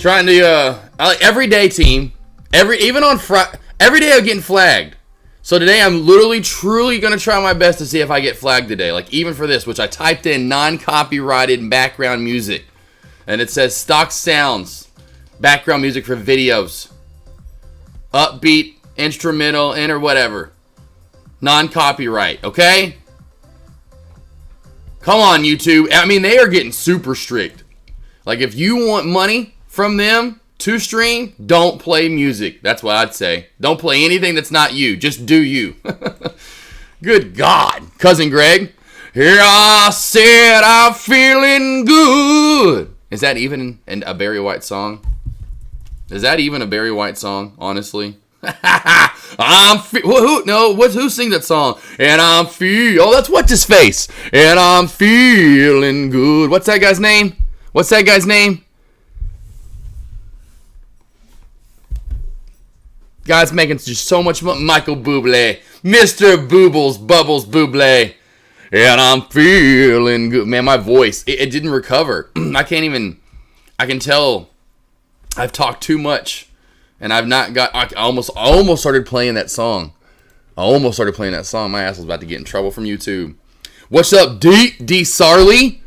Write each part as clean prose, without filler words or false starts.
Trying to everyday team. Even on every day I'm getting flagged. So today I'm literally truly gonna try my best to see if I get flagged today. Like even for this, which I typed in non-copyrighted background music. And it says stock sounds, background music for videos. Upbeat, instrumental, or whatever. Non-copyright, okay? Come on, YouTube. I mean, they are getting super strict. Like if you want money from them to stream, don't play music. That's what I'd say. Don't play anything that's not you. Just do you. Good God. Cousin Greg. Here I said I'm feeling good. Is that even a Barry White song? Is that even a Barry White song, honestly? Who sings that song? And that's what's his face. And I'm feeling good. What's that guy's name? Guy's making just so much money. Michael Bublé. Mr. Bubbles Bublé. And I'm feeling good. Man, my voice, it didn't recover. I can tell I've talked too much. And I've not got, I almost started playing that song. My ass was about to get in trouble from YouTube. What's up, D Sarley?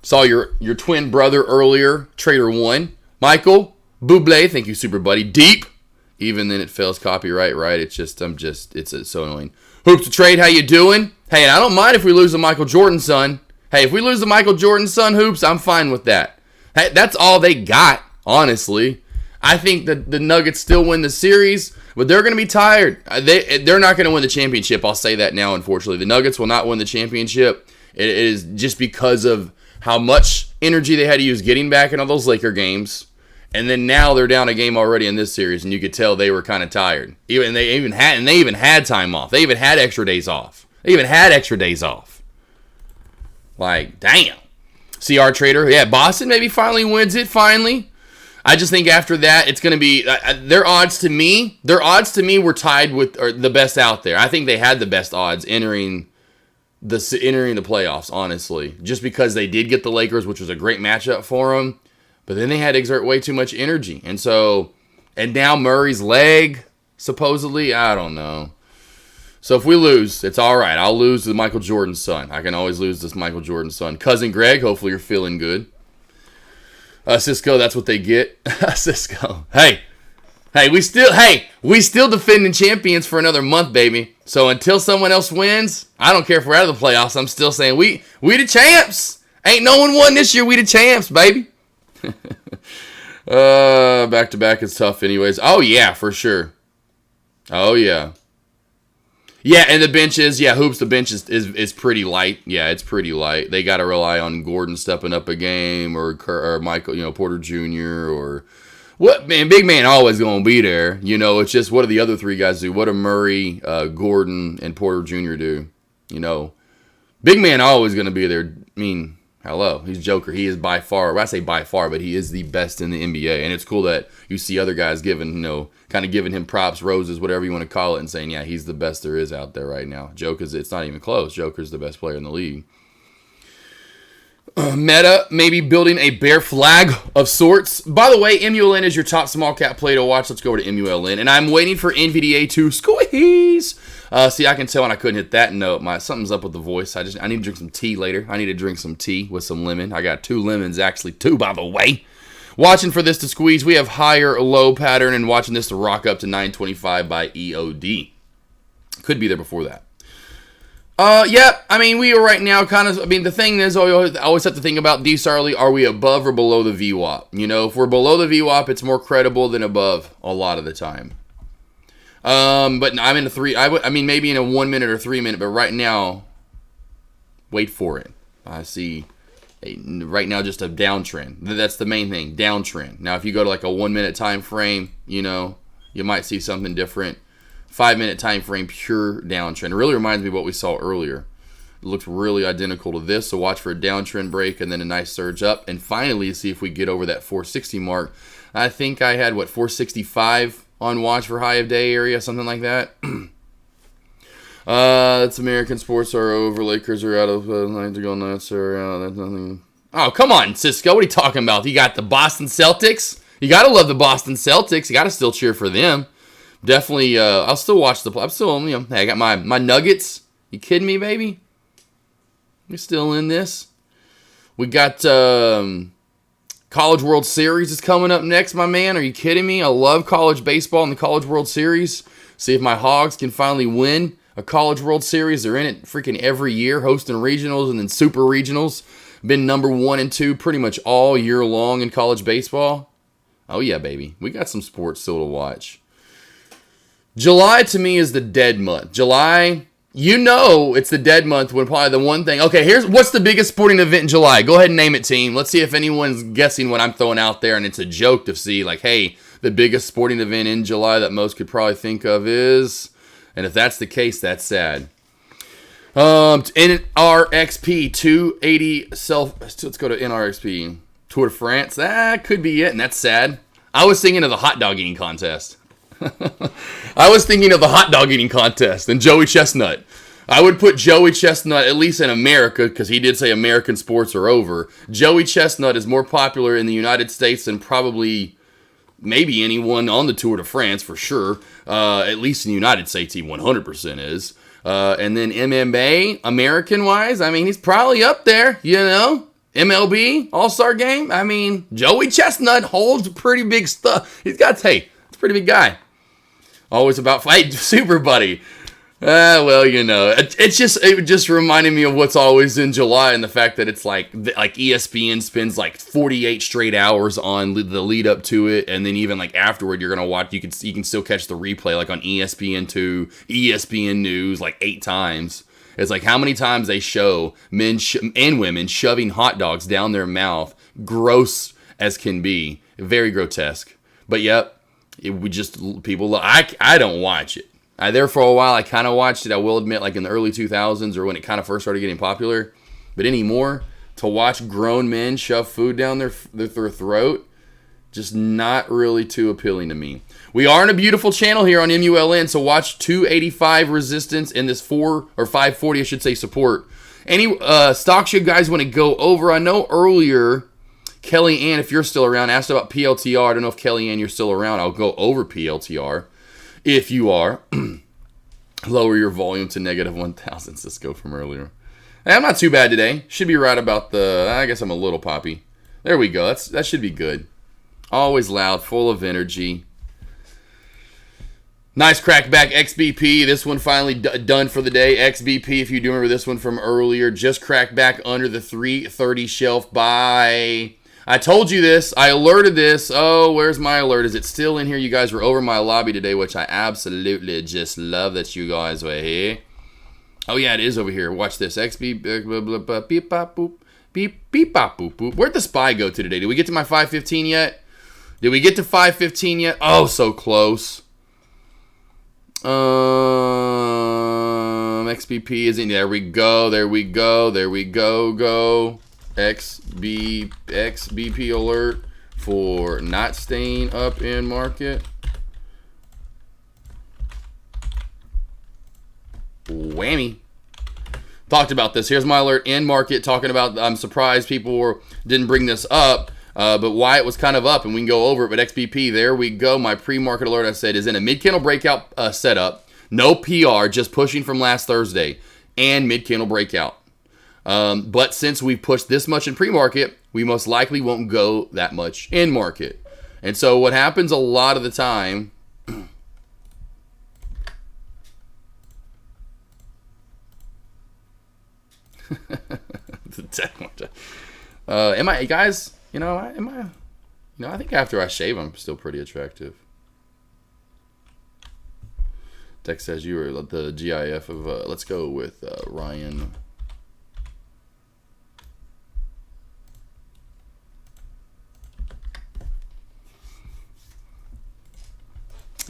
Saw your twin brother earlier, Trader 1. Michael Bublé, thank you, super buddy. Deep. Even then it fails copyright, right? It's so annoying. Hoops to Trade, how you doing? Hey, and I don't mind if we lose the Michael Jordan son. Hey, if we lose the Michael Jordan son, Hoops, I'm fine with that. Hey, that's all they got, honestly. I think that the Nuggets still win the series, but they're going to be tired. They're not going to win the championship. I'll say that now, unfortunately. The Nuggets will not win the championship. It is just because of how much energy they had to use getting back in all those Laker games. And then now they're down a game already in this series, and you could tell they were kind of tired. They even had time off. They even had extra days off. Like, damn. CR Trader, yeah, Boston maybe finally wins it. Finally, I just think after that it's going to be their odds to me were tied with the best out there. I think they had the best odds entering the playoffs, honestly, just because they did get the Lakers, which was a great matchup for them. But then they had to exert way too much energy. And now Murray's leg, supposedly, I don't know. So if we lose, it's all right. I'll lose to Michael Jordan's son. I can always lose this Michael Jordan's son. Cousin Greg, hopefully you're feeling good. Cisco, that's what they get. Cisco. Hey, we still defending champions for another month, baby. So until someone else wins, I don't care if we're out of the playoffs. I'm still saying we the champs. Ain't no one won this year. We the champs, baby. Back to back is tough anyways. Oh yeah, for sure. Oh yeah. Yeah, and the benches, Hoops, the bench is pretty light. Yeah, it's pretty light. They got to rely on Gordon stepping up a game or Michael, Porter Jr. or what, man, big man always going to be there. It's just what do the other three guys do? What do Murray, Gordon, and Porter Jr. do? Big man always going to be there. I mean, hello, he's Joker. He is by far, well, I say by far, but he is the best in the NBA. And it's cool that you see other guys giving him props, roses, whatever you want to call it, and saying, yeah, he's the best there is out there right now. It's not even close. Joker's the best player in the league. Meta, maybe building a bear flag of sorts. By the way, MULN is your top small cap play to watch. Let's go over to MULN. And I'm waiting for NVDA to squeeze. See, I can tell when I couldn't hit that note. Something's up with the voice. I need to drink some tea later. I need to drink some tea with some lemon. I got 2 lemons, actually 2, by the way. Watching for this to squeeze. We have higher low pattern and watching this to rock up to 925 by EOD. Could be there before that. Yeah, I mean, we are right now kind of, the thing is, I always have to think about D. Sarley, are we above or below the VWAP? If we're below the VWAP, it's more credible than above a lot of the time. But I'm in a 3, maybe in a 1 minute or 3 minute, but right now, wait for it. I see right now just a downtrend. That's the main thing, downtrend. Now, if you go to like a 1 minute time frame, you might see something different. 5 minute time frame, pure downtrend. It really reminds me of what we saw earlier. It looks really identical to this, so watch for a downtrend break and then a nice surge up. And finally, see if we get over that 460 mark. I think I had, 465 on watch for high of day area, something like that. That's American sports are over. Lakers are out of line to go nuts. That's nothing. Oh, come on, Cisco. What are you talking about? You got the Boston Celtics You got to love the Boston Celtics. You got to still cheer for them. Definitely, I'll still watch the play. I'm still, hey, I got my Nuggets. You kidding me, baby? We're still in this. We got College World Series is coming up next, my man. Are you kidding me? I love college baseball and the College World Series. See if my Hogs can finally win a College World Series. They're in it freaking every year, hosting regionals and then super regionals. Been number 1 and 2 pretty much all year long in college baseball. Oh, yeah, baby. We got some sports still to watch. July, to me, is the dead month. July, it's the dead month when probably the one thing... Okay, what's the biggest sporting event in July? Go ahead and name it, team. Let's see if anyone's guessing what I'm throwing out there, and it's a joke to see, like, hey, the biggest sporting event in July that most could probably think of is... And if that's the case, that's sad. NRXP 280 let's go to NRXP Tour de France. That could be it, and that's sad. I was thinking of the hot dog eating contest. I was thinking of the hot dog eating contest and Joey Chestnut. I would put Joey Chestnut, at least in America, because he did say American sports are over. Joey Chestnut is more popular in the United States than probably maybe anyone on the Tour de France, for sure. At least in the United States, he 100% is. And then MMA, American-wise, I mean, he's probably up there, MLB, All-Star Game. I mean, Joey Chestnut holds pretty big stuff. It's a pretty big guy. Always about fight, super buddy. It just reminded me of what's always in July and the fact that it's like ESPN spends like 48 straight hours on the lead up to it, and then even like afterward, you're gonna watch. You can still catch the replay like on ESPN2, ESPN News like 8 times. It's like how many times they show men and women shoving hot dogs down their mouth, gross as can be, very grotesque. But yep. I don't watch it. There for a while, I kind of watched it, I will admit, like in the early 2000s or when it kind of first started getting popular. But anymore, to watch grown men shove food down their throat, just not really too appealing to me. We are in a beautiful channel here on MULN, so watch 285 resistance and this 540, I should say, support. Any stocks you guys want to go over? I know earlier... Kelly Ann, if you're still around, asked about PLTR. I don't know if Kelly Ann, you're still around. I'll go over PLTR. If you are, lower your volume to negative 1,000. Cisco from earlier. Hey, I'm not too bad today. Should be right about I guess I'm a little poppy. There we go. That should be good. Always loud, full of energy. Nice crackback XBP. This one finally done for the day. XBP, if you do remember this one from earlier, just cracked back under the 330 shelf by... I told you this. I alerted this. Oh, where's my alert? Is it still in here? You guys were over my lobby today, which I absolutely just love that you guys were here. Oh, yeah, it is over here. Watch this. XB, beep, bop, boop, beep, beep, bop, boop, boop. Where'd the spy go to today? Did we get to my 515 yet? Did we get to 515 yet? Oh, so close. XBP isn't. There we go. There we go. There we go. Go. XBP alert for not staying up in market. Whammy. Talked about this. Here's my alert in market talking about, I'm surprised people didn't bring this up, but why it was kind of up, and we can go over it. But XBP, there we go. My pre-market alert, I said, is in a mid-candle breakout setup. No PR, just pushing from last Thursday, and mid-candle breakout. But since we pushed this much in pre-market, we most likely won't go that much in market. And so what happens a lot of the time... am I, guys, I think after I shave, I'm still pretty attractive. Dex says you were the GIF of, let's go with Ryan.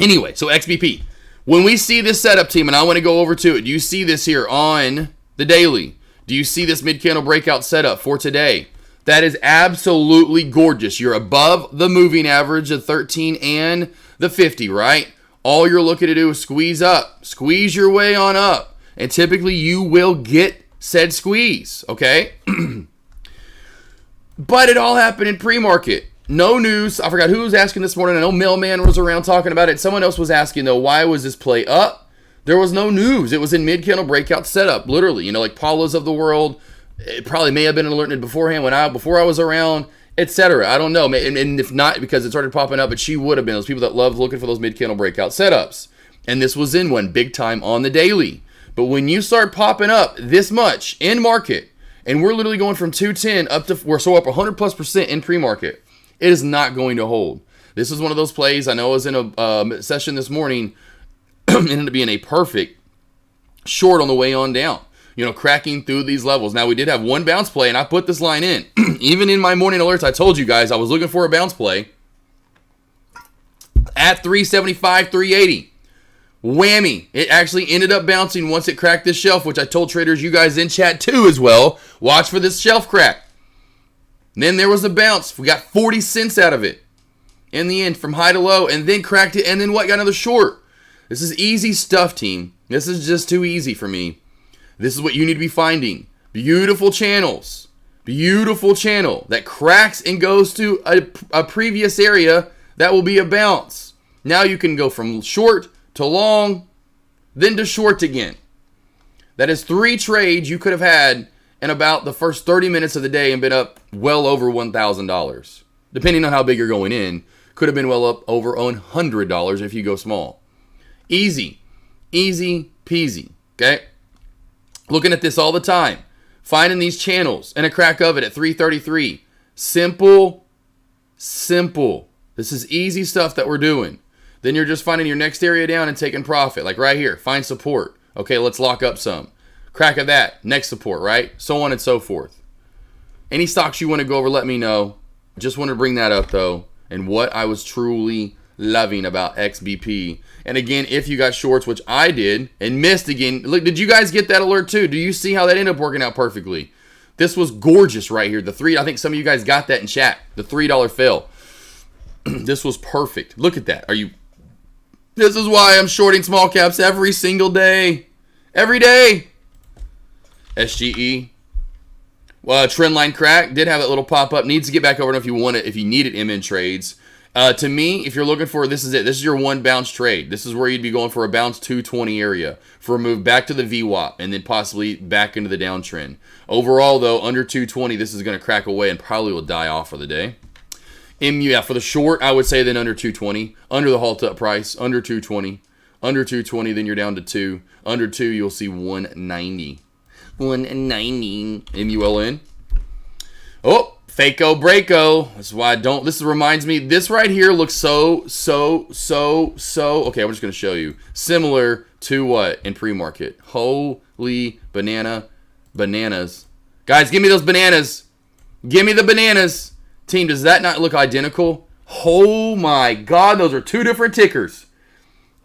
Anyway, so XBP. When we see this setup, team, and I want to go over to it, do you see this here on the daily? Do you see this mid-candle breakout setup for today? That is absolutely gorgeous. You're above the moving average of 13 and the 50, right? All you're looking to do is squeeze up. Squeeze your way on up. And typically you will get said squeeze, okay? But it all happened in pre-market. no news. I forgot who was asking this morning. I know Mailman was around talking about it. Someone else was asking, though, why was this play up? There was no news. It was in mid-candle breakout setup, literally. Like Paula's of the world. It probably may have been alerted beforehand before I was around, etc. I don't know. And if not, because it started popping up, but she would have been. Those people that love looking for those mid-candle breakout setups. And this was in one big time on the daily. But when you start popping up this much in market, and we're literally going from 210 up to, we're so up 100+% in pre-market, it is not going to hold. This is one of those plays. I know I was in a session this morning, ended up being a perfect short on the way on down. Cracking through these levels. Now, we did have one bounce play, and I put this line in. Even in my morning alerts, I told you guys I was looking for a bounce play at 375, 380. Whammy. It actually ended up bouncing once it cracked this shelf, which I told traders, you guys in chat too as well. Watch for this shelf crack. And then there was a bounce. We got 40 cents out of it in the end from high to low, and then cracked it, and then what? Got another short. This is easy stuff, team. This is just too easy for me. This is what you need to be finding. Beautiful channels. Beautiful channel that cracks and goes to a previous area that will be a bounce. Now you can go from short to long, then to short again. That is 3 trades you could have had in about the first 30 minutes of the day and been up well over $1,000. Depending on how big you're going in, could have been well up over $100 if you go small. Easy. Easy peasy. Okay? Looking at this all the time. Finding these channels and a crack of it at 333. Simple. This is easy stuff that we're doing. Then you're just finding your next area down and taking profit. Like right here, find support. Okay, let's lock up some. Crack of that, next support, right? So on and so forth. Any stocks you want to go over, let me know. Just want to bring that up though. And what I was truly loving about XBP. And again, if you got shorts, which I did, and missed again. Look, did you guys get that alert too? Do you see how that ended up working out perfectly? This was gorgeous right here. I think some of you guys got that in chat. The $3 fail. This was perfect. Look at that. This is why I'm shorting small caps every single day. Every day. SGE. Trend line crack. Did have that little pop up. Needs to get back over if you want it, if you need it MN trades. To me, if you're looking for, this is it. This is your one bounce trade. This is where you'd be going for a bounce 220 area for a move back to the VWAP and then possibly back into the downtrend. Overall, though, under 220, this is going to crack away and probably will die off for the day. For the short, I would say then under 220. Under the halt up price, under 220. Under 220, then you're down to 2. Under 2, you'll see 190. 190 MULN. Oh, Fako Breako. That's why I don't. This reminds me. This right here looks so. Okay, I'm just going to show you. Similar to what in pre-market? Holy bananas. Guys, give me those bananas. Give me the bananas. Team, does that not look identical? Oh my God, those are 2 different tickers.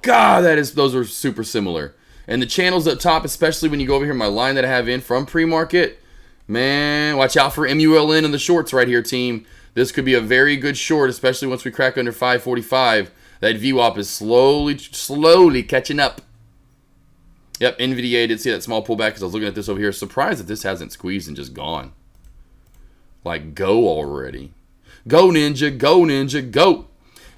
God, those are super similar. And the channels up top, especially when you go over here, my line that I have in from pre-market, man, watch out for MULN and the shorts right here, team. This could be a very good short, especially once we crack under 545. That VWAP is slowly catching up. Yep, NVDA did see that small pullback because I was looking at this over here. Surprised that this hasn't squeezed and just gone. Like, go already. Go, Ninja. Go, Ninja. Go.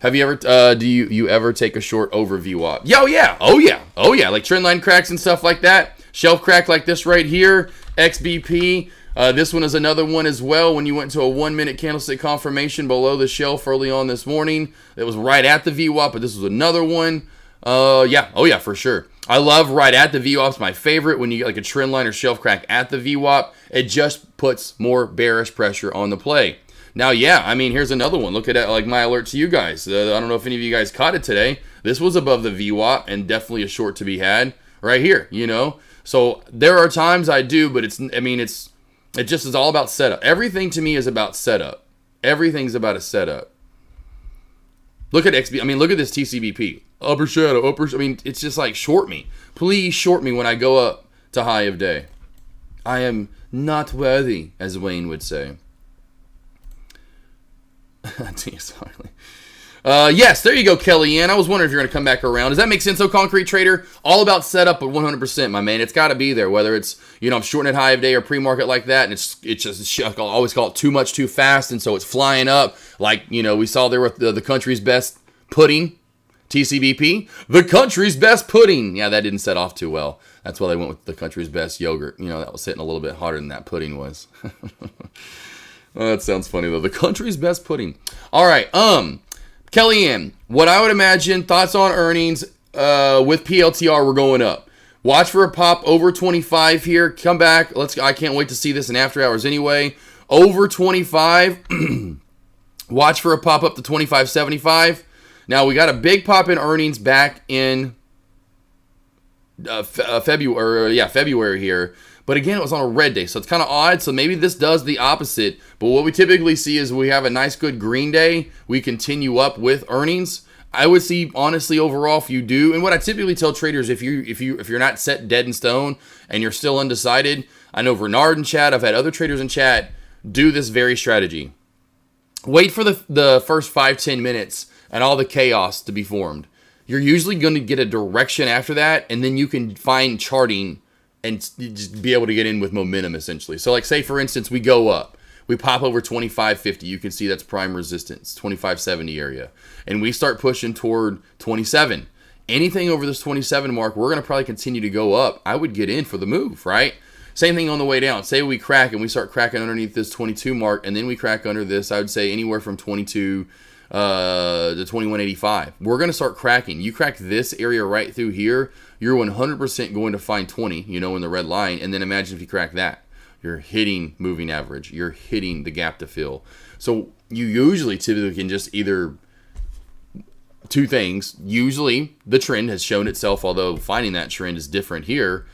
Have you ever, do you ever take a short over VWAP? Yeah. Oh, yeah. Like trend line cracks and stuff like that. Shelf crack like this right here. XBP. This one is another one as well. When you went to a 1-minute candlestick confirmation below the shelf early on this morning. It was right at the VWAP, but this was another one. Yeah. Oh, yeah, for sure. I love right at the VWAP. It's my favorite when you get like a trend line or shelf crack at the VWAP. It just puts more bearish pressure on the play. Now, yeah, I mean, here's another one. Look at it, like my alert to you guys. I don't know if any of you guys caught it today. This was above the VWAP and definitely a short to be had right here, So there are times I do, but it just is all about setup. Everything to me is about setup. Everything's about a setup. Look at XB. Look at this TCBP. Upper shadow, it's just like short me. Please short me when I go up to high of day. I am not worthy, as Wayne would say. Yes, there you go, Kellyanne. I was wondering if you're going to come back around. Does that make sense, though, Concrete Trader? All about setup, but 100%, my man. It's got to be there, whether it's, I'm shorting at high of day or pre-market like that, and it's just, I always call it too much too fast, and so it's flying up. Like, we saw there with the country's best pudding, TCBP, the country's best pudding. Yeah, that didn't set off too well. That's why they went with the country's best yogurt. That was hitting a little bit harder than that pudding was. Oh, that sounds funny, though. The country's best pudding. All right, Kellyanne, what I would imagine, thoughts on earnings with PLTR, we're going up. Watch for a pop over 25 here. Come back. I can't wait to see this in after hours anyway. Over 25. Watch for a pop up to 25.75. Now, we got a big pop in earnings back in February here. But again, it was on a red day, so it's kind of odd. So maybe this does the opposite. But what we typically see is we have a nice, good green day. We continue up with earnings. I would see, honestly, overall, if you do, and what I typically tell traders, if you're not set dead in stone and you're still undecided, I know Bernard in chat, I've had other traders in chat do this very strategy. Wait for the first 5-10 minutes and all the chaos to be formed. You're usually going to get a direction after that, and then you can find charting and just be able to get in with momentum, essentially. So, like, say, for instance, we go up. We pop over 25.50. You can see that's prime resistance, 25.70 area. And we start pushing toward 27. Anything over this 27 mark, we're going to probably continue to go up. I would get in for the move, right? Same thing on the way down. Say we crack and we start cracking underneath this 22 mark, and then we crack under this, I would say anywhere from 22 to 21.85. We're going to start cracking. You crack this area right through here, you're 100% going to find 20, in the red line. And then imagine if you crack that. You're hitting moving average. You're hitting the gap to fill. So you usually typically can just either two things. Usually the trend has shown itself, although finding that trend is different here.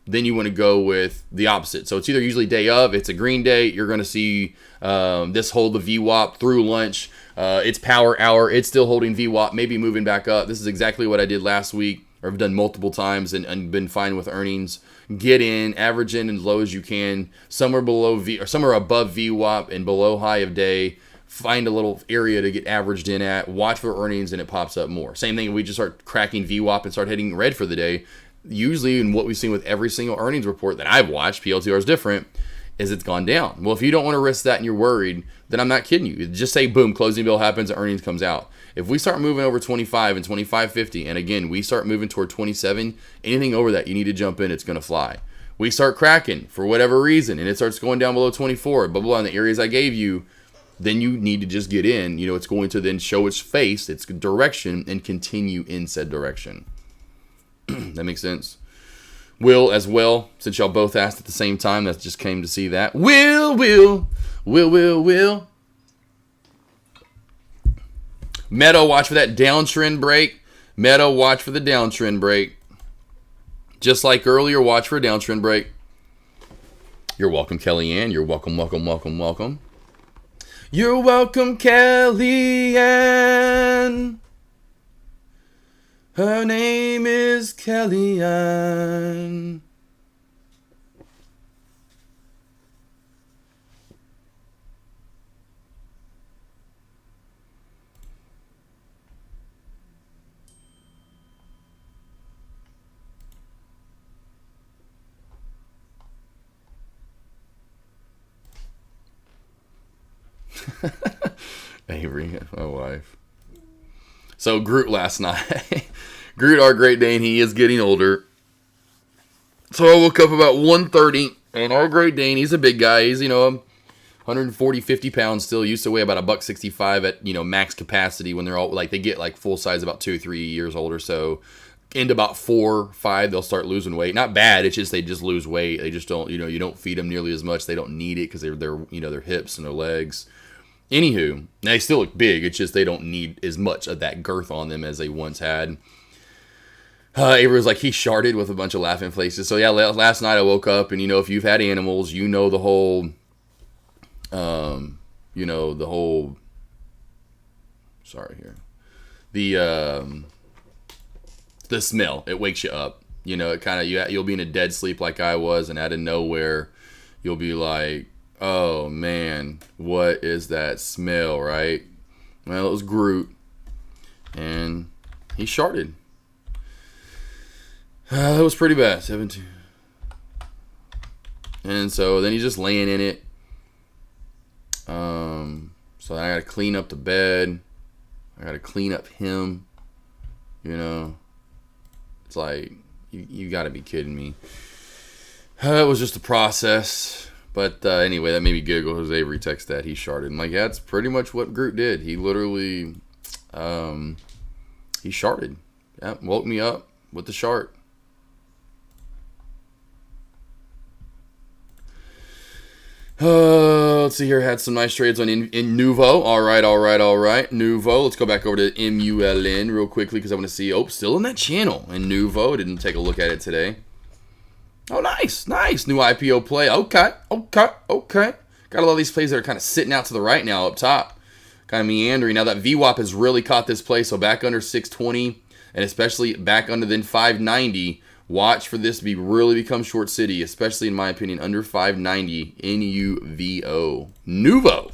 Then you want to go with the opposite. So it's either usually day of, it's a green day. You're going to see this hold the VWAP through lunch. It's power hour. It's still holding VWAP, maybe moving back up. This is exactly what I did last week, or I've done multiple times and been fine with earnings. Get in, average in as low as you can, somewhere below or somewhere above VWAP and below high of day. Find a little area to get averaged in at. Watch for earnings, and it pops up more. Same thing. We just start cracking VWAP and start hitting red for the day. Usually, in what we've seen with every single earnings report that I've watched, PLTR is different, is it's gone down. Well, if you don't want to risk that and you're worried, then I'm not kidding you. Just say, boom, closing bill happens, earnings comes out. If we start moving over 25 and 25.50, and again, we start moving toward 27, anything over that, you need to jump in. It's going to fly. We start cracking for whatever reason, and it starts going down below 24, blah, blah, blah, in the areas I gave you, then you need to just get in. It's going to then show its face, its direction, and continue in said direction. That makes sense? Will as well, since y'all both asked at the same time, that just came to see that. Will. Meadow, watch for that downtrend break. Meadow, watch for the downtrend break. Just like earlier, watch for a downtrend break. You're welcome, Kellyanne. You're welcome. You're welcome, Kellyanne. Her name is Kellyanne. Avery, my wife. So Groot last night. Groot, our Great Dane, he is getting older. So I woke up about 1:30, and our Great Dane, he's a big guy. He's, 140, 50 pounds still. Used to weigh about $165 at, max capacity when they're all, they get, full size about 2 or 3 years old or so. Into about 4 or 5, they'll start losing weight. Not bad, it's just they just lose weight. They just don't, you don't feed them nearly as much. They don't need it because they're their hips and their legs. Anywho, they still look big. It's just they don't need as much of that girth on them as they once had. Avery was like, he sharted with a bunch of laughing faces. So yeah, last night I woke up and, if you've had animals, the whole, sorry here, the smell, it wakes you up. It kind of, you'll be in a dead sleep like I was, and out of nowhere, you'll be like, oh man, what is that smell, right? Well, it was Groot. and he sharded. It was pretty bad. 17. And so then he's just laying in it. So I got to clean up the bed. I got to clean up him. You know, it's like, you got to be kidding me. It was just a process. But anyway, that made me giggle because Avery texted that he sharded. I'm like, yeah, that's pretty much what Groot did. He literally, he sharded. Yeah, woke me up with the shard. Let's see here. Had some nice trades on in Nuvo. All right. Nuvo. Let's go back over to MULN real quickly because I want to see. Oh, still in that channel. And Nuvo. Didn't take a look at it today. Oh, nice. New IPO play. Okay. Got a lot of these plays that are kind of sitting out to the right now up top. Kind of meandering. Now that VWAP has really caught this play. So back under 620 and especially back under then 590. Watch for this to really become short city, especially in my opinion, under 590 NUVO. Nuvo.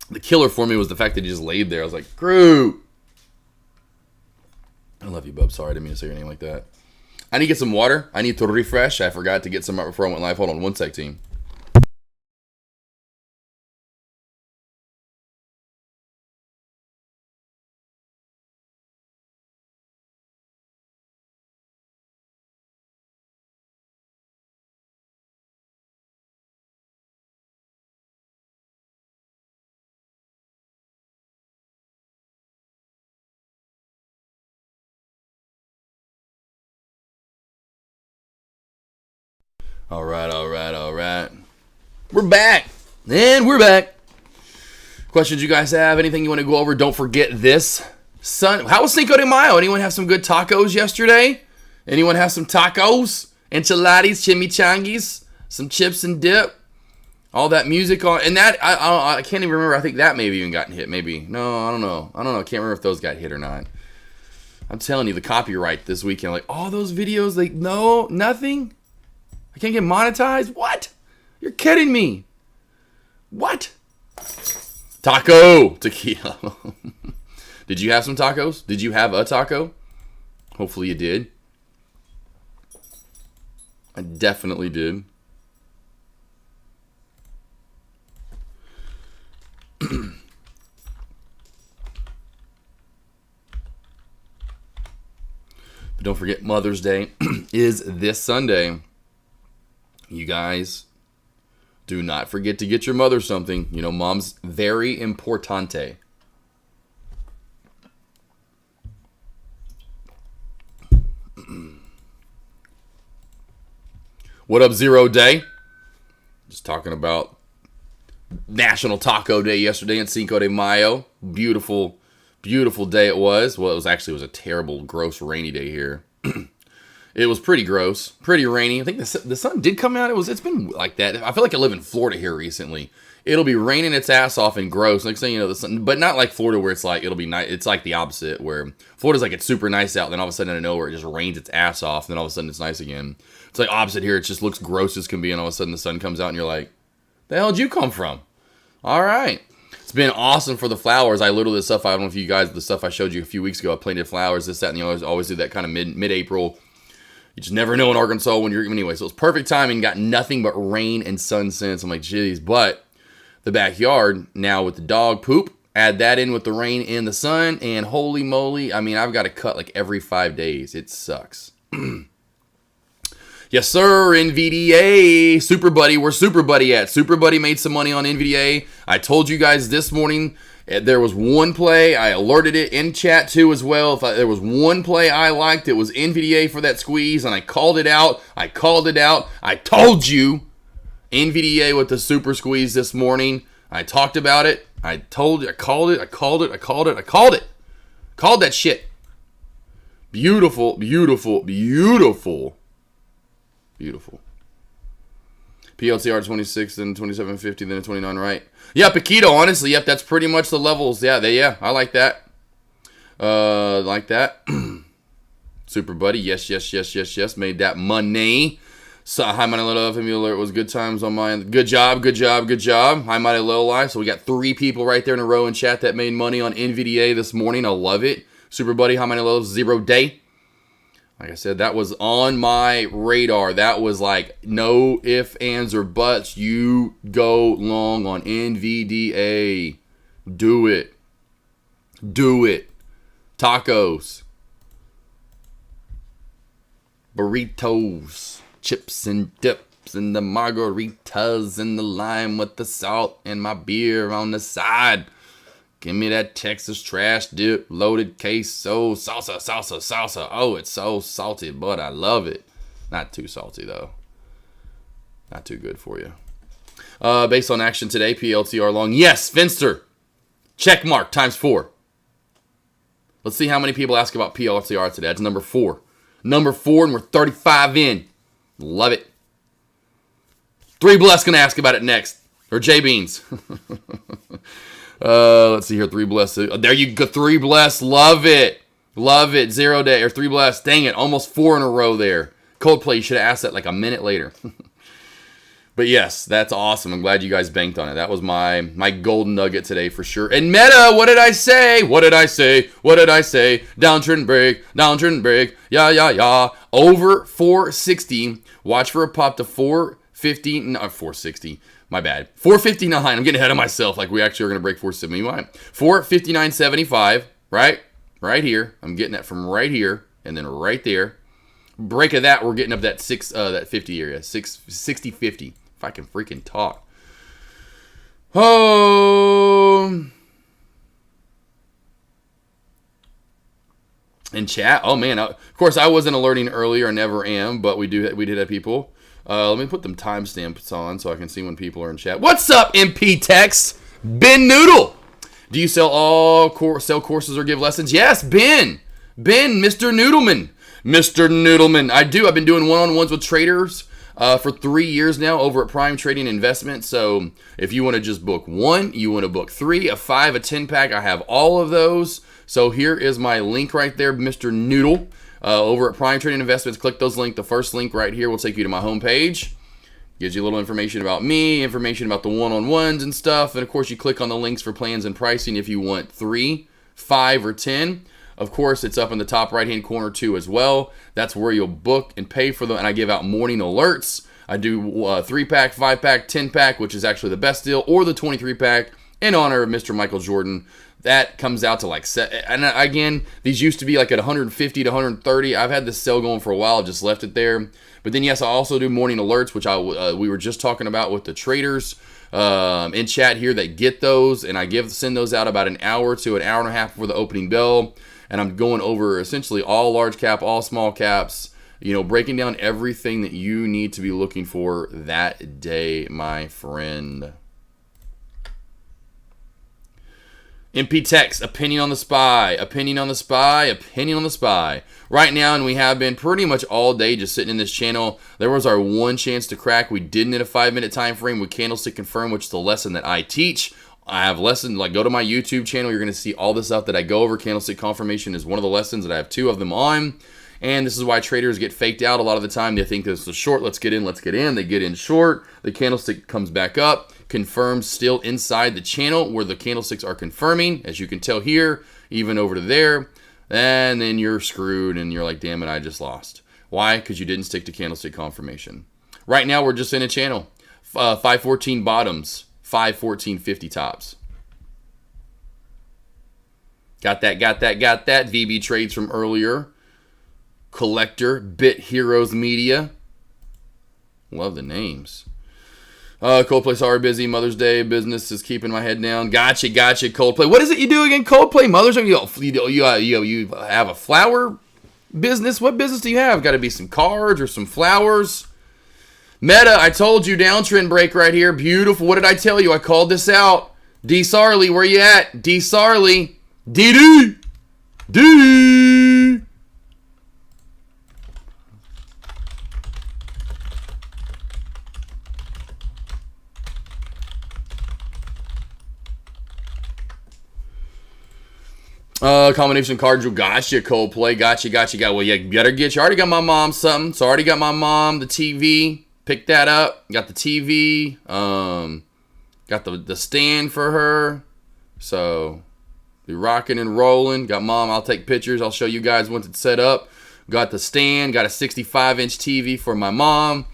The killer for me was the fact that he just laid there. I was like, Groot. I love you, bub. Sorry, I didn't mean to say your name like that. I need to get some water. I need to refresh. I forgot to get some right before I went live. Hold on one sec, team. All right. We're back. And we're back. Questions you guys have? Anything you want to go over? Don't forget this. How was Cinco de Mayo? Anyone have some good tacos yesterday? Anyone have some tacos? Enchiladas, chimichangas, some chips and dip? All that music on. And that, I can't even remember. I think that maybe even gotten hit. Maybe. No, I don't know. I can't remember if those got hit or not. I'm telling you, the copyright this weekend. Like, all those videos, no, nothing? I can't get monetized? What? You're kidding me. What? Taco. Tequila. Did you have some tacos? Did you have a taco? Hopefully you did. I definitely did. But don't forget, Mother's Day is this Sunday. You guys, do not forget to get your mother something. You know, mom's very importante. What up, Zero Day? Just talking about National Taco Day yesterday in Cinco de Mayo. Beautiful day it was. Well, it was a terrible, gross, rainy day here. It was pretty gross, pretty rainy. I think the sun did come out. It's been like that. I feel like I live in Florida here recently. It'll be raining its ass off and gross. Next thing you know, the sun, but not like Florida where it's like it'll be nice. It's like the opposite where Florida's like it's super nice out, then all of a sudden out of nowhere it just rains its ass off, and then all of a sudden it's nice again. It's like opposite here. It just looks gross as can be, and all of a sudden the sun comes out and you're like, the hell did you come from? All right. It's been awesome for the flowers. I literally, the stuff, I don't know if you guys, the stuff I showed you a few weeks ago, I planted flowers, this, that, and the others. Always do that kind of mid-April. You just never know in Arkansas when you're, anyway, so it's perfect timing. Got nothing but rain and sun since. I'm like, geez, but the backyard now with the dog poop, add that in with the rain and the sun, and holy moly, I mean, I've got to cut like every 5 days. It sucks. Yes, sir, NVDA. Super Buddy, where's Super Buddy at? Super Buddy made some money on NVDA. I told you guys this morning there was one play. I alerted it in chat too as well. If there was one play I liked, it was NVDA for that squeeze, and I called it out. I told you NVDA with the super squeeze this morning. I talked about it. I called it. Called that shit. Beautiful. PLTR 26, then 2750, then 29, right? Yeah, Paquito, honestly, yep, that's pretty much the levels. Yeah, I like that. Like that. Super Buddy, yes, made that money. So, hi, Mighty Love. Him alert was good times on mine. Good job, good job, good job. Hi, Mighty Low Life. So, we got 3 people right there in a row in chat that made money on NVDA this morning. I love it. Super Buddy, Hi, Mighty Love, 0 day. Like I said, that was on my radar. That was like no ifs, ands, or buts. You go long on NVDA. Do it. Do it. Tacos. Burritos. Chips and dips and the margaritas and the lime with the salt and my beer on the side. Give me that Texas trash dip, loaded queso, salsa, salsa, salsa. Oh, it's so salty, but I love it. Not too salty, though. Not too good for you. Based on action today, PLTR long. Yes, Finster. Check mark times 4. Let's see how many people ask about PLTR today. That's number 4. Number 4, and we're 35 in. Love it. 3 Bless going to ask about it next. Or J Beans. Let's see here. 3 Bless. There you go. 3 Bless. Love it. Love it. 0 day. Or 3 Bless. Dang it. Almost 4 in a row there. Coldplay, you should have asked that like a minute later. But yes, that's awesome. I'm glad you guys banked on it. That was my golden nugget today for sure. And Meta, what did I say? What did I say? What did I say? Downtrend break. Downtrend break. Yeah, yeah, yeah. Over 460. Watch for a pop to 450. No, 460. My bad. 459. I'm getting ahead of myself. Like we actually are going to break 470. 459.75. Right? Right here. I'm getting that from right here. And then right there. Break of that, we're getting up that 50 area. 60-50. If I can freaking talk. Oh. In chat. Oh man. Of course, I wasn't alerting earlier. I never am. But we did have people. Let me put them timestamps on so I can see when people are in chat. What's up, MP Text? Ben Noodle. Do you sell courses or give lessons? Yes, Ben, Mr. Noodleman. Mr. Noodleman. I do. I've been doing one-on-ones with traders for 3 years now over at Prime Trading Investment. So if you want to just book 1, you want to book 3, a 5, a 10-pack, I have all of those. So here is my link right there, Mr. Noodle. Over at Prime Trading Investments, click those links. The first link right here will take you to my homepage. Gives you a little information about me, information about the one-on-ones and stuff. And, of course, you click on the links for plans and pricing if you want 3, 5, or 10. Of course, it's up in the top right-hand corner, too, as well. That's where you'll book and pay for them. And I give out morning alerts. I do 3-pack, 5-pack, 10-pack, which is actually the best deal, or the 23-pack in honor of Mr. Michael Jordan. That comes out to like, and again, these used to be like at 150 to 130. I've had this sale going for a while. I've just left it there. But then, yes, I also do morning alerts, which we were just talking about with the traders in chat here that get those. And I send those out about an hour to an hour and a half before the opening bell. And I'm going over essentially all large cap, all small caps, breaking down everything that you need to be looking for that day, my friend. MP Text, opinion on the spy, opinion on the spy, opinion on the spy. Right now, and we have been pretty much all day just sitting in this channel. There was our one chance to crack. We didn't in a 5-minute time frame with Candlestick Confirm, which is the lesson that I teach. I have lessons, like go to my YouTube channel. You're going to see all this stuff that I go over. Candlestick Confirmation is one of the lessons that I have 2 of them on. And this is why traders get faked out a lot of the time. They think this is a short. Let's get in. Let's get in. They get in short. The candlestick comes back up. Confirms still inside the channel where the candlesticks are confirming. As you can tell here, even over to there. And then you're screwed and you're like, damn it, I just lost. Why? Because you didn't stick to candlestick confirmation. Right now, we're just in a channel. 514 bottoms. 514.50 tops. Got that. VB trades from earlier. Collector, Bit Heroes Media. Love the names. Coldplay, sorry, busy. Mother's Day business is keeping my head down. Gotcha, Coldplay. What is it you do again, Coldplay? Mother's Day? You have a flower business? What business do you have? Got to be some cards or some flowers. Meta, I told you, downtrend break right here. Beautiful. What did I tell you? I called this out. D. Sarley, where you at? D. Sarley. D. Combination card, gotcha, Coldplay, gotcha. Well, yeah, you already got my mom something, so I already got my mom the TV, picked that up, got the TV, got the stand for her, so be rocking and rolling. Got mom, I'll take pictures, I'll show you guys once it's set up. Got the stand, got a 65-inch TV for my mom.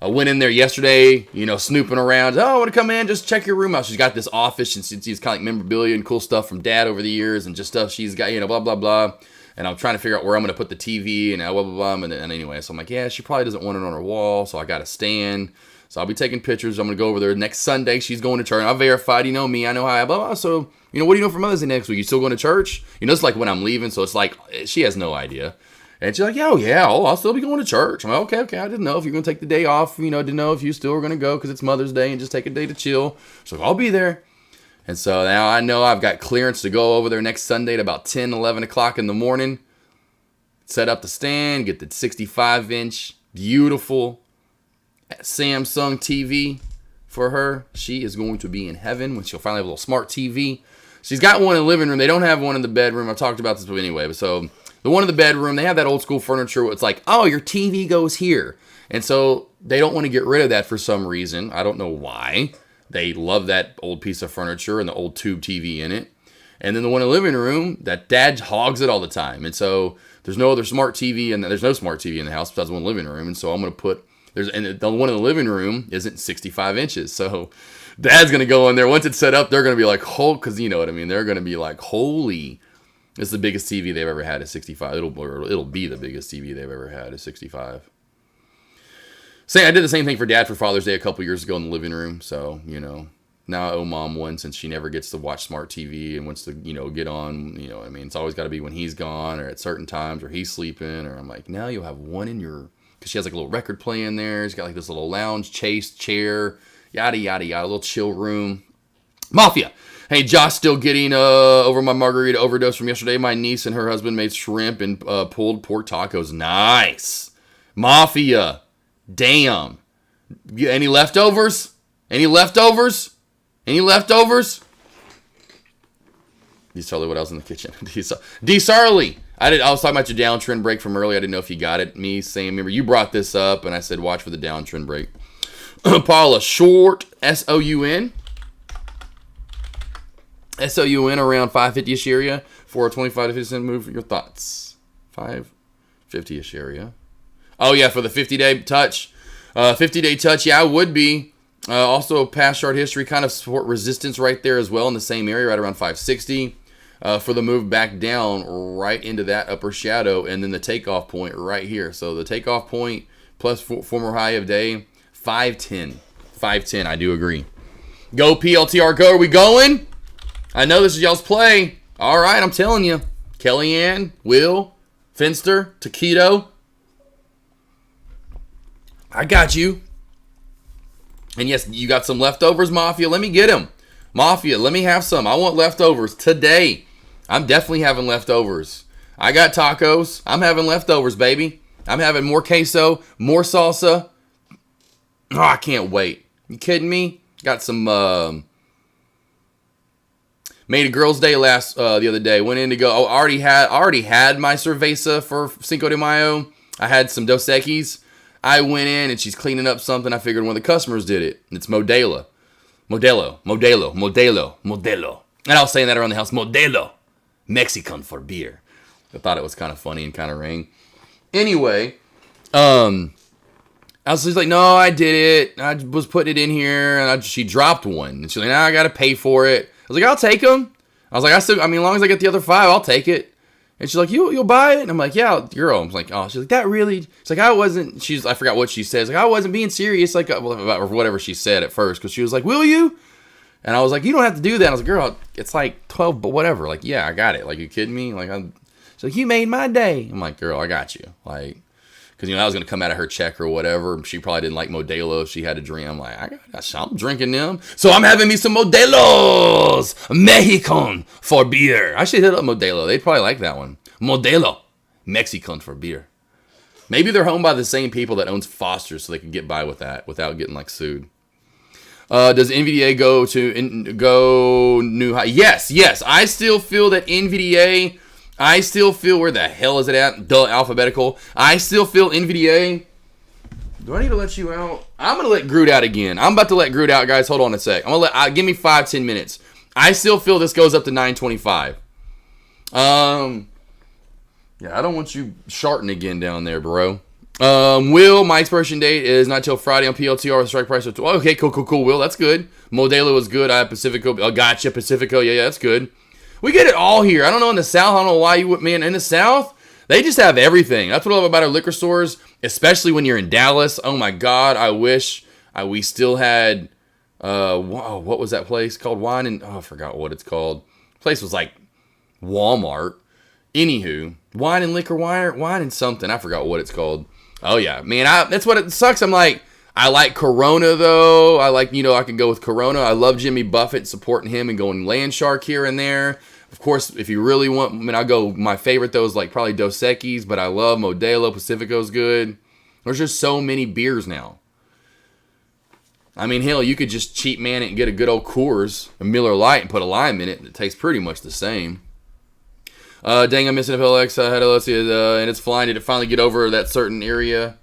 I went in there yesterday, snooping around. Oh, I want to come in, just check your room out. She's got this office, and she's kind of like memorabilia and cool stuff from dad over the years, and just stuff she's got, blah, blah, blah. And I'm trying to figure out where I'm going to put the TV, and blah, blah, blah. And anyway, so I'm like, yeah, she probably doesn't want it on her wall, so I got a stand. So I'll be taking pictures. I'm going to go over there next Sunday. She's going to church. I verified, me, I know how I, blah, blah. So, what do you know for Mother's Day next week? You still going to church? It's like when I'm leaving, so it's like, she has no idea. And she's like, I'll still be going to church. I'm like, okay, I didn't know if you're going to take the day off, didn't know if you still were going to go because it's Mother's Day and just take a day to chill. So I'll be there. And so now I know I've got clearance to go over there next Sunday at about 10, 11 o'clock in the morning. Set up the stand, get the 65-inch, beautiful Samsung TV for her. She is going to be in heaven when she'll finally have a little smart TV. She's got one in the living room. They don't have one in the bedroom. I've talked about this anyway, but so the one in the bedroom, they have that old school furniture where it's like, oh, your TV goes here. And so they don't want to get rid of that for some reason. I don't know why. They love that old piece of furniture and the old tube TV in it. And then the one in the living room, that dad hogs it all the time. And so there's no other smart TV, and there's no smart TV in the house besides one in the living room. And so I'm going to put, and the one in the living room isn't 65 inches. So dad's going to go in there. Once it's set up, they're going to be like, because you know what I mean. They're going to be like, holy. It's the biggest TV they've ever had at 65. It'll be the biggest TV they've ever had at 65. I did the same thing for Dad for Father's Day a couple years ago in the living room. So, now I owe Mom one since she never gets to watch smart TV and wants to, get on, what I mean? It's always got to be when he's gone or at certain times or he's sleeping. Or I'm like, now you'll have one in your, because she has like a little record player in there. She's got like this little lounge chase chair, yada, yada, yada, a little chill room. Mafia. Hey, Josh, still getting over my margarita overdose from yesterday. My niece and her husband made shrimp and pulled pork tacos. Nice. Mafia. Damn. Any leftovers? Any leftovers? Any leftovers? D. Sarley, what else in the kitchen? D. Sarley. I was talking about your downtrend break from earlier. I didn't know if you got it. Me saying, remember, you brought this up, and I said, watch for the downtrend break. Paula, short, S-O-U-N. S-O-U-N around 550-ish area for a 25 to 50 cent move. Your thoughts? 550-ish area. Oh, yeah, for the 50-day touch. 50-day touch, yeah, I would be. Also, past chart history, kind of support resistance right there as well in the same area, right around 560. For the move back down right into that upper shadow, and then the takeoff point right here. So the takeoff point plus former high of day, 510. 510, I do agree. Go PLTR, go. Are we going? I know this is y'all's play. All right, I'm telling you. Kellyanne, Will, Finster, Taquito. I got you. And yes, you got some leftovers, Mafia. Let me get them. Mafia, let me have some. I want leftovers today. I'm definitely having leftovers. I got tacos. I'm having leftovers, baby. I'm having more queso, more salsa. Oh, I can't wait. You kidding me? Got some... Made a girls' day the other day. Went in to go. I already had my cerveza for Cinco de Mayo. I had some Dos Equis. I went in and she's cleaning up something. I figured one of the customers did it. It's Modelo. And I was saying that around the house. Modelo. Mexican for beer. I thought it was kind of funny and kind of rang. Anyway, I was just like, no, I did it. I was putting it in here, and she dropped one. And she's like, now I got to pay for it. I was like, I'll take them. I was like, as long as I get the other 5, I'll take it. And she's like, you'll buy it? And I'm like, yeah, girl. I was like, oh, she's like, that really? She's like, I forgot what she says. Like, I wasn't being serious, like, or whatever she said at first, because she was like, will you? And I was like, you don't have to do that. I was like, girl, it's like 12, but whatever. Like, yeah, I got it. Like, you kidding me? Like, she's like, you made my day. I'm like, girl, I got you. Like, because, that was going to come out of her check or whatever. She probably didn't like Modelo if she had a drink. I'm like, I'm drinking them. So I'm having me some Modelos. Mexican for beer. I should hit up Modelo. They'd probably like that one. Modelo. Mexican for beer. Maybe they're owned by the same people that owns Foster's so they can get by with that without getting, like, sued. Does NVDA go new high? Yes. I still feel that NVDA. I still feel, where the hell is it at? Duh, alphabetical. I still feel NVDA. Do I need to let you out? I'm gonna let Groot out again. I'm about to let Groot out, guys. Hold on a sec. I'm gonna give me 5-10 minutes. I still feel this goes up to 925. Yeah, I don't want you sharting again down there, bro. My expiration date is not till Friday on PLTR with strike price of okay, cool. Will, that's good. Modelo was good. I have Pacifico. Oh, gotcha, Pacifico. Yeah, that's good. We get it all here. I don't know in the South. I don't know why you would, man. In the South, they just have everything. That's what I love about our liquor stores, especially when you're in Dallas. Oh my God, I wish we still had. What was that place called? Wine and I forgot what it's called. The place was like Walmart. Anywho, wine and liquor, wine and something. I forgot what it's called. Oh yeah, man. That's what it sucks. I'm like, I like Corona though. I like, I can go with Corona. I love Jimmy Buffett, supporting him and going Land Shark here and there. Of course, if you really want, I'll go. My favorite though is like probably Dos Equis, but I love Modelo. Pacifico's good. There's just so many beers now. I mean, hell, you could just cheap man it and get a good old Coors, a Miller Lite, and put a lime in it, and it tastes pretty much the same. Dang, I'm missing FLX. I had to, let's see, and it's flying. Did it finally get over that certain area?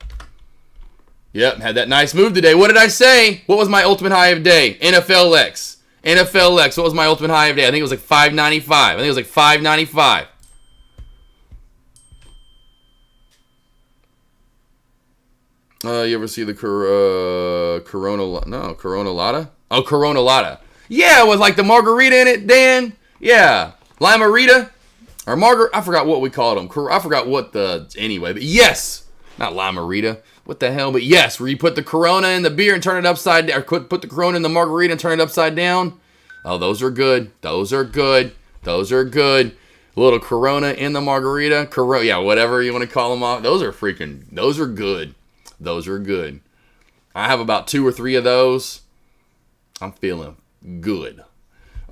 Yep, had that nice move today. What did I say? What was my ultimate high of day? NFLX. What was my ultimate high of day? I think it was like 595. You ever see the Corona? No, Corona Lotta? Oh, Corona Lotta. Yeah, with like the margarita in it, Dan. Yeah. Limerita. Or I forgot what we called them. I forgot what anyway. But yes. Not Limerita. What the hell? But yes, where you put the Corona in the beer and turn it upside down. Or put the Corona in the margarita and turn it upside down. Oh, those are good. A little Corona in the margarita. Yeah, whatever you want to call them off. Those are good. I have about 2 or 3 of those. I'm feeling good.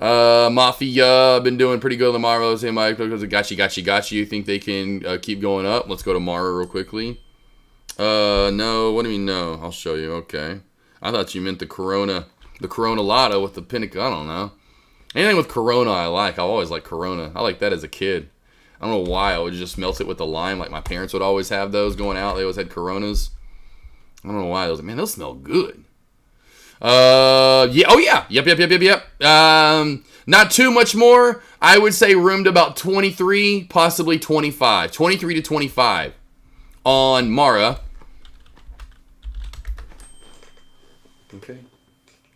Mafia, been doing pretty good on the Marvels. Hey, Mike, got you. Think they can keep going up? Let's go to Mara real quickly. No. What do you mean no? I'll show you. Okay. I thought you meant the Corona Lotta with the Pinnacle. I don't know. Anything with Corona I like. I always like Corona. I like that as a kid. I don't know why. I would just melt it with the lime. Like my parents would always have those going out. They always had Coronas. I don't know why. Those smell good. Yeah. Oh, yeah. Yep. Not too much more. I would say room to about 23, possibly 25. 23 to 25 on Mara. Okay.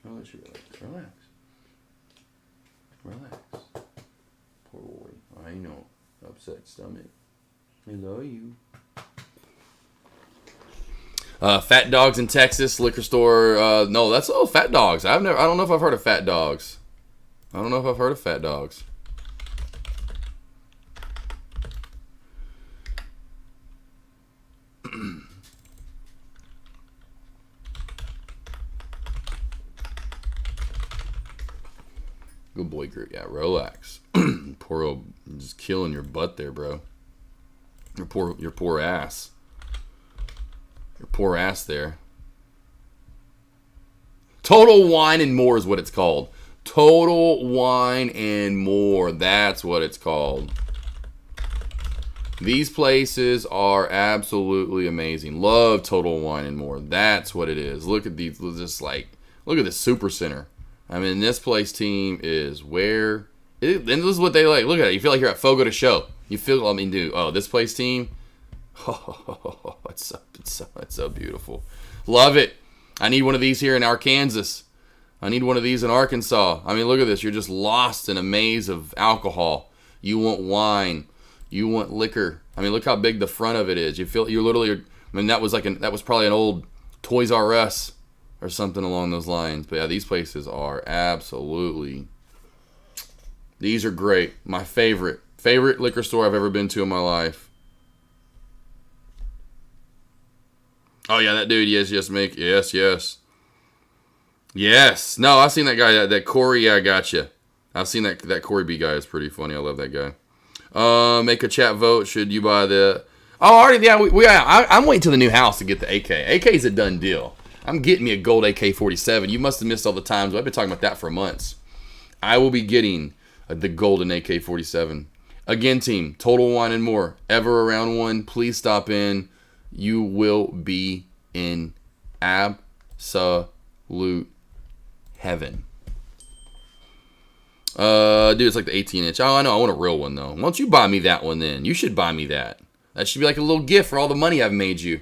I'll let you relax. Poor boy. I know. Upset stomach. Hello, you. Fat Dogs in Texas, liquor store. No, that's Fat Dogs. I don't know if I've heard of Fat Dogs. Good boy, Groot. Yeah, relax. Poor old, just killing your butt there, bro. Your poor ass. Your poor ass there. Total Wine and More is what it's called. Total Wine and More. That's what it's called. These places are absolutely amazing. Love Total Wine and More. That's what it is. Look at these. Look at this Super Center. I mean, this place team is where. And this is what they like. Look at it. You feel like you're at Fogo de Show. You feel. This place team. Oh, it's so beautiful. Love it. I need one of these here in Arkansas. I need one of these in Arkansas. I mean, look at this. You're just lost in a maze of alcohol. You want wine. You want liquor. I mean, look how big the front of it is. You're literally. I mean, that was probably an old Toys R Us or something along those lines. But yeah, these places are absolutely. These are great. My favorite liquor store I've ever been to in my life. Oh, yeah, that dude. Yes, Mick. Yes. No, I've seen that guy. That Corey. Yeah, I gotcha. I've seen that Corey B guy. Is pretty funny. I love that guy. Make a chat vote. Should you buy the... Oh, already. Yeah, I'm waiting till the new house to get the AK. AK is a done deal. I'm getting me a gold AK47. You must have missed all the times. I've been talking about that for months. I will be getting the golden AK47. Again, team, Total Wine and More. Ever around one, please stop in. You will be in absolute heaven. Dude, it's like the 18-inch. Oh, I know. I want a real one, though. Why don't you buy me that one, then? You should buy me that. That should be like a little gift for all the money I've made you.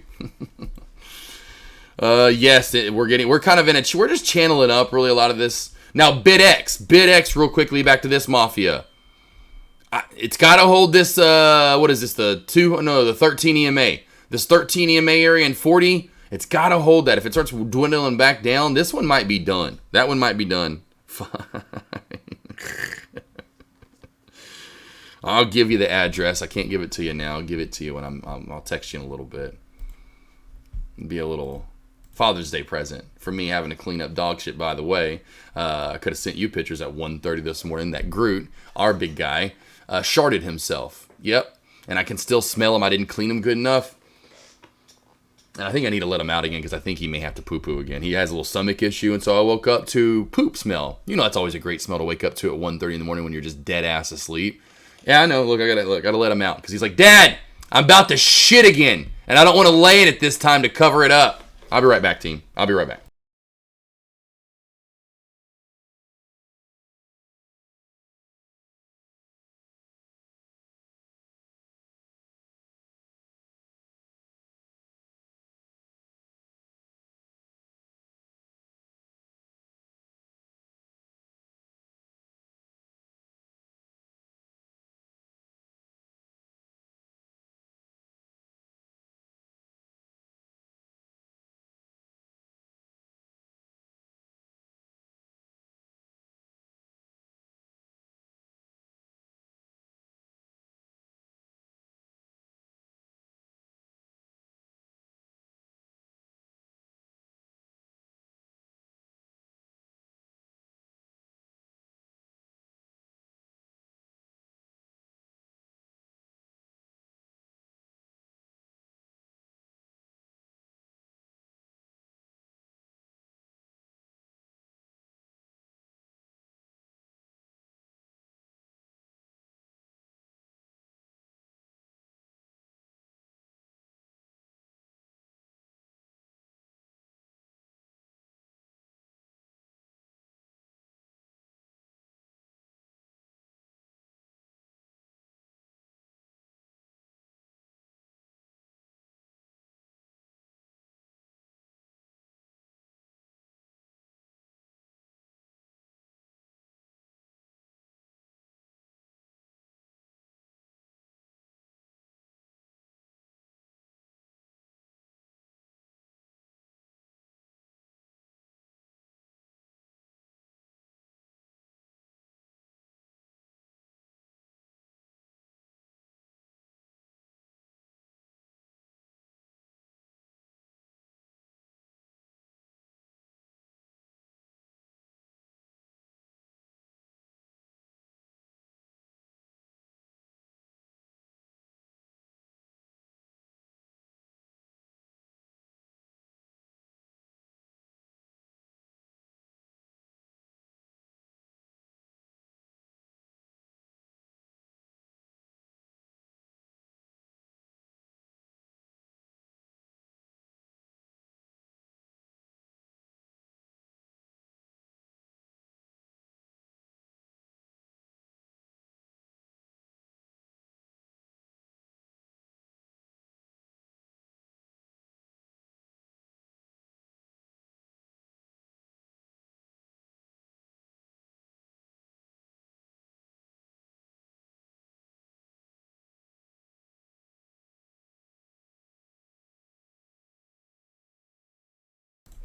Yes, we're kind of we're just channeling up really a lot of this. Now, BitX, real quickly, back to this Mafia. It's got to hold this, what is this, the 13 EMA. This 13 EMA area and 40, it's got to hold that. If it starts dwindling back down, this one might be done. That one might be done. Fine. I'll give you the address. I can't give it to you now. I'll give it to you when I'll text you in a little bit. It'll be a little Father's Day present for me having to clean up dog shit, by the way. I could have sent you pictures at 1:30 this morning. That Groot, our big guy, sharded himself. Yep. And I can still smell him. I didn't clean him good enough. And I think I need to let him out again because I think he may have to poo-poo again. He has a little stomach issue, and so I woke up to poop smell. You know, that's always a great smell to wake up to at 1:30 in the morning when you're just dead ass asleep. Yeah, I know. Look, I gotta let him out because he's like, Dad, I'm about to shit again, and I don't want to lay in it this time to cover it up. I'll be right back, team. I'll be right back.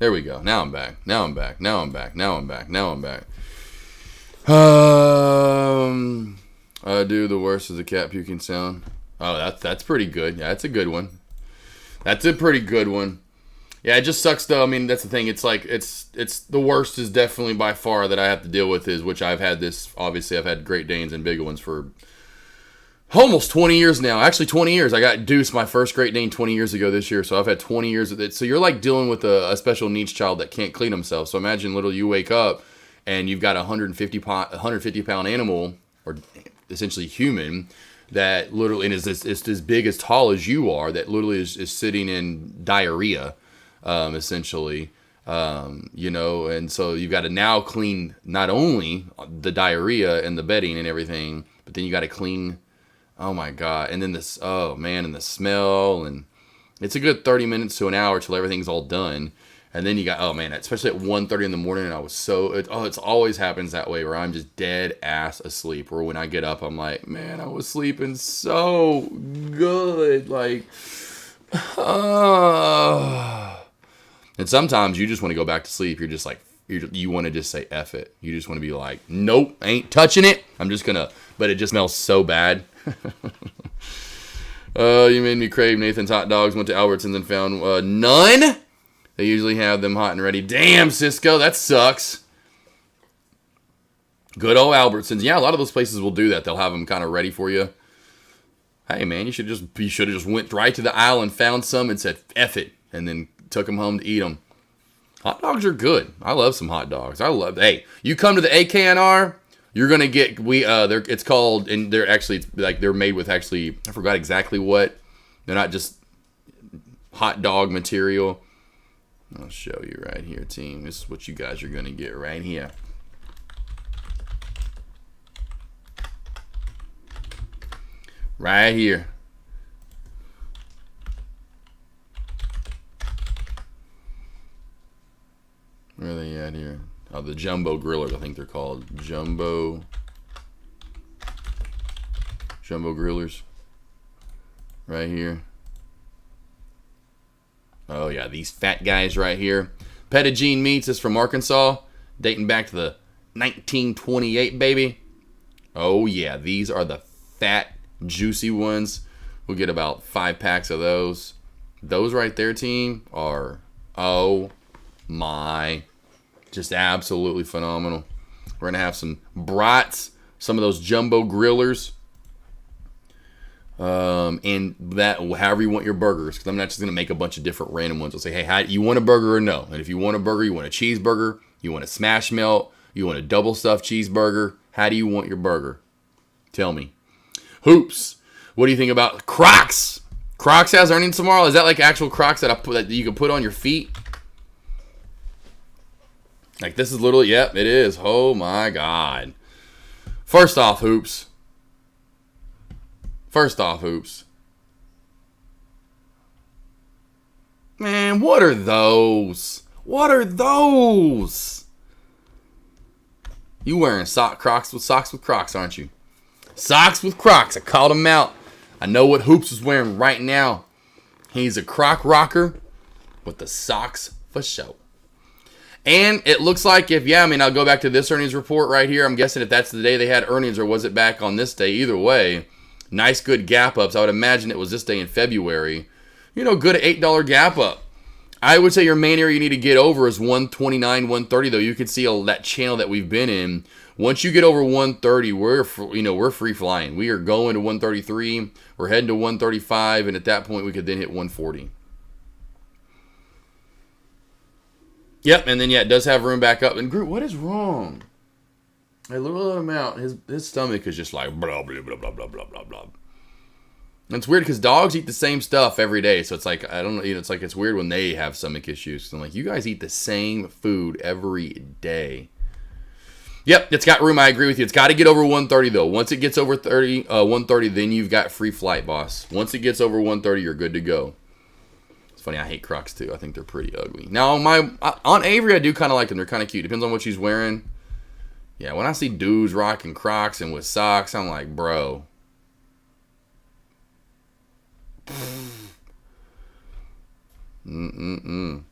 There we go. Now I'm back. Now I'm back. Now I'm back. Now I'm back. Now I'm back. I do the worst is a cat puking sound. Oh, that's pretty good. Yeah, that's a good one. That's a pretty good one. Yeah, it just sucks though. I mean, that's the thing. It's like it's the worst is definitely by far that I have to deal with is which I've had this. Obviously, I've had Great Danes and big ones for almost 20 years now. Actually, 20 years. I got Deuce, my first Great Dane, 20 years ago this year. So I've had 20 years of it. So you're like dealing with a special needs child that can't clean himself. So imagine literally you wake up and you've got a 150 pound animal, or essentially human, that literally and is as big as tall as you are, that literally is sitting in diarrhea, essentially. You know, and so you've got to now clean not only the diarrhea and the bedding and everything, but then you got to clean, oh my God. And then this, oh man, and the smell, and it's a good 30 minutes to an hour till everything's all done. And then you got, oh man, especially at 1:30 in the morning, and I was so, it's always happens that way where I'm just dead ass asleep. Or when I get up, I'm like, man, I was sleeping so good. Like, and sometimes you just want to go back to sleep. You're just like, you want to just say F it. You just want to be like, nope, ain't touching it. I'm just going to, but it just smells so bad. You made me crave Nathan's hot dogs. Went to Albertsons and found none. They usually have them hot and ready. Damn, Cisco, that sucks. Good old Albertsons. Yeah, a lot of those places will do that. They'll have them kind of ready for you. Hey, man, you should have just went right to the aisle and found some and said F it, and then took them home to eat them. Hot dogs are good. I love some hot dogs. Hey, you come to the AKNR, you're gonna get it's called, and they're actually like they're made with actually, I forgot exactly what. They're not just hot dog material. I'll show you right here, team. This is what you guys are gonna get right here. Right here. Where are they at here? Oh, the jumbo grillers, I think they're called. Jumbo grillers. Right here. Oh, yeah, these fat guys right here. Pettigene Meats is from Arkansas, dating back to the 1928, baby. Oh, yeah, these are the fat, juicy ones. We'll get about 5 packs of those. Those right there, team, are, oh my, just absolutely phenomenal. We're going to have some brats, some of those jumbo grillers. And that, however you want your burgers, because I'm not just going to make a bunch of different random ones. I'll say, hey, how, you want a burger or no? And if you want a burger, you want a cheeseburger, you want a smash melt, you want a double stuffed cheeseburger, how do you want your burger? Tell me. Hoops, what do you think about Crocs? Crocs has earnings tomorrow. Is that like actual Crocs that that you can put on your feet? Like this is literally, yep, it is. Oh my God. First off, Hoops. Man, what are those? What are those? You wearing socks with Crocs, aren't you? Socks with Crocs. I called him out. I know what Hoops is wearing right now. He's a Croc rocker with the socks for show. And it looks like I'll go back to this earnings report right here. I'm guessing if that's the day they had earnings or was it back on this day. Either way, nice good gap ups. I would imagine it was this day in February. You know, good $8 gap up. I would say your main area you need to get over is 129, 130 though. You can see that channel that we've been in. Once you get over 130, we're free flying. We are going to 133. We're heading to 135, and at that point we could then hit 140. Yep, and then it does have room back up. And Groot, what is wrong? I literally let him out. His stomach is just like blah blah blah blah blah blah blah blah. And it's weird because dogs eat the same stuff every day, so it's like I don't know. It's like it's weird when they have stomach issues. I'm like, you guys eat the same food every day. Yep, it's got room. I agree with you. It's got to get over 130 though. Once it gets over 130, then you've got free flight, boss. Once it gets over 130, you're good to go. It's funny. I hate Crocs too. I think they're pretty ugly. Now on Avery, I do kind of like them. They're kind of cute. Depends on what she's wearing. Yeah, when I see dudes rocking Crocs and with socks, I'm like, bro. No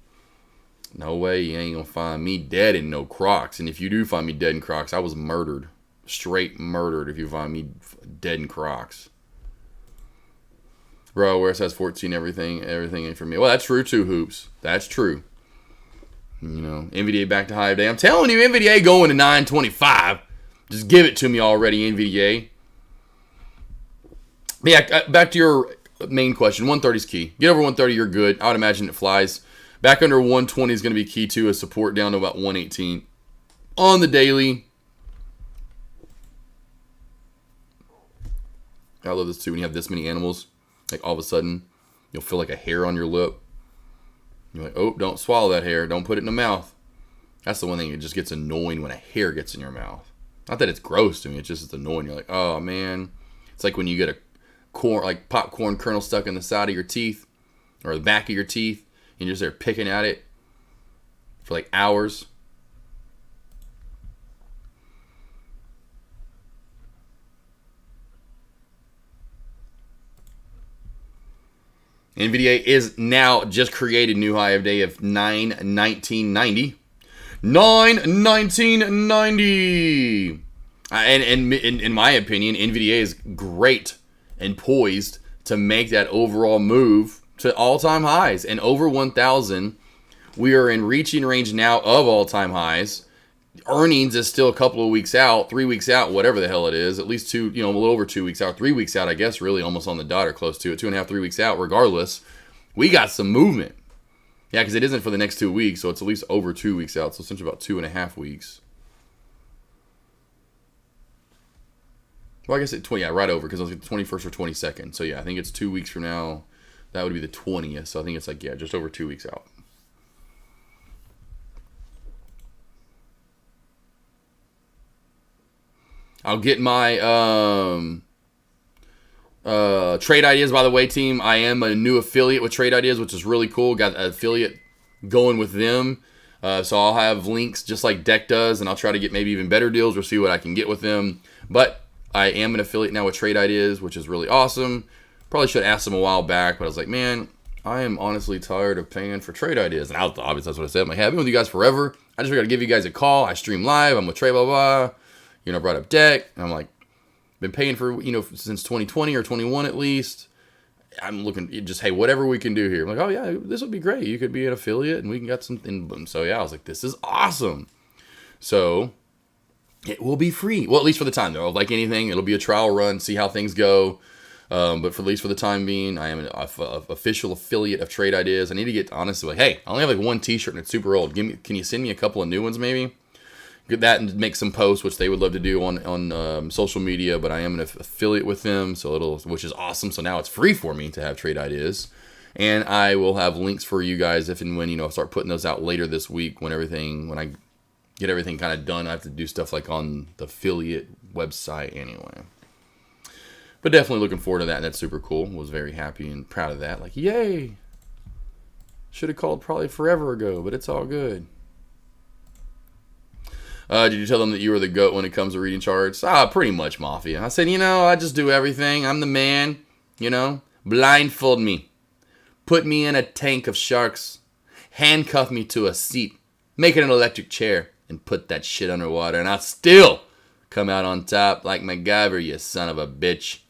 way, you ain't gonna find me dead in no Crocs. And if you do find me dead in Crocs, I was murdered. Straight murdered if you find me dead in Crocs. Bro, where it says 14, everything ain't for me. Well, that's true too, Hoops. That's true. You know, NVDA back to high day. I'm telling you, NVDA going to 925. Just give it to me already, NVDA. But yeah, back to your main question. 130 is key. Get over 130, you're good. I would imagine it flies. Back under 120 is going to be key too, as support down to about 118 on the daily. I love this too. When you have this many animals, like all of a sudden, you'll feel like a hair on your lip. You're like, oh, don't swallow that hair. Don't put it in the mouth. That's the one thing. It just gets annoying when a hair gets in your mouth. Not that it's gross to me. It's just it's annoying. You're like, oh man. It's like when you get a popcorn kernel stuck in the side of your teeth or the back of your teeth, and you're just there picking at it for like hours. NVDA is now just created new high of day of 9/19/90. 9/19/90. And in my opinion, NVDA is great and poised to make that overall move to all-time highs. And over 1,000, we are in reaching range now of all-time highs. Earnings is still a couple of weeks out, 3 weeks out, whatever the hell it is. At least a little over 2 weeks out, 3 weeks out, I guess, really almost on the dot or close to it. 2.5, 3 weeks out. Regardless, we got some movement. Yeah, because it isn't for the next 2 weeks, so it's at least over 2 weeks out. So essentially about 2.5 weeks. Well, I guess right over, because it was like the 21st or 22nd. So yeah, I think it's 2 weeks from now. That would be the 20th. So I think it's like, yeah, just over 2 weeks out. I'll get my trade ideas, by the way, team. I am a new affiliate with Trade Ideas, which is really cool. Got an affiliate going with them. So I'll have links just like Deck does, and I'll try to get maybe even better deals or see what I can get with them. But I am an affiliate now with Trade Ideas, which is really awesome. Probably should have asked them a while back, but I was like, man, I am honestly tired of paying for Trade Ideas. And obviously that's what I said. I'm like, hey, I've been with you guys forever. I just got to give you guys a call. I stream live. I'm with Trey, blah, blah. Brought up Deck. And I'm like, been paying for, since 2020 or 21 at least. I'm looking, just, hey, whatever we can do here. I'm like, oh, yeah, this would be great. You could be an affiliate and we can get something. So, yeah, I was like, this is awesome. So, it will be free. Well, at least for the time, though. Like anything, it'll be a trial run, see how things go. But for at least for the time being, I am an official affiliate of Trade Ideas. I need to get, honestly, like, hey, I only have like one t-shirt and it's super old. Can you send me a couple of new ones maybe? Get that and make some posts, which they would love to do on social media. But I am an affiliate with them, which is awesome. So now it's free for me to have Trade Ideas, and I will have links for you guys if and when I start putting those out later this week. When I get everything kind of done, I have to do stuff like on the affiliate website anyway. But definitely looking forward to that. And that's super cool. Was very happy and proud of that. Like, yay! Should have called probably forever ago, but it's all good. Did you tell them that you were the GOAT when it comes to reading charts? Pretty much, Mafia. I said, I just do everything. I'm the man, Blindfold me. Put me in a tank of sharks. Handcuff me to a seat. Make it an electric chair. And put that shit underwater. And I'll still come out on top like MacGyver, you son of a bitch.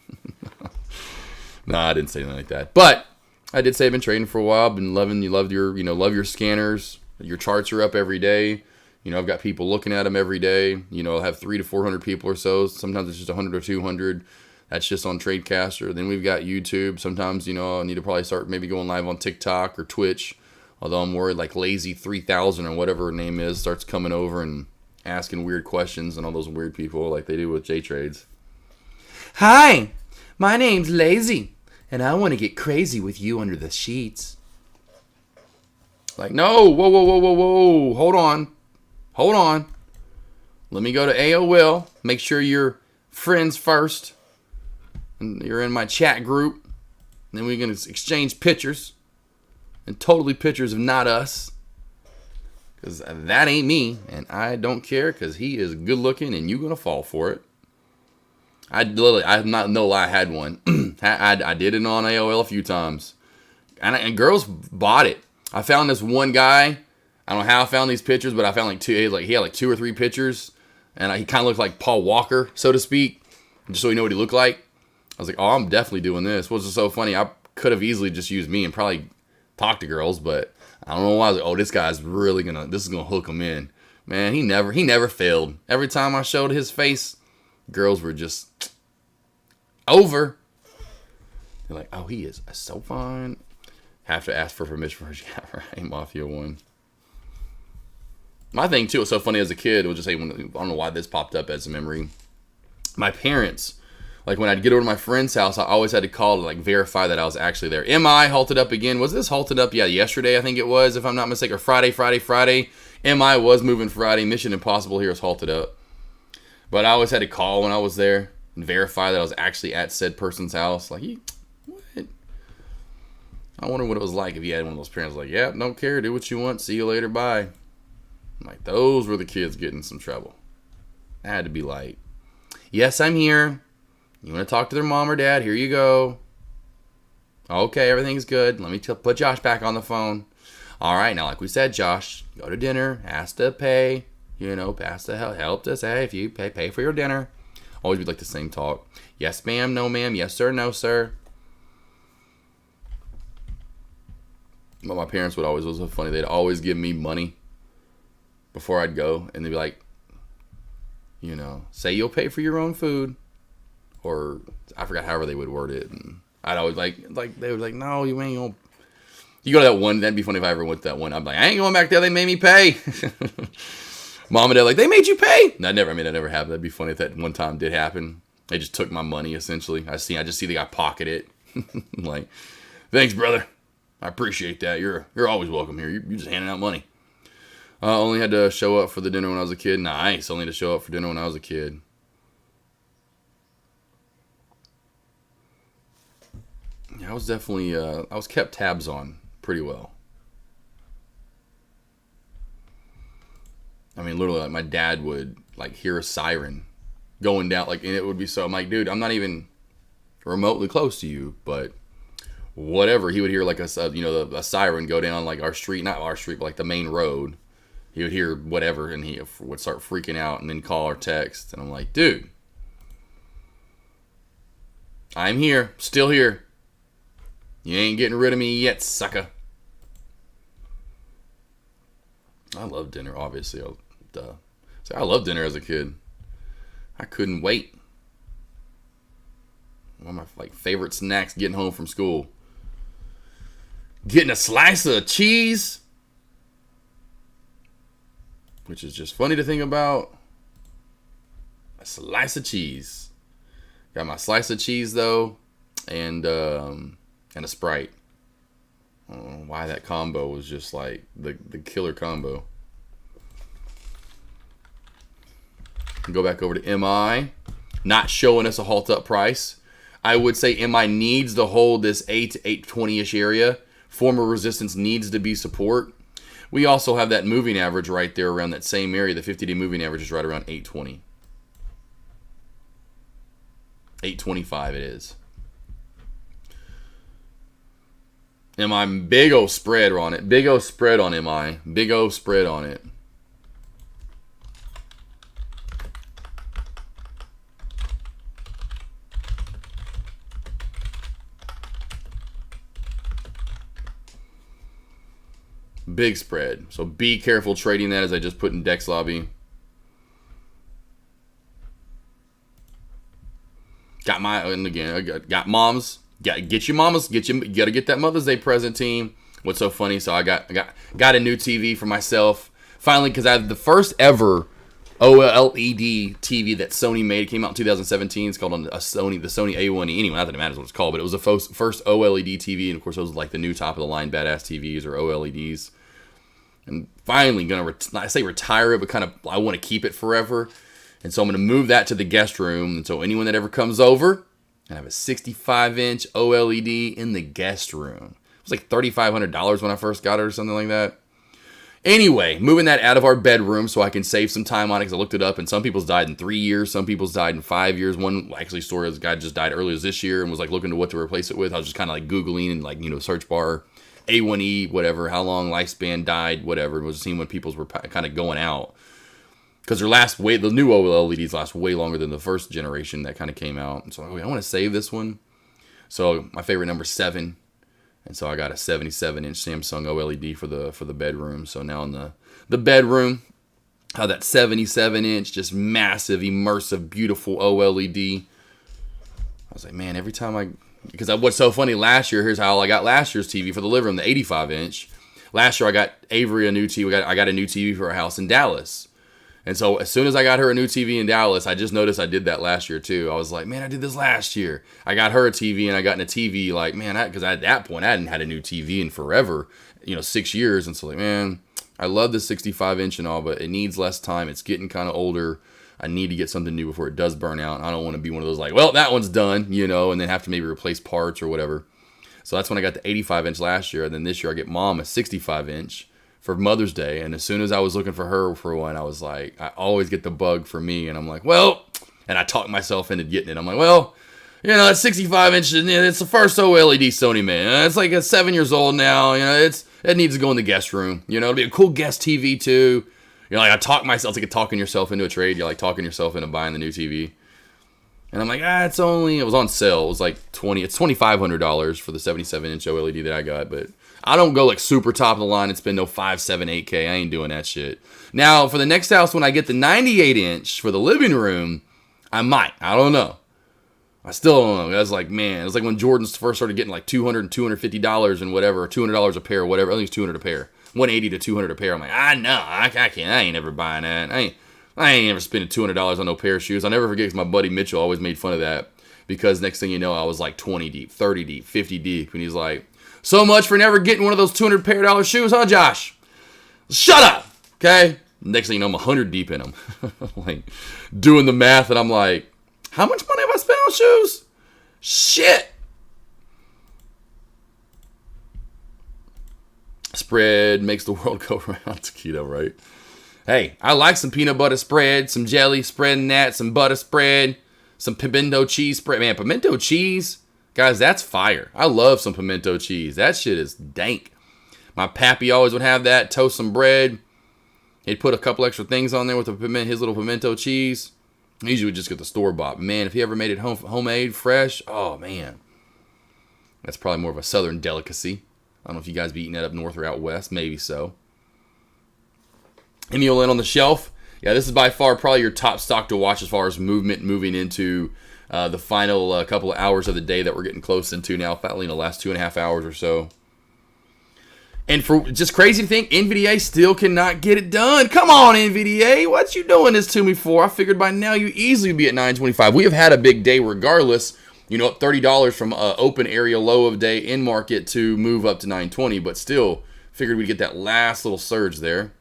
No, I didn't say anything like that. But I did say I've been trading for a while. Been love your scanners. Your charts are up every day. I've got people looking at them every day. I'll have 300 to 400 people or so. Sometimes it's just 100 or 200. That's just on Tradecaster. Then we've got YouTube. Sometimes, I need to probably start maybe going live on TikTok or Twitch. Although I'm worried like Lazy 3000 or whatever her name is starts coming over and asking weird questions and all those weird people like they do with J-Trades. Hi, my name's Lazy, and I want to get crazy with you under the sheets. Like, no, whoa. Hold on. Let me go to AOL. Make sure you're friends first. And you're in my chat group. And then we're going to exchange pictures. And totally pictures of not us. Because that ain't me. And I don't care because he is good looking and you're going to fall for it. I had one. I did it on AOL a few times. And girls bought it. I found this one guy. I don't know how I found these pictures, but I found like two. He had like 2 or 3 pictures, and he kind of looked like Paul Walker, so to speak. Just so you know what he looked like. I was like, oh, I'm definitely doing this. Which is so funny. I could have easily just used me and probably talked to girls, but I don't know why. I was like, oh, this guy's really this is gonna hook him in. Man, he never failed. Every time I showed his face, girls were just over. They're like, oh, he is so fine. Have to ask for permission for his right, Mafia 1. My thing, too, was so funny as a kid. It was just, I don't know why this popped up as a memory. My parents, like when I'd get over to my friend's house, I always had to call to like verify that I was actually there. MI halted up again. Was this halted up? Yeah, yesterday I think it was, if I'm not mistaken. Or Friday. MI was moving Friday. Mission Impossible here was halted up. But I always had to call when I was there and verify that I was actually at said person's house. Like, what? I wonder what it was like if you had one of those parents like, yeah, don't care, do what you want, see you later, bye. I'm like, those were the kids getting in some trouble. I had to be like, yes, I'm here. You want to talk to their mom or dad? Here you go. Okay, everything's good. Let me put Josh back on the phone. All right, now like we said, Josh, go to dinner, has to pay, pass the help to say if you pay for your dinner. Always be like the same talk. Yes, ma'am, no, ma'am, yes, sir, no, sir. But my parents would always, it was so funny, they'd always give me money before I'd go, and they'd be like, say you'll pay for your own food. Or I forgot however they would word it. And I'd always like they were like, no, you ain't gonna. You go to that one, that'd be funny if I ever went to that one. I'm like, I ain't going back there, they made me pay. Mom and dad like, they made you pay? That never happened. That'd be funny if that one time did happen. They just took my money essentially. I just see the guy pocket it. Like, thanks, brother. I appreciate that. You're always welcome here. You're just handing out money. I only had to show up for the dinner when I was a kid. Nice. Only to show up for dinner when I was a kid. I was definitely, I was kept tabs on pretty well. I mean, literally, like, my dad would, like, hear a siren going down, like, and it would be so, I'm like, dude, I'm not even remotely close to you, but whatever. He would hear, like, a siren go down, like, our street, not our street, but, like, the main road. He would hear whatever, and he would start freaking out and then call or text. And I'm like, dude, I'm here, still here. You ain't getting rid of me yet, sucker. I love dinner, obviously. Duh. So I loved dinner as a kid. I couldn't wait. One of my favorite snacks getting home from school. Getting a slice of cheese. Which is just funny to think about. A slice of cheese. Got my slice of cheese though. And a Sprite. I don't know why that combo was just like the killer combo. Go back over to MI. Not showing us a halt up price. I would say MI needs to hold this 8 to 820-ish area. Former resistance needs to be support. We also have that moving average right there around that same area. The 50-day moving average is right around 820. 825 it is. MI, big O spread on it. Big O spread on MI. Big O spread on it. Big spread. So be careful trading that, as I just put in Dex Lobby. Got my, and again, I got moms. Get your mamas. You got to get that Mother's Day present, team. What's so funny? So I got a new TV for myself finally, because I have the first ever OLED TV that Sony made. It came out in 2017. It's called the Sony A1E. Anyway, not that it matters what it's called, but it was the first OLED TV, and of course, it was like the new top of the line badass TVs or OLEDs. And finally, I say retire it, but kind of I want to keep it forever. And so I'm going to move that to the guest room. And so anyone that ever comes over, I have a 65-inch OLED in the guest room. It was like $3,500 when I first got it or something like that. Anyway, moving that out of our bedroom so I can save some time on it, because I looked it up, and some people's died in 3 years, some people's died in 5 years. One actually story is a guy just died earlier this year and was like looking to what to replace it with. I was just kind of like Googling and like, search bar, A1E, whatever, how long lifespan died, whatever. It was seeing when people's were kind of going out. Because the new OLEDs last way longer than the first generation that kind of came out. And so I want to save this one. So my favorite number 7. And so I got a 77-inch Samsung OLED for the bedroom. So now in the bedroom, I have that 77-inch, just massive, immersive, beautiful OLED. I was like, man, every time I because what's so funny, last year, here's how I got last year's TV for the living room, the 85-inch. Last year, I got Avery a new TV. I got a new TV for our house in Dallas. And so as soon as I got her a new TV in Dallas, I just noticed I did that last year too. I was like, man, I did this last year. I got her a TV and I got in a TV like, man, because at that point, I hadn't had a new TV in forever, 6 years. And so like, man, I love the 65-inch and all, but it needs less time. It's getting kind of older. I need to get something new before it does burn out. I don't want to be one of those like, well, that one's done, and then have to maybe replace parts or whatever. So that's when I got the 85-inch last year. And then this year I get mom a 65-inch. For Mother's Day, and as soon as I was looking for her for one, I was like, I always get the bug for me, and I'm like, well, and I talked myself into getting it. I'm like, well, it's 65 inches, it's the first OLED Sony, man. It's like it's 7 years old now, it needs to go in the guest room, it'll be a cool guest TV too. Like I talk myself, it's like talking yourself into a trade. You're like talking yourself into buying the new TV. And I'm like, it was on sale. It was like it's $2,500 for the 77-inch OLED that I got, but I don't go like super top of the line and spend no 5, 7, 8K. I ain't doing that shit. Now, for the next house, when I get the 98-inch for the living room, I might. I don't know. I still don't know. I was like, man, it was like when Jordans first started getting like $200 and $250 and whatever, or $200 a pair, whatever. I think it's $200 a pair. $180 to $200 a pair. I'm like, I can't. I ain't never buying that. I ain't ever spending $200 on no pair of shoes. I'll never forget because my buddy Mitchell always made fun of that, because next thing you know, I was like 20 deep, 30 deep, 50 deep, and he's like, so much for never getting one of those $200 pair shoes, huh, Josh? Shut up, okay? Next thing you know, I'm 100 deep in them. Like, doing the math, and I'm like, how much money have I spent on shoes? Shit. Spread makes the world go round. Taquito, right? Hey, I like some peanut butter spread, some jelly spread and that, some butter spread, some pimento cheese spread. Man, pimento cheese, guys, that's fire. I love some pimento cheese. That shit is dank. My pappy always would have that, toast some bread. He'd put a couple extra things on there with his little pimento cheese. I usually would just get the store-bought. Man, if he ever made it homemade, fresh, oh, man. That's probably more of a southern delicacy. I don't know if you guys be eating that up north or out west. Maybe so. Emulent on the shelf. Yeah, this is by far probably your top stock to watch as far as movement moving into the final couple of hours of the day that we're getting close into now. Finally, the last 2.5 hours or so. And for just crazy to think, NVDA still cannot get it done. Come on, NVDA. What you doing this to me for? I figured by now you easily be at 925. We have had a big day regardless. Up $30 from open area low of day in market to move up to 920. But still, figured we'd get that last little surge there.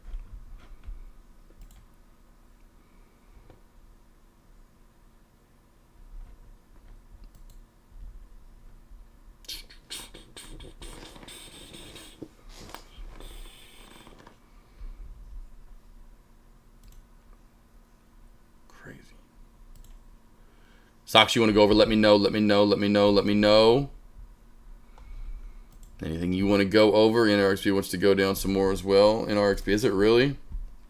Stocks you want to go over, let me know. Anything you want to go over? NRXP wants to go down some more as well. NRXP, is it really?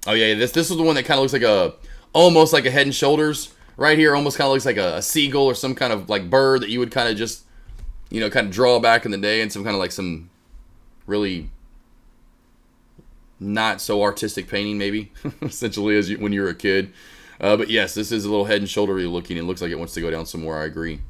Oh yeah, this is the one that kind of looks like almost like a Head and Shoulders right here. Almost kind of looks like a seagull or some kind of like bird that you would kind of just, kind of draw back in the day, and some kind of like some really not so artistic painting maybe, essentially when you were a kid. But yes, this is a little Head and Shouldery looking. It looks like it wants to go down some more. I agree.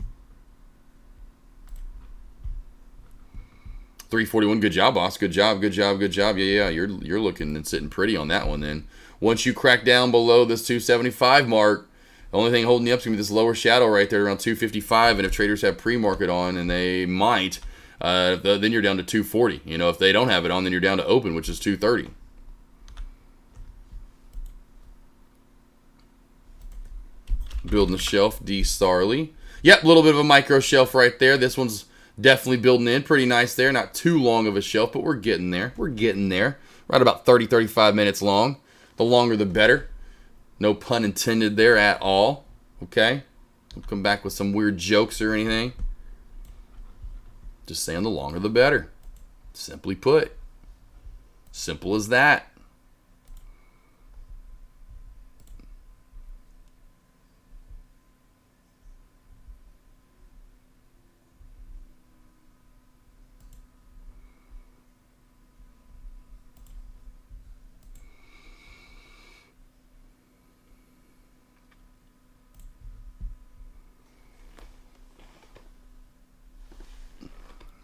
341. Good job, boss. Good job. Yeah. You're looking and sitting pretty on that one. Then once you crack down below this 275 mark, the only thing holding you up is gonna be this lower shadow right there around 255. And if traders have pre-market on, and they might, then you're down to 240. If they don't have it on, then you're down to open, which is 230. Building a shelf, D. Starley. Yep, a little bit of a micro shelf right there. This one's definitely building in pretty nice there. Not too long of a shelf, but we're getting there. Right about 30, 35 minutes long. The longer the better. No pun intended there at all. Okay? Don't come back with some weird jokes or anything. Just saying the longer the better. Simply put. Simple as that.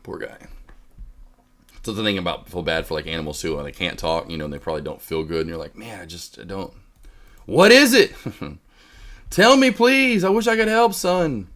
Poor guy. So the thing about feel bad for like animals too, when they can't talk, you know, and they probably don't feel good, and you're like, man, I don't. What is it? Tell me, please. I wish I could help, son.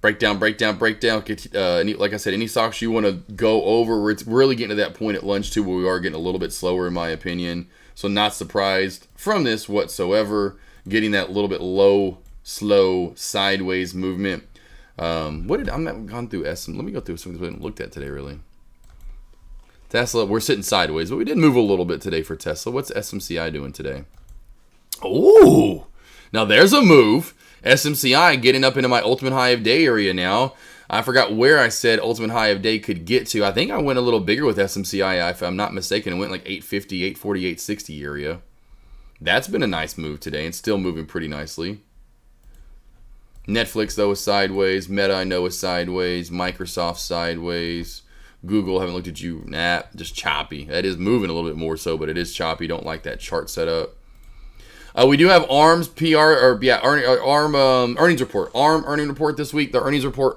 Breakdown. Like I said, any socks you want to go over, it's really getting to that point at lunch too, where we are getting a little bit slower, in my opinion. So not surprised from this whatsoever. Getting that little bit low, slow, sideways movement. I'm not gone through SM. Let me go through something we haven't looked at today, really. Tesla, we're sitting sideways, but we did move a little bit today for Tesla. What's SMCI doing today? Oh, now there's a move. SMCI getting up into my ultimate high of day area now. I forgot where I said ultimate high of day could get to. I think I went a little bigger with SMCI, if I'm not mistaken. It went like 850, 840, 860 area. That's been a nice move today and still moving pretty nicely. Netflix, though, is sideways. Meta, I know, is sideways. Microsoft, sideways. Google, haven't looked at you. Nah, just choppy. That is moving a little bit more so, but it is choppy. Don't like that chart setup. We do have ARM earnings report. ARM earning report this week. The earnings report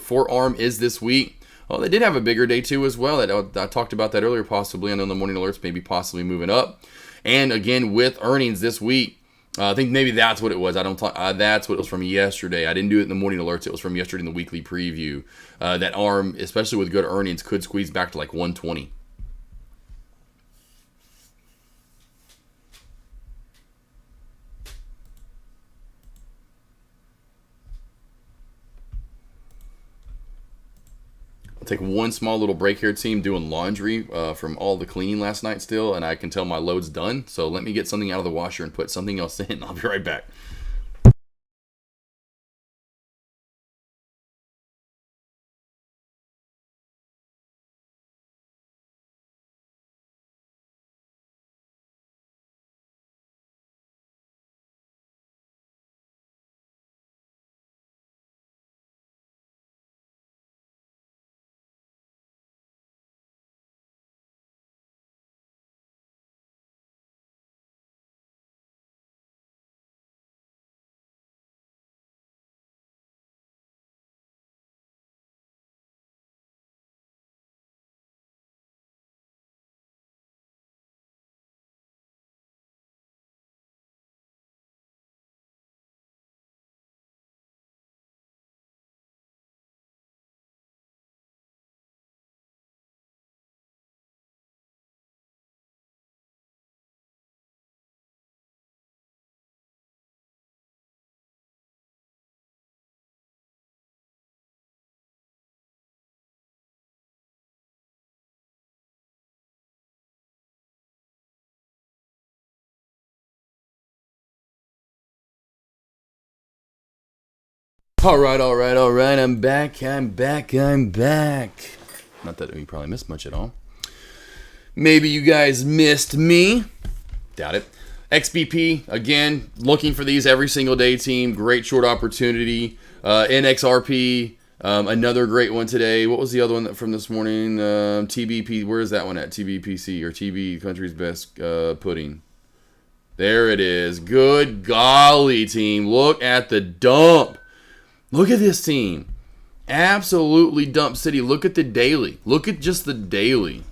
for ARM is this week. Well, they did have a bigger day too as well. I talked about that earlier. Possibly, I know the morning alerts maybe possibly moving up. And again with earnings this week, I think maybe that's what it was. That's what it was from yesterday. I didn't do it in the morning alerts. It was from yesterday in the weekly preview. That ARM, especially with good earnings, could squeeze back to like 120. Take one small little break here, team, doing laundry from all the cleaning last night still, and I can tell my load's done. So let me get something out of the washer and put something else in. I'll be right back. All right. I'm back. Not that you probably missed much at all. Maybe you guys missed me. Doubt it. XBP, again, looking for these every single day, team. Great short opportunity. NXRP, another great one today. What was the other one from this morning? TBP, where is that one at? TBPC, or TB, country's best pudding. There it is. Good golly, team. Look at the dump. Look at this team. Absolutely dump city. Look at the daily. Look at just the daily.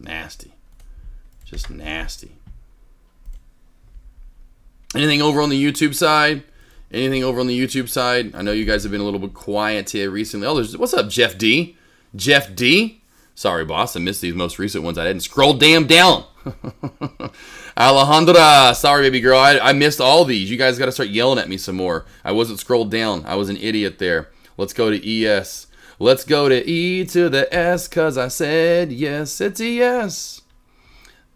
Nasty. Just nasty. Anything over on the YouTube side? I know you guys have been a little bit quiet here recently. Oh, what's up, Jeff D? Jeff D? Sorry, boss. I missed these most recent ones. I didn't scroll damn down. Alejandra, sorry, baby girl. I missed all these. You guys got to start yelling at me some more. I wasn't scrolled down. I was an idiot there. Let's go to ES. Let's go to E to the S, because I said yes. It's a yes.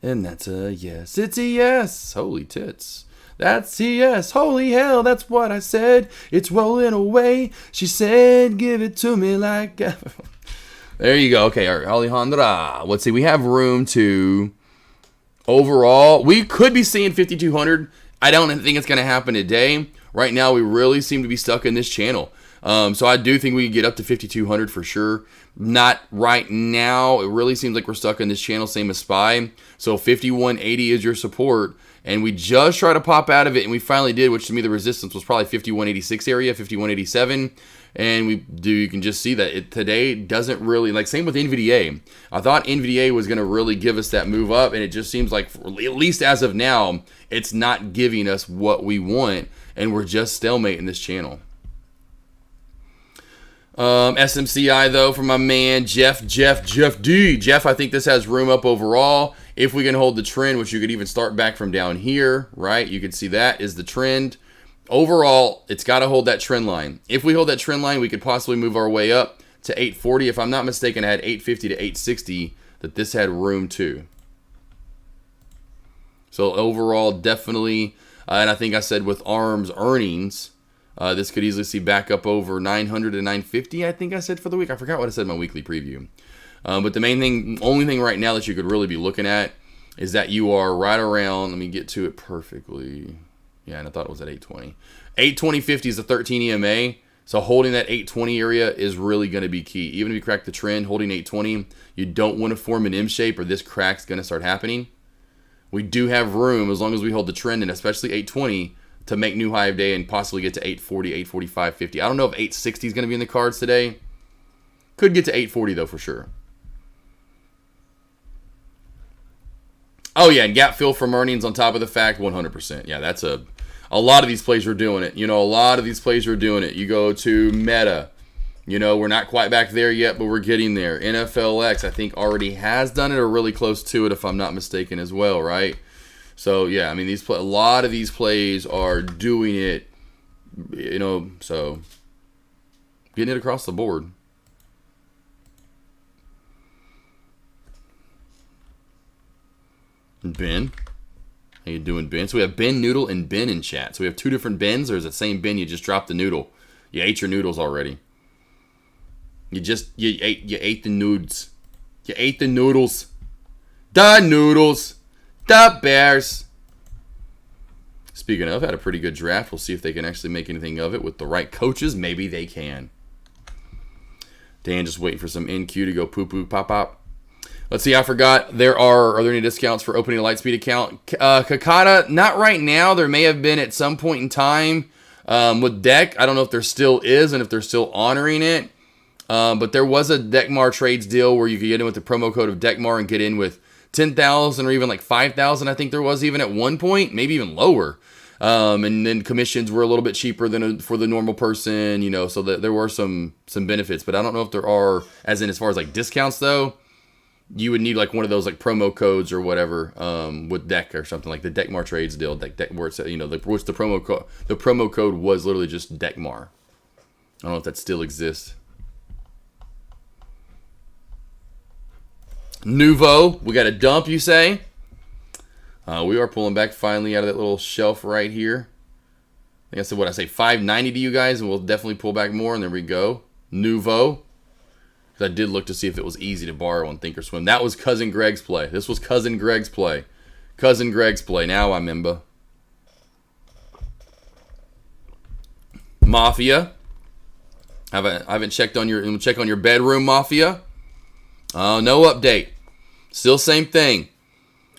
And that's a yes. It's a yes. Holy tits. That's a yes. Holy hell, that's what I said. It's rolling away. She said, give it to me like... There you go. Okay, all right, Alejandra. Let's see. We have room to... Overall, we could be seeing 5,200. I don't think it's going to happen today. Right now, we really seem to be stuck in this channel. So I do think we can get up to 5,200 for sure. Not right now. It really seems like we're stuck in this channel, same as SPY. So 5,180 is your support. And we just tried to pop out of it, and we finally did, which to me the resistance was probably 5,186 area, 5,187. And you can just see that it today doesn't really, like same with NVDA. I thought NVDA was going to really give us that move up, and it just seems like, at least as of now, it's not giving us what we want, and we're just stalemate in this channel. SMCI though, from my man Jeff D. Jeff, I think this has room up overall. If we can hold the trend, which you could even start back from down here, right? You can see that is the trend. Overall, it's got to hold that trend line. If we hold that trend line, we could possibly move our way up to 840. If I'm not mistaken, I had 850 to 860 that this had room to. So overall, definitely, and I think I said with ARM's earnings, this could easily see back up over 900 to 950, I think I said for the week. I forgot what I said in my weekly preview. But the main thing, only thing right now that you could really be looking at is that you are right around, let me get to it perfectly. Yeah, and I thought it was at 820. 820.50 is the 13 EMA. So holding that 820 area is really going to be key. Even if you crack the trend, holding 820, you don't want to form an M shape or this crack's going to start happening. We do have room, as long as we hold the trend, and especially 820, to make new high of day and possibly get to 840, 845, 50. I don't know if 860 is going to be in the cards today. Could get to 840 though for sure. Oh yeah, and gap fill from earnings on top of the fact, 100%. Yeah, that's a lot of these plays are doing it. You know, a lot of these plays are doing it. You go to Meta. You know, we're not quite back there yet, but we're getting there. NFLX, I think, already has done it or really close to it, if I'm not mistaken, as well, right? So, yeah, I mean, a lot of these plays are doing it, you know, so getting it across the board. Ben, how you doing, Ben? So we have Ben Noodle and Ben in chat. So we have two different Bens, or is it the same Ben? You just dropped the noodle. You ate your noodles already. You ate the nudes. You ate the noodles. The noodles. The Bears. Speaking of, had a pretty good draft. We'll see if they can actually make anything of it with the right coaches. Maybe they can. Dan just waiting for some NQ to go poo-poo, pop-pop. Let's see, I forgot. Are there any discounts for opening a Lightspeed account? Kakata, not right now. There may have been at some point in time with Deck. I don't know if there still is and if they're still honoring it. But there was a Deckmar trades deal where you could get in with the promo code of Deckmar and get in with 10,000 or even like 5,000. I think there was even at one point, maybe even lower. And then commissions were a little bit cheaper than for the normal person, you know, so that there were some benefits. But I don't know if there are, as far as like discounts though. You would need like one of those like promo codes or whatever with Deck or something like the Deckmar trades deal. Deck where it's, you know, what's the promo code? The promo code was literally just Deckmar. I don't know if that still exists. Nuvo, we got a dump, you say? We are pulling back finally out of that little shelf right here. I think I said what I say, 590 to you guys, and we'll definitely pull back more. And there we go, Nuvo. I did look to see if it was easy to borrow on Thinkorswim. That was Cousin Greg's play. This was Cousin Greg's play. Cousin Greg's play. Now I remember. Mafia. I haven't checked on your. Check on your bedroom, Mafia. No update. Still same thing.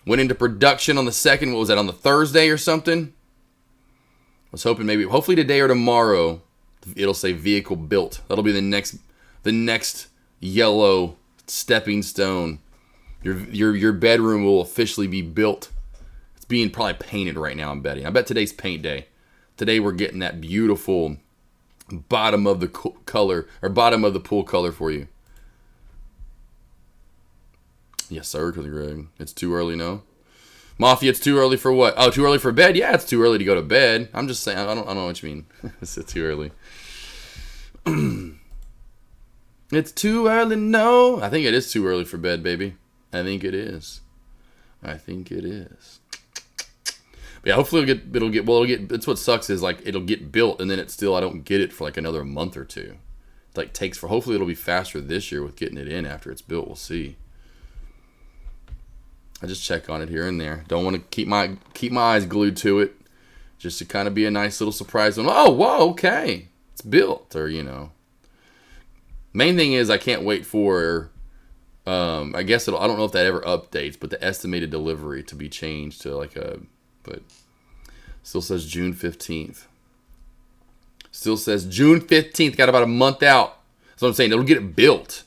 Went into production on the 2nd. What was that, on the Thursday or something? I was hoping maybe, hopefully today or tomorrow, it'll say vehicle built. That'll be the next yellow stepping stone. Your bedroom will officially be built. It's being probably painted right now, I'm betting. I bet today's paint day. Today we're getting that beautiful bottom of the color, or bottom of the pool color for you. Yes, sir, Cousin Greg. It's too early now. Mafia, it's too early for what? Oh, too early for bed? Yeah, it's too early to go to bed. I'm just saying, I don't know what you mean. It's too early. It's too early, no. I think it is too early for bed, baby. I think it is. I think it is. But yeah, hopefully it'll get, that's what sucks is like, it'll get built and then it's still, I don't get it for like another month or two. It like takes for, hopefully it'll be faster this year with getting it in after it's built. We'll see. I just check on it here and there. Don't want to keep my eyes glued to it. Just to kind of be a nice little surprise. Oh, whoa, okay. It's built, or, you know. Main thing is I can't wait for, I guess I don't know if that ever updates, but the estimated delivery to be changed to like but still says June 15th. Still says June 15th. Got about a month out. That's what I'm saying. It'll get it built.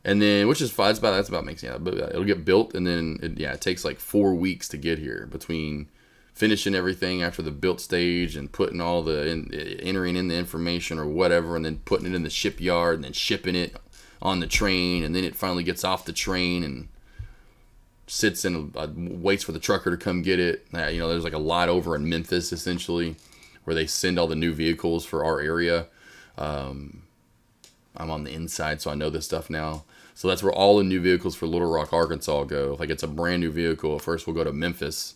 And then, which is fine. That's about makes sense. But it'll get built, and then it takes like 4 weeks to get here between finishing everything after the built stage and putting all the entering in the information or whatever, and then putting it in the shipyard and then shipping it on the train, and then it finally gets off the train and sits and waits for the trucker to come get it. You know, there's like a lot over in Memphis essentially where they send all the new vehicles for our area. I'm on the inside, so I know this stuff now. So that's where all the new vehicles for Little Rock, Arkansas go. Like it's a brand new vehicle. First we'll go to Memphis.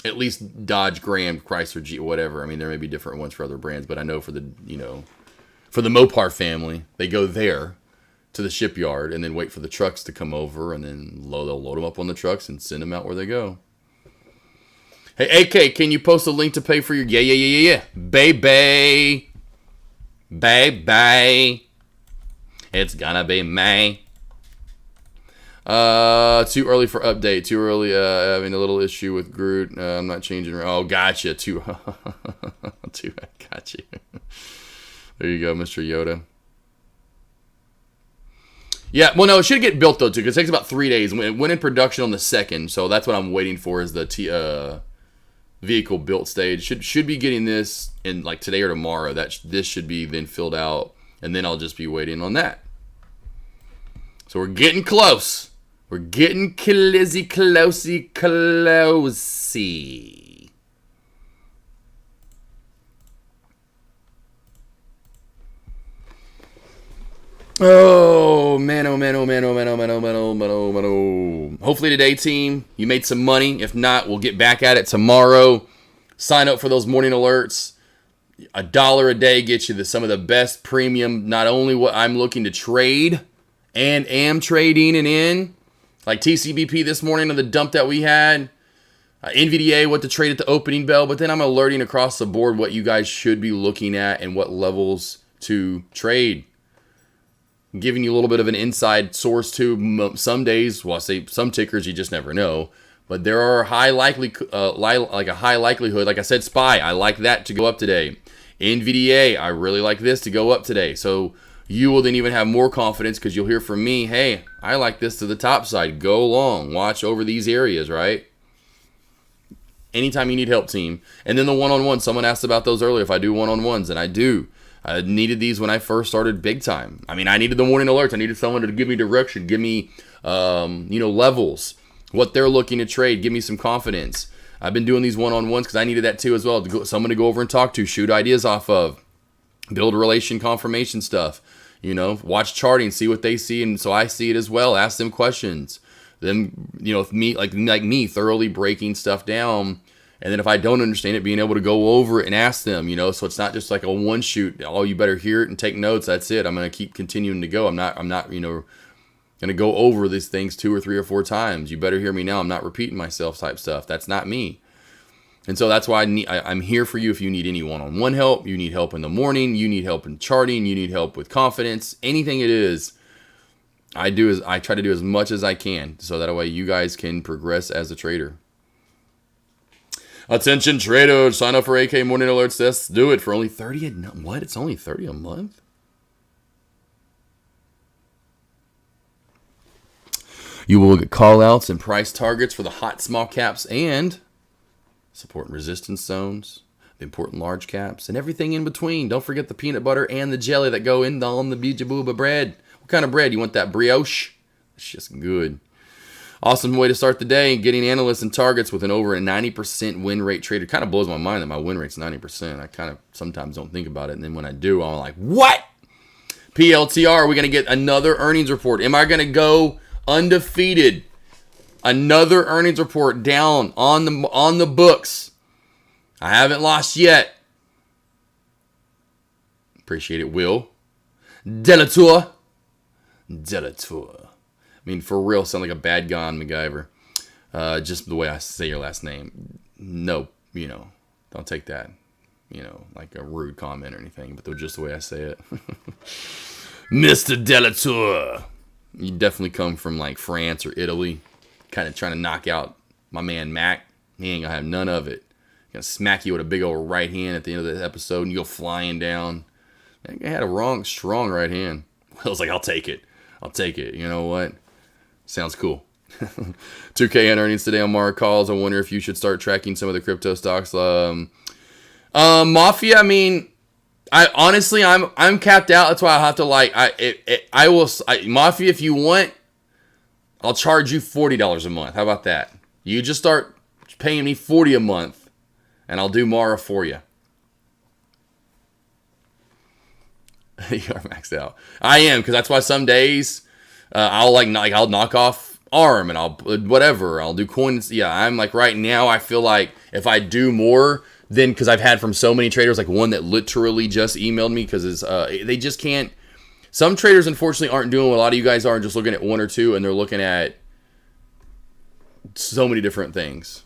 At least Dodge, Ram, Chrysler, Jeep, whatever. I mean, there may be different ones for other brands, but I know for the, you know, for the Mopar family, they go there to the shipyard and then wait for the trucks to come over, and then they'll load them up on the trucks and send them out where they go. Hey, AK, can you post a link to pay for your... Yeah. Baby. It's gonna be May. Too early for update. Too early. Having a little issue with Groot. I'm not changing. Oh, gotcha. Got you. There you go, Mr. Yoda. Yeah. Well, no, it should get built though too, because it takes about 3 days. It went in production on the 2nd, so that's what I'm waiting for. Is the vehicle built stage. Should be getting this in like today or tomorrow. This should be then filled out, and then I'll just be waiting on that. So we're getting close. We're getting closey. Oh, man. Hopefully today, team, you made some money. If not, we'll get back at it tomorrow. Sign up for those morning alerts. $1 a day gets you some of the best premium, not only what I'm looking to trade and am trading and in, like TCBP this morning on the dump that we had, NVDA, what to trade at the opening bell, but then I'm alerting across the board what you guys should be looking at and what levels to trade. I'm giving you a little bit of an inside source too. Some days, well, I say some tickers, you just never know, but there are a high likelihood, like I said, SPY, I like that to go up today. NVDA, I really like this to go up today. So you will then even have more confidence because you'll hear from me, hey, I like this to the top side. Go long. Watch over these areas, right? Anytime you need help, team. And then the one-on-one. Someone asked about those earlier, if I do one-on-ones, and I do. I needed these when I first started big time. I mean, I needed the morning alerts. I needed someone to give me direction, give me, levels, what they're looking to trade, give me some confidence. I've been doing these one-on-ones because I needed that too as well. Someone to go over and talk to, shoot ideas off of, build relation confirmation stuff. Watch charting, see what they see, and so I see it as well. Ask them questions. Then, me like me thoroughly breaking stuff down, and then if I don't understand it, being able to go over it and ask them. So it's not just like a one shoot. Oh, you better hear it and take notes. That's it. I'm gonna keep continuing to go. I'm not gonna go over these things 2 or 3 or 4 times. You better hear me now. I'm not repeating myself type stuff. That's not me. And so that's why I'm here for you if you need any one-on-one help, you need help in the morning, you need help in charting, you need help with confidence, anything it is, I try to do as much as I can so that way you guys can progress as a trader. Attention traders, sign up for AK Morning Alerts. Let's do it for only 30 what? It's only 30 a month? You will get call-outs and price targets for the hot small caps and support and resistance zones, the important large caps, and everything in between. Don't forget the peanut butter and the jelly that go in on the Bija Booba bread. What kind of bread? You want that brioche? It's just good. Awesome way to start the day, getting analysts and targets with an over a 90% win rate trade. It kind of blows my mind that my win rate's 90%. I kind of sometimes don't think about it, and then when I do, I'm like, what? PLTR, we're going to get another earnings report. Am I going to go undefeated? Another earnings report down on the books. I haven't lost yet. Appreciate it, Will. Delatour. I mean, for real, sound like a bad guy on MacGyver. Just the way I say your last name. No, don't take that, like a rude comment or anything, but just the way I say it. Mr. Delatour. You definitely come from like France or Italy, kind of trying to knock out my man Mac. He ain't gonna have none of it. Gonna smack you with a big old right hand at the end of the episode, and you go flying down. I had a strong right hand. I was like, I'll take it. You know what? Sounds cool. 2K in earnings today on Mark Calls. I wonder if you should start tracking some of the crypto stocks. Mafia, I mean, I'm capped out. That's why I have to Mafia, if you want, I'll charge you $40 a month. How about that? You just start paying me $40 a month, and I'll do Mara for you. You are maxed out. I am, because that's why some days I'll knock off ARM and I'll do coins. Yeah, I'm like right now. I feel like if I do more, then because I've had from so many traders, like one that literally just emailed me because they just can't. Some traders unfortunately aren't doing what a lot of you guys are, and just looking at one or two, and they're looking at so many different things.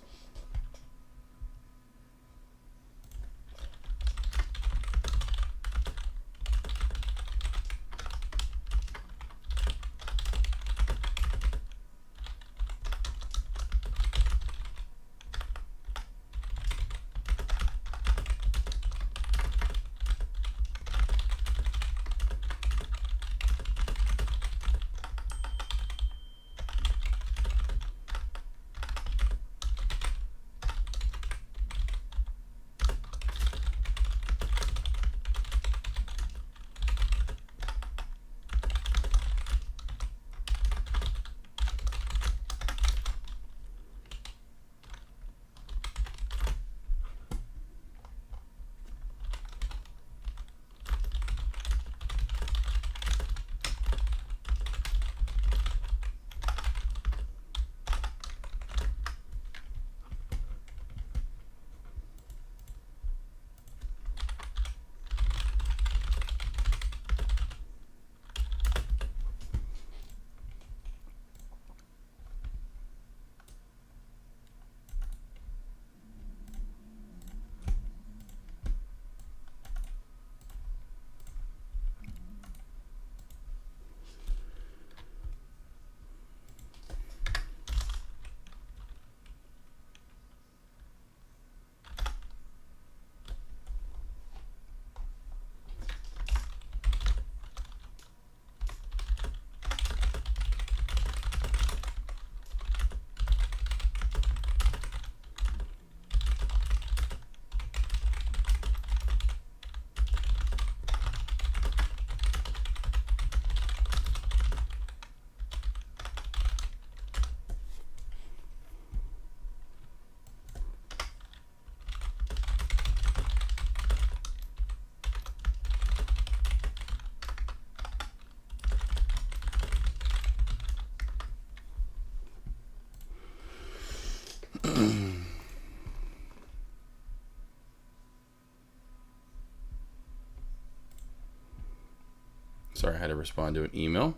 Sorry, I had to respond to an email.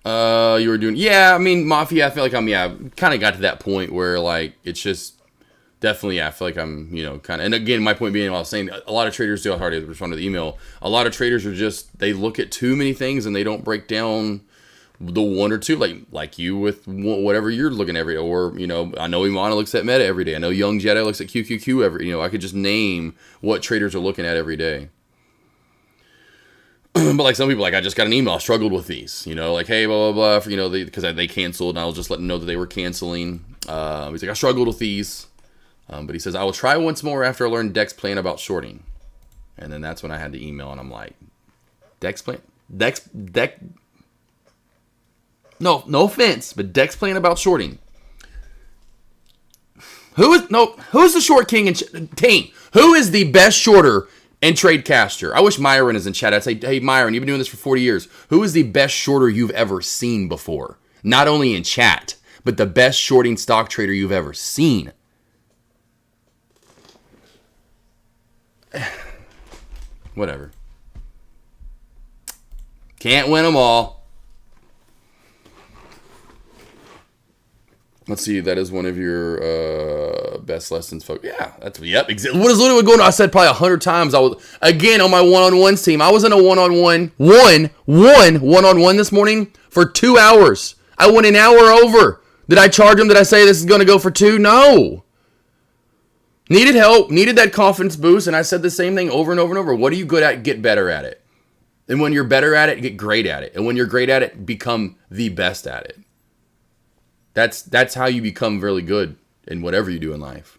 You were doing, I mean, Mafia, I feel like kind of got to that point where, like, it's just, definitely, I feel like I'm, kind of, and again, my point being, I was saying, a lot of traders do, I already respond to the email, a lot of traders are just, they look at too many things and they don't break down the one or two, like you with whatever you're looking every day, or, I know Imana looks at Meta every day, I know Young Jedi looks at QQQ I could just name what traders are looking at every day. But like some people, like I just got an email, I struggled with these, like, hey, blah, blah, blah, because they canceled, and I was just letting them know that they were canceling. He's like, I struggled with these. But he says, I will try once more after I learn Dex plan about shorting. And then that's when I had the email, and I'm like, Dex plan? No, no offense, but Deck's playing about shorting. Who's the short king and team? Who is the best shorter and trade caster? I wish Myron is in chat. I'd say, hey, Myron, you've been doing this for 40 years. Who is the best shorter you've ever seen before? Not only in chat, but the best shorting stock trader you've ever seen. Whatever. Can't win them all. Let's see. That is one of your best lessons, folks. Yeah, that's yep. Exactly. What is literally going on? I said probably 100 times. I was again on my one-on-one team. I was in a one-on-one this morning for 2 hours. I went an hour over. Did I charge him? Did I say this is going to go for 2? No. Needed help. Needed that confidence boost, and I said the same thing over and over and over. What are you good at? Get better at it. And when you're better at it, get great at it. And when you're great at it, become the best at it. That's how you become really good in whatever you do in life.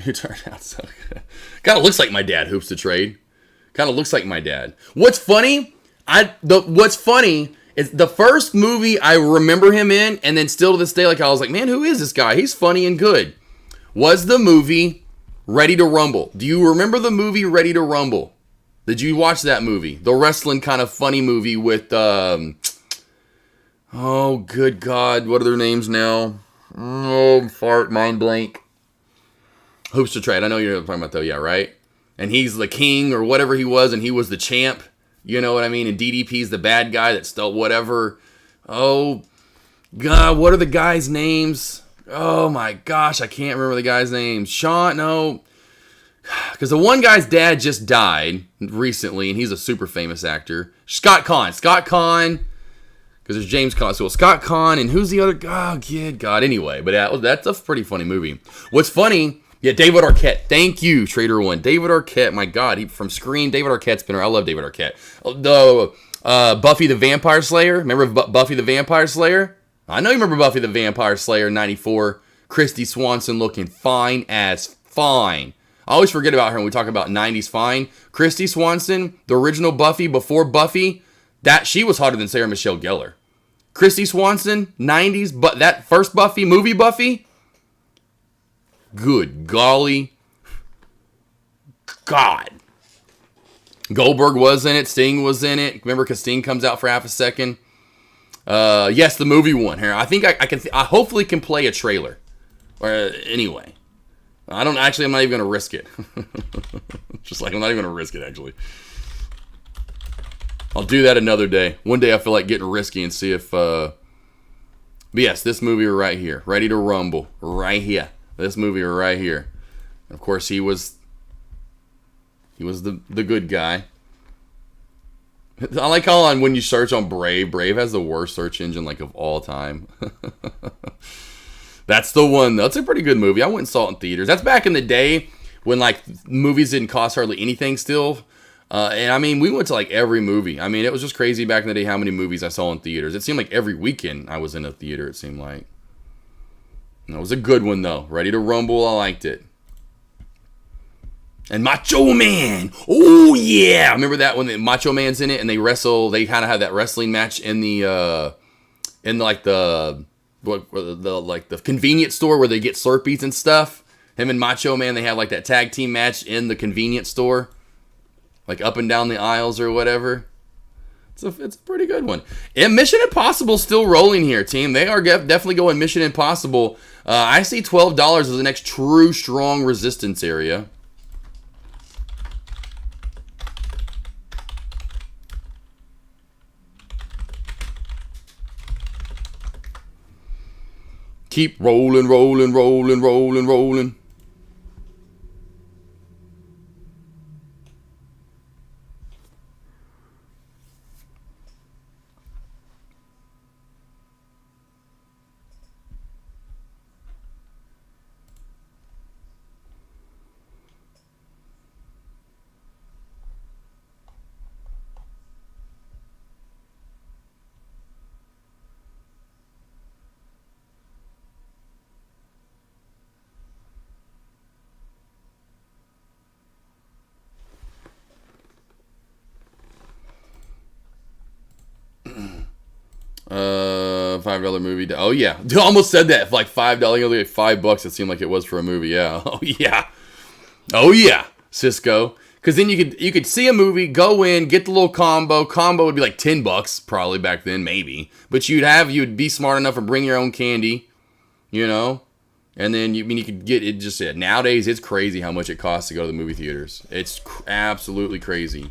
You turned out so good. Kind of looks like my dad, Hoops to Trade. Kind of looks like my dad. What's funny is the first movie I remember him in, and then still to this day, like I was like, man, who is this guy? He's funny and good. Was the movie Ready to Rumble? Do you remember the movie Ready to Rumble? Did you watch that movie? The wrestling kind of funny movie with oh, good God. What are their names now? Oh, fart, mind blank. Hoops to Trade. I know you're talking about though. Yeah, right? And he's the king or whatever he was, and he was the champ. You know what I mean? And DDP's the bad guy that stole whatever. Oh, God. What are the guys' names? Oh, my gosh. I can't remember the guy's name. Sean? No. Because the one guy's dad just died recently, and he's a super famous actor. Scott Conn. Because there's James Conn. So Scott Conn, and who's the other guy? Oh, good God. Anyway, but that's a pretty funny movie. What's funny, yeah, David Arquette. Thank you, Trader One. David Arquette, my God. He from Scream. David Arquette's been around. I love David Arquette. The Buffy the Vampire Slayer. Remember Buffy the Vampire Slayer? I know you remember Buffy the Vampire Slayer, 94. Christy Swanson looking fine as fine. I always forget about her when we talk about 90s fine. Christy Swanson, the original Buffy before Buffy, that she was hotter than Sarah Michelle Gellar. Christy Swanson, 90s, but that first Buffy, movie Buffy, good golly. God. Goldberg was in it. Sting was in it. Remember, because Sting comes out for half a second. Yes, the movie one here. I think I hopefully can play a trailer. Anyway. I'm not even going to risk it. Just like I'm not even going to risk it, actually. I'll do that another day. One day I feel like getting risky and see if... But yes, this movie right here. Ready to Rumble. Right here. This movie right here. And of course, he was the good guy. I like how when you search on Brave has the worst search engine like of all time. That's the one. That's a pretty good movie. I went and saw it in theaters. That's back in the day when like movies didn't cost hardly anything still. And I mean, we went to like every movie. I mean, it was just crazy back in the day how many movies I saw in theaters. It seemed like every weekend I was in a theater, it seemed like. And it was a good one though. Ready to Rumble, I liked it. And Macho Man. Oh yeah. Remember that when the Macho Man's in it and they wrestle, they kind of have that wrestling match in the convenience store where they get Slurpees and stuff. Him and Macho Man, they have like that tag team match in the convenience store. Like up and down the aisles or whatever. It's a pretty good one. And Mission Impossible still rolling here, team. They are definitely going Mission Impossible. I see $12 as the next true strong resistance area. Keep rolling, rolling, rolling, rolling, rolling. $5 movie. Oh yeah, almost said that. Like $5, only like $5. It seemed like it was for a movie. Yeah. Oh yeah. Oh yeah, Cisco. Because then you could see a movie, go in, get the little combo. Combo would be like $10 probably back then, maybe. But you'd be smart enough to bring your own candy, you know. And then you could get it. Just nowadays, it's crazy how much it costs to go to the movie theaters. It's absolutely crazy.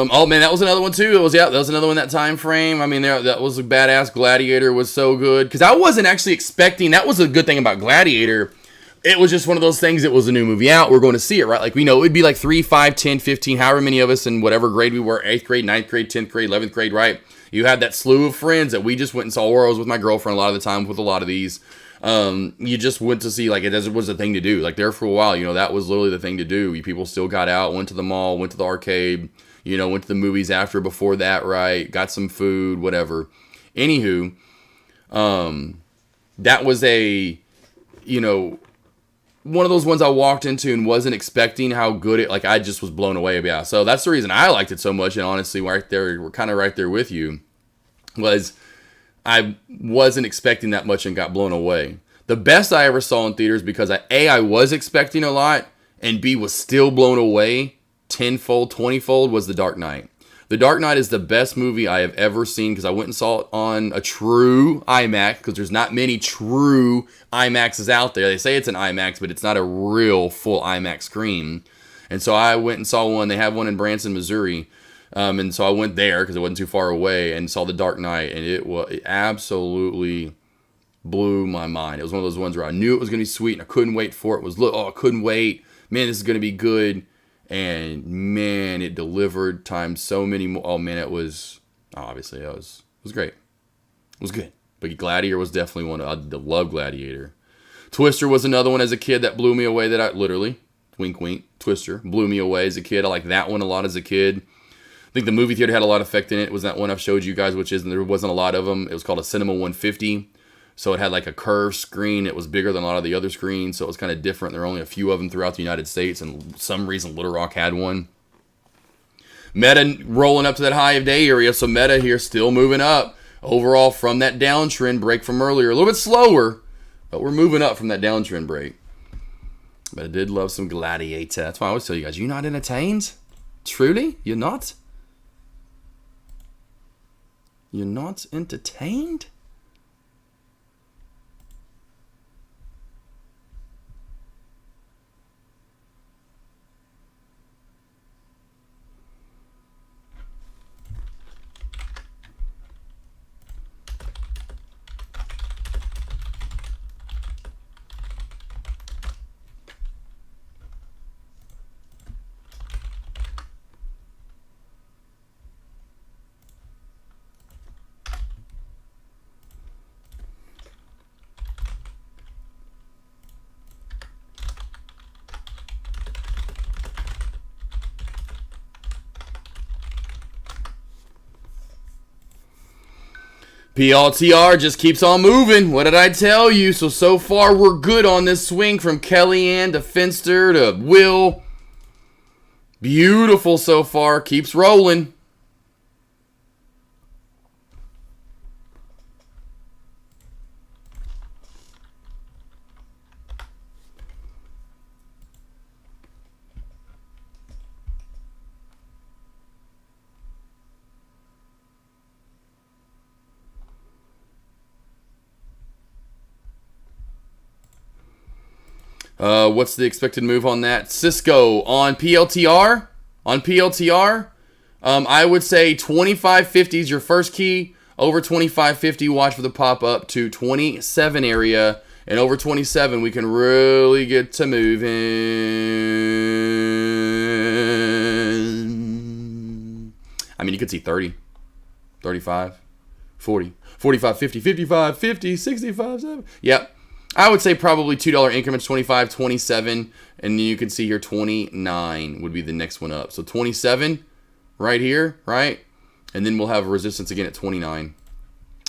Oh man, that was another one too. That was another one that time frame. I mean, that was a badass. Gladiator was so good because I wasn't actually expecting. That was a good thing about Gladiator. It was just one of those things. It was a new movie out. We're going to see it, right? Like we know it would be like 3, 5, 10, 15, however many of us in whatever grade we were, 8th grade, 9th grade, 10th grade, 11th grade, right? You had that slew of friends that we just went and saw. Or I was with my girlfriend a lot of the time with a lot of these. You just went to see, like, it was a thing to do. Like there for a while, that was literally the thing to do. People still got out, went to the mall, went to the arcade. Went to the movies before that, right? Got some food, whatever. Anywho, that was one of those ones I walked into and wasn't expecting how good it, like I just was blown away about. So that's the reason I liked it so much. And honestly, we're kind of right there with you, was I wasn't expecting that much and got blown away. The best I ever saw in theaters because I was expecting a lot and B, was still blown away tenfold, 20-fold was The Dark Knight. The Dark Knight is the best movie I have ever seen because I went and saw it on a true IMAX because there's not many true IMAXs out there. They say it's an IMAX, but it's not a real full IMAX screen. And so I went and saw one. They have one in Branson, Missouri. And so I went there because it wasn't too far away and saw The Dark Knight. And it absolutely blew my mind. It was one of those ones where I knew it was going to be sweet and I couldn't wait for it. I couldn't wait. Man, this is going to be good. And man, it delivered times so many more. Oh man, it was great. It was good. But Gladiator was definitely one. I love Gladiator. Twister was another one as a kid that blew me away. That I literally, wink wink, Twister blew me away as a kid. I like that one a lot as a kid. I think the movie theater had a lot of effect in it. It was that one I've showed you guys, there wasn't a lot of them. It was called a Cinema 150. So it had like a curved screen. It was bigger than a lot of the other screens. So it was kind of different. There were only a few of them throughout the United States. And for some reason, Little Rock had one. Meta rolling up to that high of day area. So Meta here still moving up. Overall from that downtrend break from earlier. A little bit slower. But we're moving up from that downtrend break. But I did love some Gladiator. That's why I always tell you guys, you're not entertained? Truly? You're not? You're not entertained? PLTR just keeps on moving. What did I tell you? So far we're good on this swing from Kellyanne to Finster to Will. Beautiful so far. Keeps rolling. What's the expected move on that? Cisco on PLTR? On PLTR? I would say 2550 is your first key. Over 2550, watch for the pop up to 27 area. And over 27, we can really get to moving. I mean, you could see 30, 35, 40, 45, 50, 55, 50, 65, 7. Yep. I would say probably $2 increments, 25, 27. And then you can see here 29 would be the next one up. So 27 right here, right? And then we'll have resistance again at 29.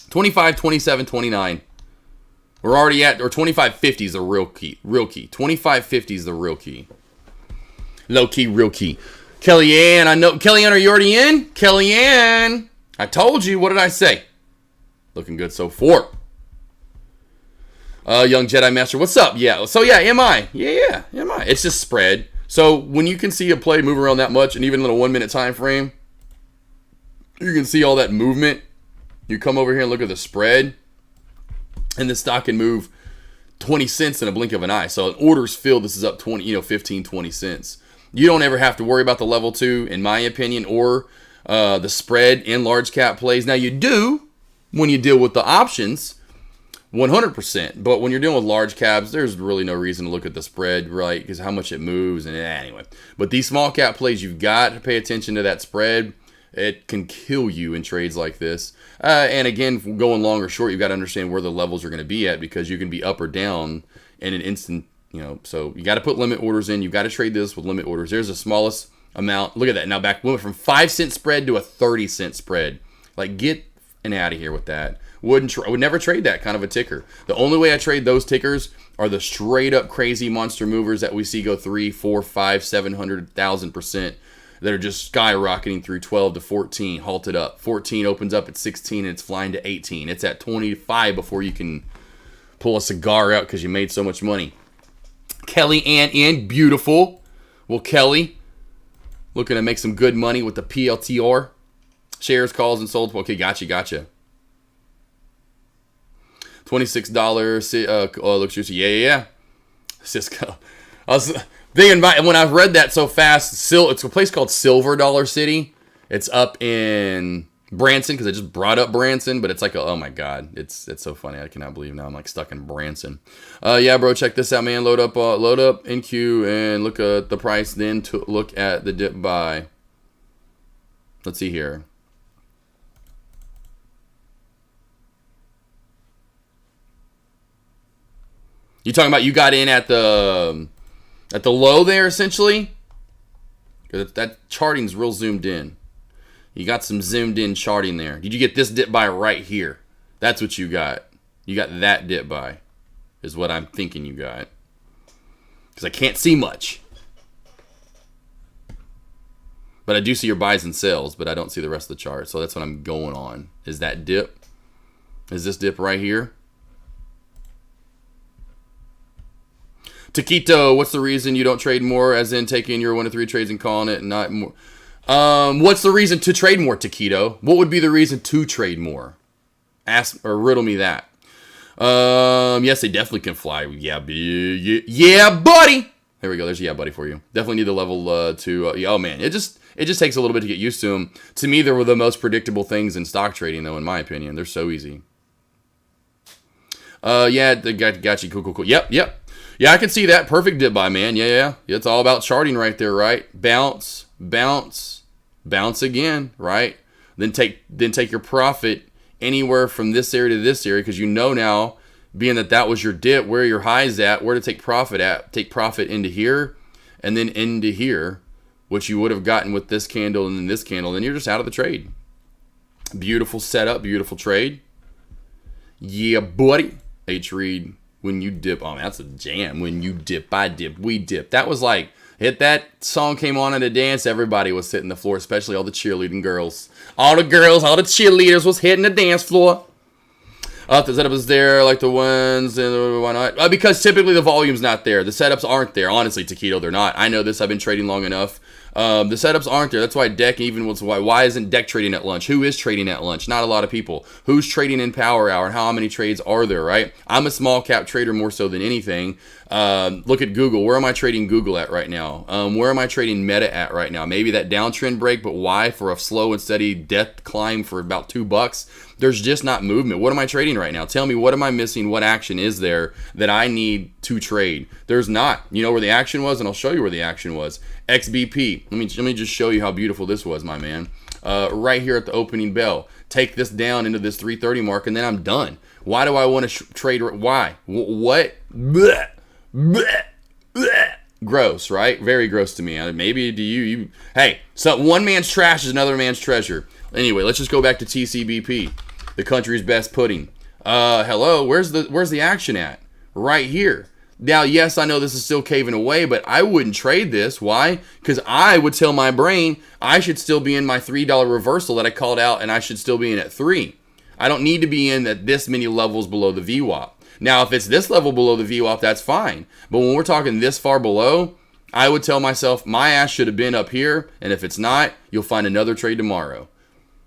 25, 27, 29. We're already at, or 2550 is the real key. Real key. 2550 is the real key. Low key, real key. Kellyanne, I know. Kellyanne, are you already in? Kellyanne, I told you. What did I say? Looking good so far. Young Jedi Master, what's up? Yeah. So yeah, MI. Yeah, MI. It's just spread. So when you can see a play move around that much, and even in a 1 minute time frame, you can see all that movement. You come over here and look at the spread, and the stock can move 20 cents in a blink of an eye. So an orders filled, this is up 15, 20 cents. You don't ever have to worry about the level 2, in my opinion, or the spread in large cap plays. Now you do when you deal with the options, 100%. But when you're dealing with large caps, there's really no reason to look at the spread, right? Because how much it moves, and anyway. But these small cap plays, you've got to pay attention to that spread. It can kill you in trades like this. And again, going long or short, you've got to understand where the levels are going to be at, because you can be up or down in an instant. So you got to put limit orders in. You've got to trade this with limit orders. There's the smallest amount. Look at that. Now went from 5-cent spread to a 30-cent spread. Like, get out of here with that. I would never trade that kind of a ticker. The only way I trade those tickers are the straight up crazy monster movers that we see go 3, 4, 5, 700,000%. That are just skyrocketing through 12 to 14, halted up. 14 opens up at 16, and it's flying to 18. It's at 25 before you can pull a cigar out because you made so much money. Kellyanne in, beautiful. Well, Kelly, looking to make some good money with the PLTR. Shares, calls, and sold. Okay, gotcha. $26. Looks juicy. Yeah. Cisco. I was thinking about, when I read that so fast, it's a place called Silver Dollar City. It's up in Branson, because I just brought up Branson, but it's like, oh my god, it's so funny. I cannot believe now I'm like stuck in Branson. Yeah, bro, check this out, man. Load up NQ and look at the price, then to look at the dip buy. Let's see here. You talking about you got in at the low there, essentially? Because that charting's real zoomed in. You got some zoomed in charting there. Did you get this dip buy right here? That's what you got. You got that dip buy, is what I'm thinking you got. Because I can't see much. But I do see your buys and sells, but I don't see the rest of the chart. So that's what I'm going on. Is that dip? Is this dip right here? Taquito, what's the reason you don't trade more, as in taking your 1 to 3 trades and calling it not more? What's the reason to trade more, Taquito? What would be the reason to trade more? Ask or riddle me that. Yes, they definitely can fly. Yeah, buddy. There we go. There's a yeah, buddy for you. Definitely need the level 2. Oh man, it just takes a little bit to get used to them. To me, they were the most predictable things in stock trading, though, in my opinion. They're so easy. Yeah, got you. Cool. Yep. Yeah, I can see that. Perfect dip buy, man. Yeah. It's all about charting right there, right? Bounce again, right? Then take your profit anywhere from this area to this area, because you know now, being that was your dip, where your high's at, where to take profit at. Take profit into here and then into here, which you would have gotten with this candle and then this candle. Then you're just out of the trade. Beautiful setup, beautiful trade. Yeah, buddy. H. Reed. When you dip, oh man, that's a jam. When you dip, I dip, we dip. That was like, hit that song came on at a dance, everybody was hitting the floor, especially all the cheerleading girls. All the cheerleaders was hitting the dance floor. The setup is there, like the ones, and why not? Because typically the volume's not there. The setups aren't there. Honestly, Taquito, they're not. I know this. I've been trading long enough. The setups aren't there. That's why Deck even was why isn't Deck trading at lunch? Who is trading at lunch? Not a lot of people. Who's trading in Power Hour, and how many trades are there, right? I'm a small cap trader more so than anything. Look at Google. Where am I trading Google at right now? Where am I trading Meta at right now? Maybe that downtrend break, but why? For a slow and steady death climb for about $2. There's just not movement. What am I trading right now? Tell me, what am I missing? What action is there that I need to trade? There's not. You know where the action was, and I'll show you where the action was. XBP. Let me just show you how beautiful this was, my man. Right here at the opening bell. Take this down into this 330 mark, and then I'm done. Why do I want to trade? Why? What? Blech. Blech. Blech. Gross, right? Very gross to me. Maybe to you. Hey, so one man's trash is another man's treasure. Anyway, let's just go back to TCBP, the country's best pudding. Hello, where's the action at? Right here. Now, yes, I know this is still caving away, but I wouldn't trade this. Why? Because I would tell my brain I should still be in my $3 reversal that I called out, and I should still be in at 3. I don't need to be in at this many levels below the VWAP. Now, if it's this level below the VWAP, that's fine. But when we're talking this far below, I would tell myself my ass should have been up here, and if it's not, you'll find another trade tomorrow.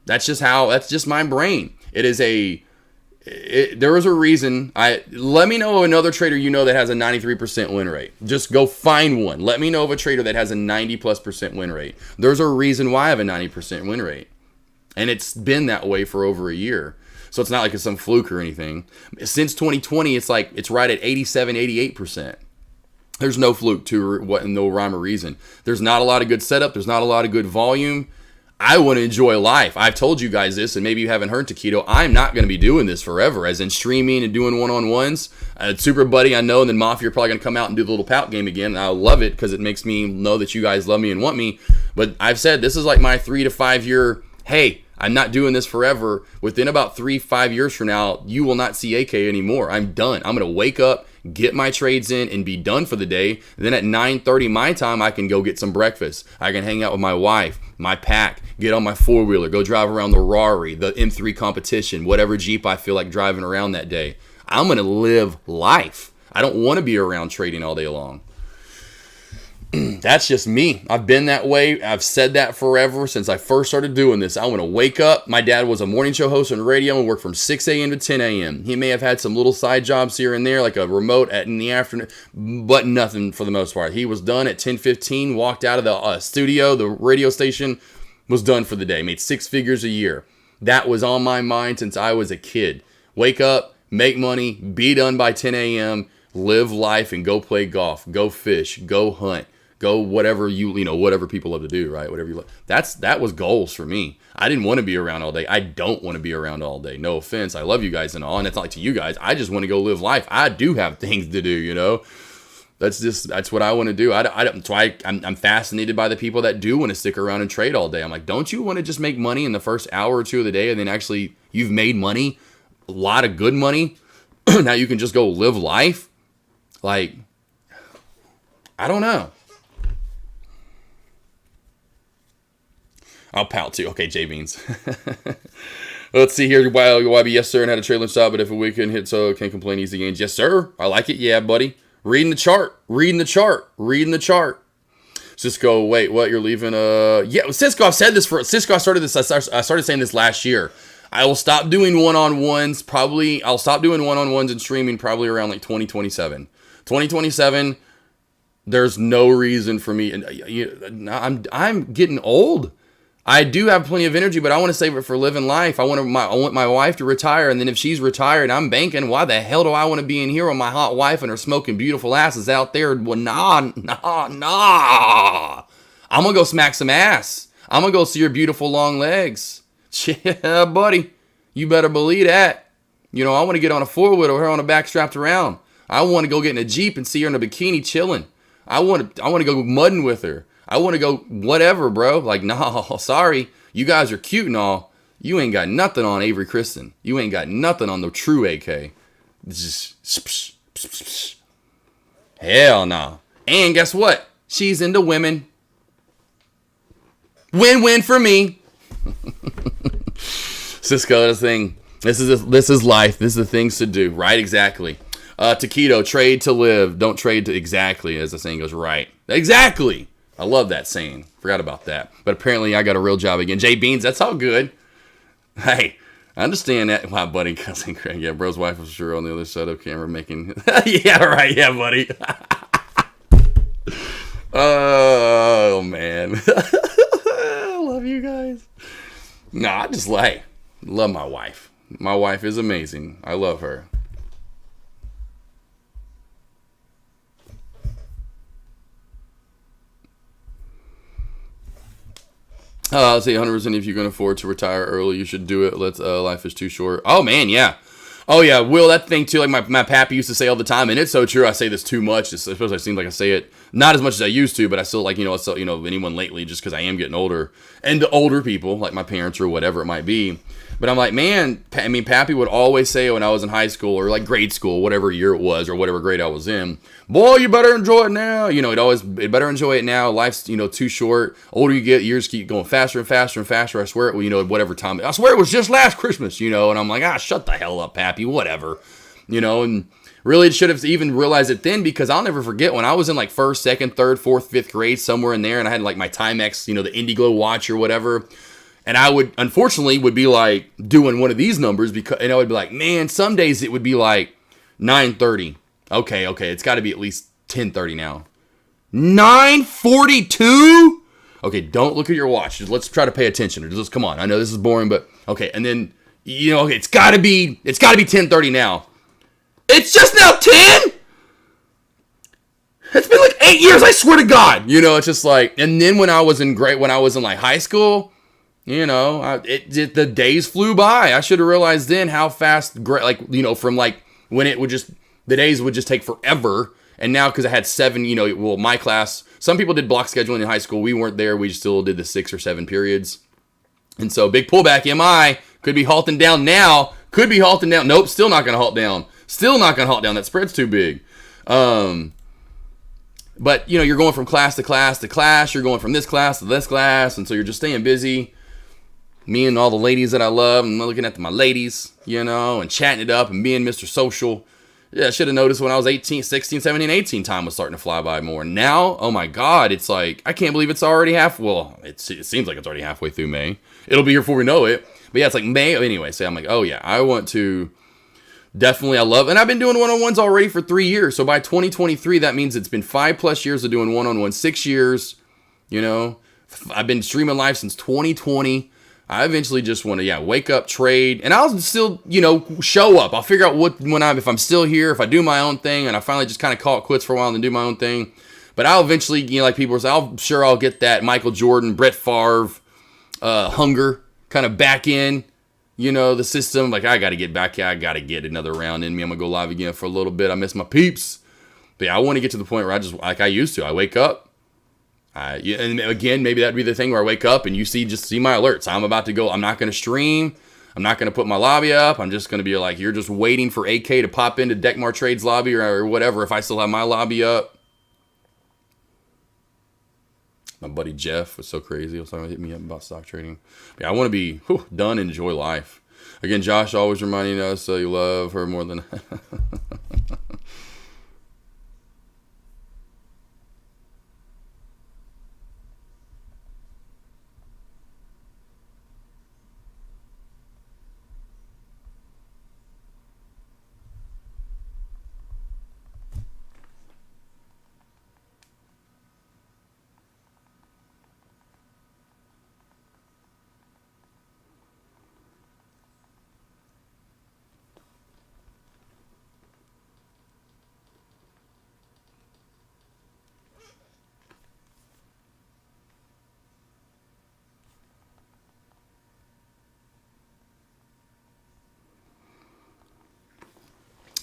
That's just my brain. There was a reason. Let me know another trader you know that has a 93% win rate. Just go find one. Let me know of a trader that has a 90+% win rate. There's a reason why I have a 90% win rate. And it's been that way for over a year. So it's not like it's some fluke or anything. Since 2020, it's right at 87, 88%. There's no fluke to what, no rhyme or reason. There's not a lot of good setup. There's not a lot of good volume. I want to enjoy life. I've told you guys this, and maybe you haven't heard, Taquito. I'm not going to be doing this forever, as in streaming and doing one-on-ones. Super Buddy, I know, and then Mafia are probably going to come out and do the little pout game again. And I love it because it makes me know that you guys love me and want me. But I've said this is like my 3 to 5 year, hey, I'm not doing this forever. Within about 3-5 years from now, you will not see AK anymore. I'm done. I'm going to wake up, get my trades in, and be done for the day. And then at 9:30 my time, I can go get some breakfast. I can hang out with my wife, my pack, get on my four-wheeler, go drive around the Rari, the M3 competition, whatever Jeep I feel like driving around that day. I'm going to live life. I don't want to be around trading all day long. That's just me. I've been that way. I've said that forever since I first started doing this. I want to wake up. My dad was a morning show host on radio and worked from 6 a.m. to 10 a.m. He may have had some little side jobs here and there, like a remote in the afternoon, but nothing for the most part. He was done at 10:15, walked out of the studio, the radio station, was done for the day, made 6 figures a year. That was on my mind since I was a kid. Wake up, make money, be done by 10 a.m., live life, and go play golf, go fish, go hunt. Go whatever whatever people love to do, right? Whatever you love. That was goals for me. I didn't want to be around all day. I don't want to be around all day. No offense. I love you guys and all, and it's not like to you guys. I just want to go live life. I do have things to do, That's what I want to do. That's why I'm fascinated by the people that do want to stick around and trade all day. I'm like, don't you want to just make money in the first hour or two of the day, and then actually you've made money, a lot of good money. Now you can just go live life? Like, I don't know. I'll pout too. Okay, J Beans. Let's see here. YB, yes, sir, and had a trailing stop, but if a weekend hit, so can't complain. Easy gains. Yes, sir. I like it. Yeah, buddy. Reading the chart. Cisco, wait, what? You're leaving? Yeah, Cisco. I've said this Cisco. I started saying this last year. I will stop doing one-on-ones. Probably, I'll stop doing one-on-ones and streaming probably around like 2027. 2027. There's no reason for me. I'm getting old. I do have plenty of energy, but I want to save it for living life. I want my wife to retire, and then if she's retired, I'm banking. Why the hell do I want to be in here with my hot wife and her smoking beautiful asses out there? Well, nah. I'm going to go smack some ass. I'm going to go see her beautiful long legs. Yeah, buddy. You better believe that. I want to get on a four-wheeler with her on a back strapped around. I want to go get in a Jeep and see her in a bikini chilling. I want to go mudding with her. I want to go whatever, bro. Like, no, sorry. You guys are cute and all. You ain't got nothing on Avery Kristen. You ain't got nothing on the true AK. Just hell no. And guess what? She's into women. Win-win for me. Cisco, this thing. This is life. This is the things to do. Right? Exactly. Taquito, trade to live. Don't trade to exactly, as the saying goes. Right. Exactly. I love that saying. Forgot about that. But apparently I got a real job again. J Beans, that's all good. Hey, I understand that. My buddy, cousin Craig. Yeah, bro's wife was sure on the other side of camera making. Yeah, right. Yeah, buddy. Oh, man. I love you guys. No, I just love my wife. My wife is amazing. I love her. I'll say 100% if you can afford to retire early, you should do it. Life is too short. Oh, man, yeah. Oh, yeah, Will, that thing, too, like my pappy used to say all the time, and it's so true. I say this too much, especially it seems like I say it not as much as I used to, but I still, like, anyone lately, just because I am getting older, and the older people, like my parents or whatever it might be. But I'm like, man, Pappy would always say when I was in high school or like grade school, whatever year it was or whatever grade I was in, boy, you better enjoy it now. It better enjoy it now. Life's, too short. Older you get, years keep going faster and faster and faster. I swear it, whatever time. I swear it was just last Christmas, and I'm like, shut the hell up, Pappy, whatever, and really should have even realized it then, because I'll never forget when I was in like first, second, third, fourth, fifth grade, somewhere in there, and I had like my Timex, the Indiglo watch or whatever. And I unfortunately would be like doing one of these numbers and I would be like, man, some days it would be like 9:30. Okay, it's got to be at least 10:30 now. 9:42? Okay, don't look at your watch. Just let's try to pay attention. Just come on. I know this is boring, but okay. And then okay, it's got to be 10:30 now. It's just now 10? It's been like 8 years, I swear to God. It's just like, and then when I was in like high school, the days flew by. I should have realized then how fast, from like when the days would just take forever. And now, because I had 7, my class, some people did block scheduling in high school. We weren't there. We still did the 6 or 7 periods. And so big pullback, MI could be halting down now. Could be halting down. Nope, still not going to halt down. Still not going to halt down. That spread's too big. But, you're going from class to class to class. You're going from this class to this class. And so you're just staying busy. Me and all the ladies that I love, and looking at my ladies, and chatting it up and being Mr. Social. Yeah, I should have noticed when I was 18, 16, 17, 18, time was starting to fly by more. Now, oh my God, it's like, I can't believe it's already it seems like it's already halfway through May. It'll be here before we know it. But yeah, it's like May. Anyway, so I'm like, oh yeah, I want to definitely, and I've been doing one-on-ones already for 3 years. So by 2023, that means it's been 5+ years of doing one-on-one, 6 years, I've been streaming live since 2020. I eventually just want to, wake up, trade, and I'll still, show up. I'll figure out if I'm still here, if I do my own thing, and I finally just kind of call it quits for a while and then do my own thing. But I'll eventually, like people say, I'll get that Michael Jordan, Brett Favre, hunger kind of back in, the system. Like, I got to get back here. I got to get another round in me. I'm going to go live again for a little bit. I miss my peeps. But yeah, I want to get to the point where I just, like I used to, I wake up. And again, maybe that'd be the thing where I wake up and just see my alerts. I'm about to go. I'm not going to stream. I'm not going to put my lobby up. I'm just going to be like, you're just waiting for AK to pop into Deckmar Trades lobby or whatever if I still have my lobby up. My buddy Jeff was so crazy. He was talking about hitting me up about stock trading. But yeah, I want to be done and enjoy life. Again, Josh always reminding us you love her more than...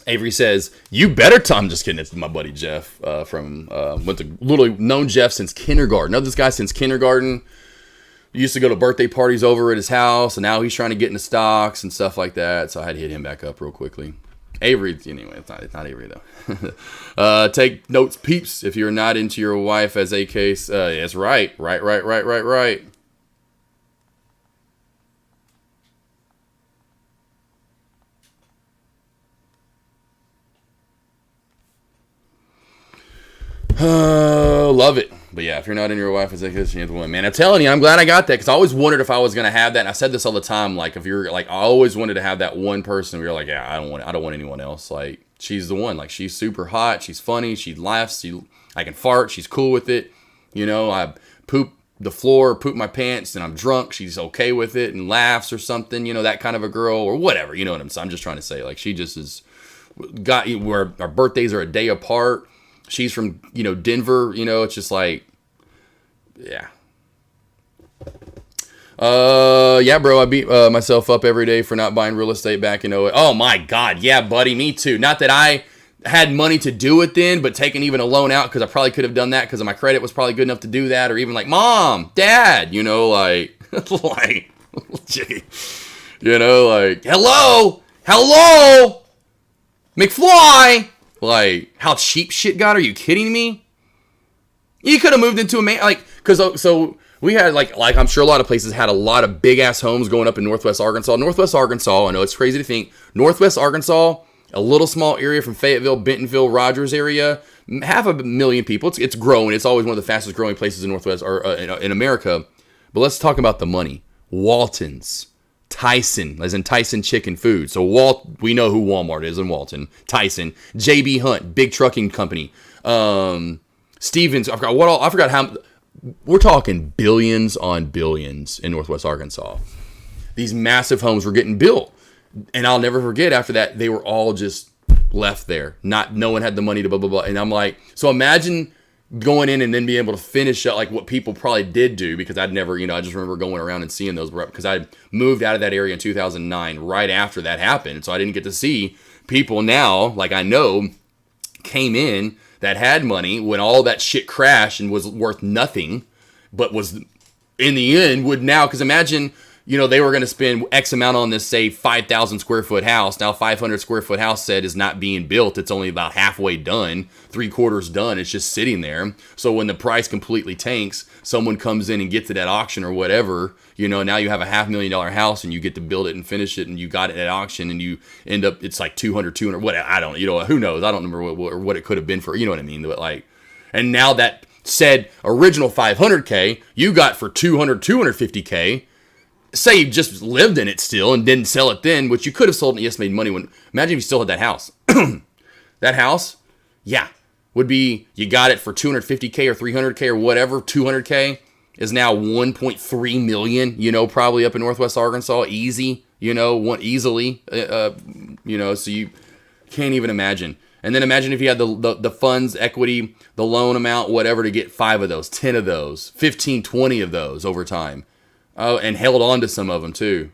Avery says, you better I'm just kidding. It's my buddy Jeff went to literally known Jeff since kindergarten. Know this guy since kindergarten. Used to go to birthday parties over at his house, and now he's trying to get into stocks and stuff like that. So I had to hit him back up real quickly. Avery, anyway, it's not Avery though. Take notes, peeps, if you're not into your wife as a case. That's right. Love it. But yeah, if you're not in your wife, it's like this, you have to win. Man, I'm telling you, I'm glad I got that because I always wondered if I was gonna have that. And I said this all the time. Like, if you're like, I always wanted to have that one person where you're like, yeah, I don't want anyone else. Like, she's the one. Like, she's super hot. She's funny. She laughs. I can fart. She's cool with it. You know, I poop the floor, poop my pants, and I'm drunk. She's okay with it and laughs or something. You know, that kind of a girl or whatever. You know what I'm saying? I'm just trying to say, like, she just is got where our birthdays are a day apart. She's from, you know, Denver. You know, it's just like, yeah. Yeah, bro, I beat myself up every day for not buying real estate back in 08. Oh my God, yeah, buddy, me too. Not that I had money to do it then, but taking even a loan out because I probably could have done that because my credit was probably good enough to do that, or even like mom, dad, you know, like, like, you know, like, hello, McFly, like, how cheap shit got? Are you kidding me? You could have moved into a man, like, because so we had like I'm sure a lot of places had a lot of big ass homes going up in Northwest Arkansas. Northwest Arkansas, I know it's crazy to think, Northwest Arkansas, a little small area from Fayetteville, Bentonville, Rogers area, 500,000 people. It's growing. It's always one of the fastest growing places in Northwest or in America. But let's talk about the money. Walton's, Tyson, as in Tyson Chicken Food. So we know who Walmart is in Walton. Tyson, JB Hunt, big trucking company. Stevens, I forgot how. We're talking billions on billions in Northwest Arkansas. These massive homes were getting built. And I'll never forget, after that, they were all just left there. No one had the money to blah, blah, blah. And I'm like, so imagine going in and then being able to finish up like what people probably did do, because I'd never, you know, I just remember going around and seeing those, because I moved out of that area in 2009 right after that happened. So I didn't get to see people now, like I know, came in that had money when all that shit crashed and was worth nothing, but was in the end would now, because imagine, you know, they were going to spend X amount on this, say, 5,000 square foot house. Now 500 square foot house said is not being built. It's only about halfway done, 3/4 done. It's just sitting there. So when the price completely tanks, someone comes in and gets it at auction or whatever, you know, now you have a $500,000 house and you get to build it and finish it, and you got it at auction and you end up, it's like 200, what, I don't, you know, who knows? I don't remember what it could have been for, you know what I mean? But like, and now that said original 500K, you got for 250K. Say you just lived in it still and didn't sell it then, which you could have sold and yes, made money when, imagine if you still had that house. That house, yeah, would be, you got it for 250K or 300K or whatever, 200K is now 1.3 million, you know, probably up in Northwest Arkansas, easy, you know, easily, you know, so you can't even imagine. And then imagine if you had the funds, equity, the loan amount, whatever, to get 5 of those, 10 of those, 15, 20 of those over time. Oh, and held on to some of them too.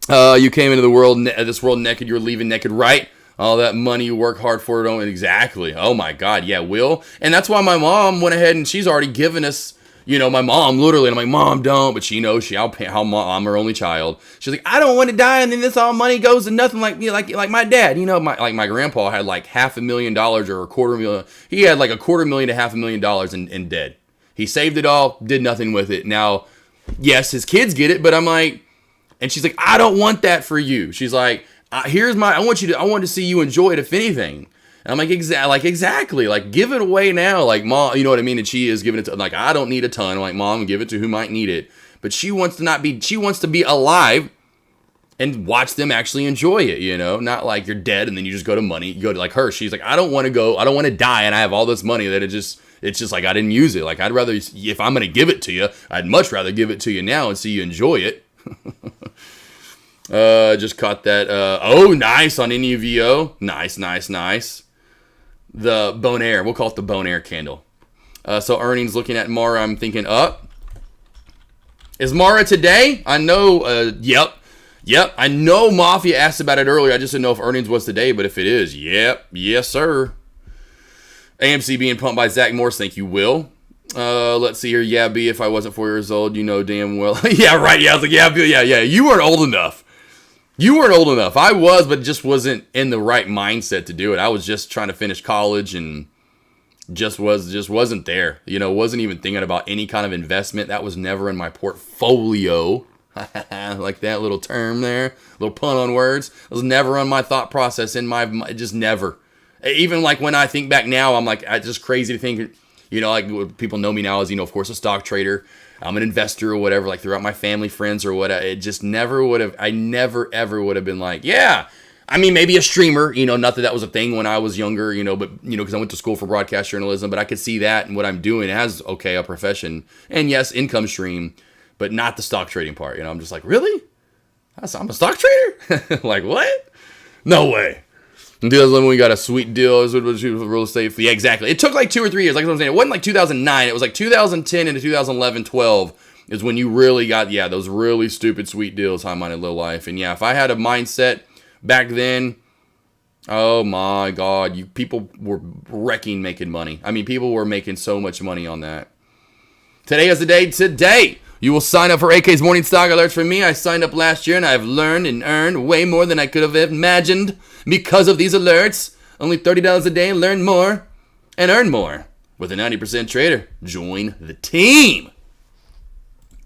You came into the world, this world naked. You're leaving naked, right? All that money you work hard for, don't exactly. Oh my God, yeah, Will. And that's why my mom went ahead and she's already given us. You know, my mom literally. And I'm like, Mom, don't. But she knows I'll pay. I'm her only child. She's like, I don't want to die, and then this all money goes to nothing. Like me, like my dad. You know, my grandpa had like $500,000 or $250,000. He had like $250,000 to $500,000 in debt. He saved it all, did nothing with it. Now, yes, his kids get it, but I'm like, and she's like, I don't want that for you. She's like, I want to see you enjoy it, if anything. And I'm like, exactly, like, give it away now, like, Mom, you know what I mean? And she is giving it to, like, I don't need a ton. I'm like, Mom, give it to who might need it. But she wants to be alive and watch them actually enjoy it, you know? Not like you're dead and then you just go to money. You go to like her. She's like, I don't want to die and I have all this money that it's just like I didn't use it. Like, I'd rather, if I'm going to give it to you, I'd much rather give it to you now and see you enjoy it. Just caught that. Oh, nice on NUVO. Nice. The Bonaire. We'll call it the Bonaire candle. So earnings, looking at Mara, I'm thinking up. Is Mara today? I know. Yep. I know Mafia asked about it earlier. I just didn't know if earnings was today, but if it is, yep. Yes, sir. AMC being pumped by Zach Morris. Thank you, Will. Let's see here. Yeah, B, if I wasn't 4 years old, you know damn well. Yeah, right. Yeah, I was like, yeah, Bill, yeah. You weren't old enough. I was, but just wasn't in the right mindset to do it. I was just trying to finish college and just wasn't there. You know, wasn't even thinking about any kind of investment. That was never in my portfolio. Like that little term there, little pun on words. It was never on my thought process, just never. Even like when I think back now, I'm like, it's just crazy to think, like people know me now as, of course, a stock trader. I'm an investor or whatever, like throughout my family, friends or whatever. It just never would have, I never ever would have been like, yeah. I mean, maybe a streamer, not that was a thing when I was younger, but, because I went to school for broadcast journalism, but I could see that and what I'm doing as, okay, a profession. And yes, income stream, but not the stock trading part. I'm just like, really? I'm a stock trader? Like, what? No way. In 2011, we got a sweet deal. It was real estate. Yeah, exactly. It took like 2 or 3 years. Like I'm saying, it wasn't like 2009. It was like 2010 into 2011, 12 is when you really got, those really stupid sweet deals, high-minded low life. And yeah, if I had a mindset back then, oh my God, people were wrecking making money. I mean, people were making so much money on that. Today is the day. Today, you will sign up for AK's Morning Stock Alerts from me. I signed up last year, and I've learned and earned way more than I could have imagined because of these alerts. Only $30 a day, learn more and earn more with a 90% trader. Join the team.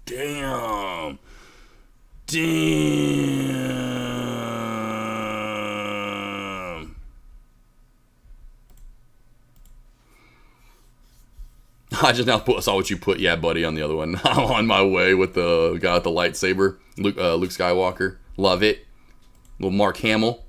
Damn. I just now saw what you put, yeah, buddy, on the other one. I'm on my way with the guy with the lightsaber, Luke Skywalker. Love it. Little Mark Hamill.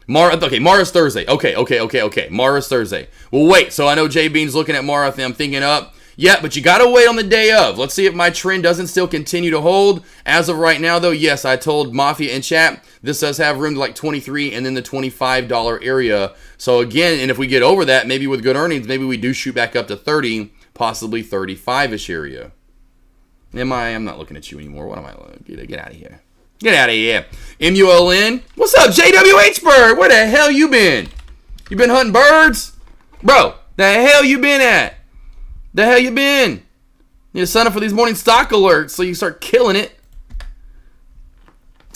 Mara's Thursday. Okay. Mara's Thursday. Well, wait. So I know Jay Bean's looking at Mara. I'm thinking up. Yeah, but you got to wait on the day of. Let's see if my trend doesn't still continue to hold. As of right now, though, yes, I told Mafia in chat, this does have room to like 23 and then the $25 area. So again, and if we get over that, maybe with good earnings, maybe we do shoot back up to 30, possibly 35-ish area. I'm not looking at you anymore. What am I looking at? Get out of here. Get out of here. MULN. What's up, JWH Bird? Where the hell you been? You been hunting birds? Bro, the hell you been at? The hell you been? You need to sign up for these morning stock alerts so you start killing it.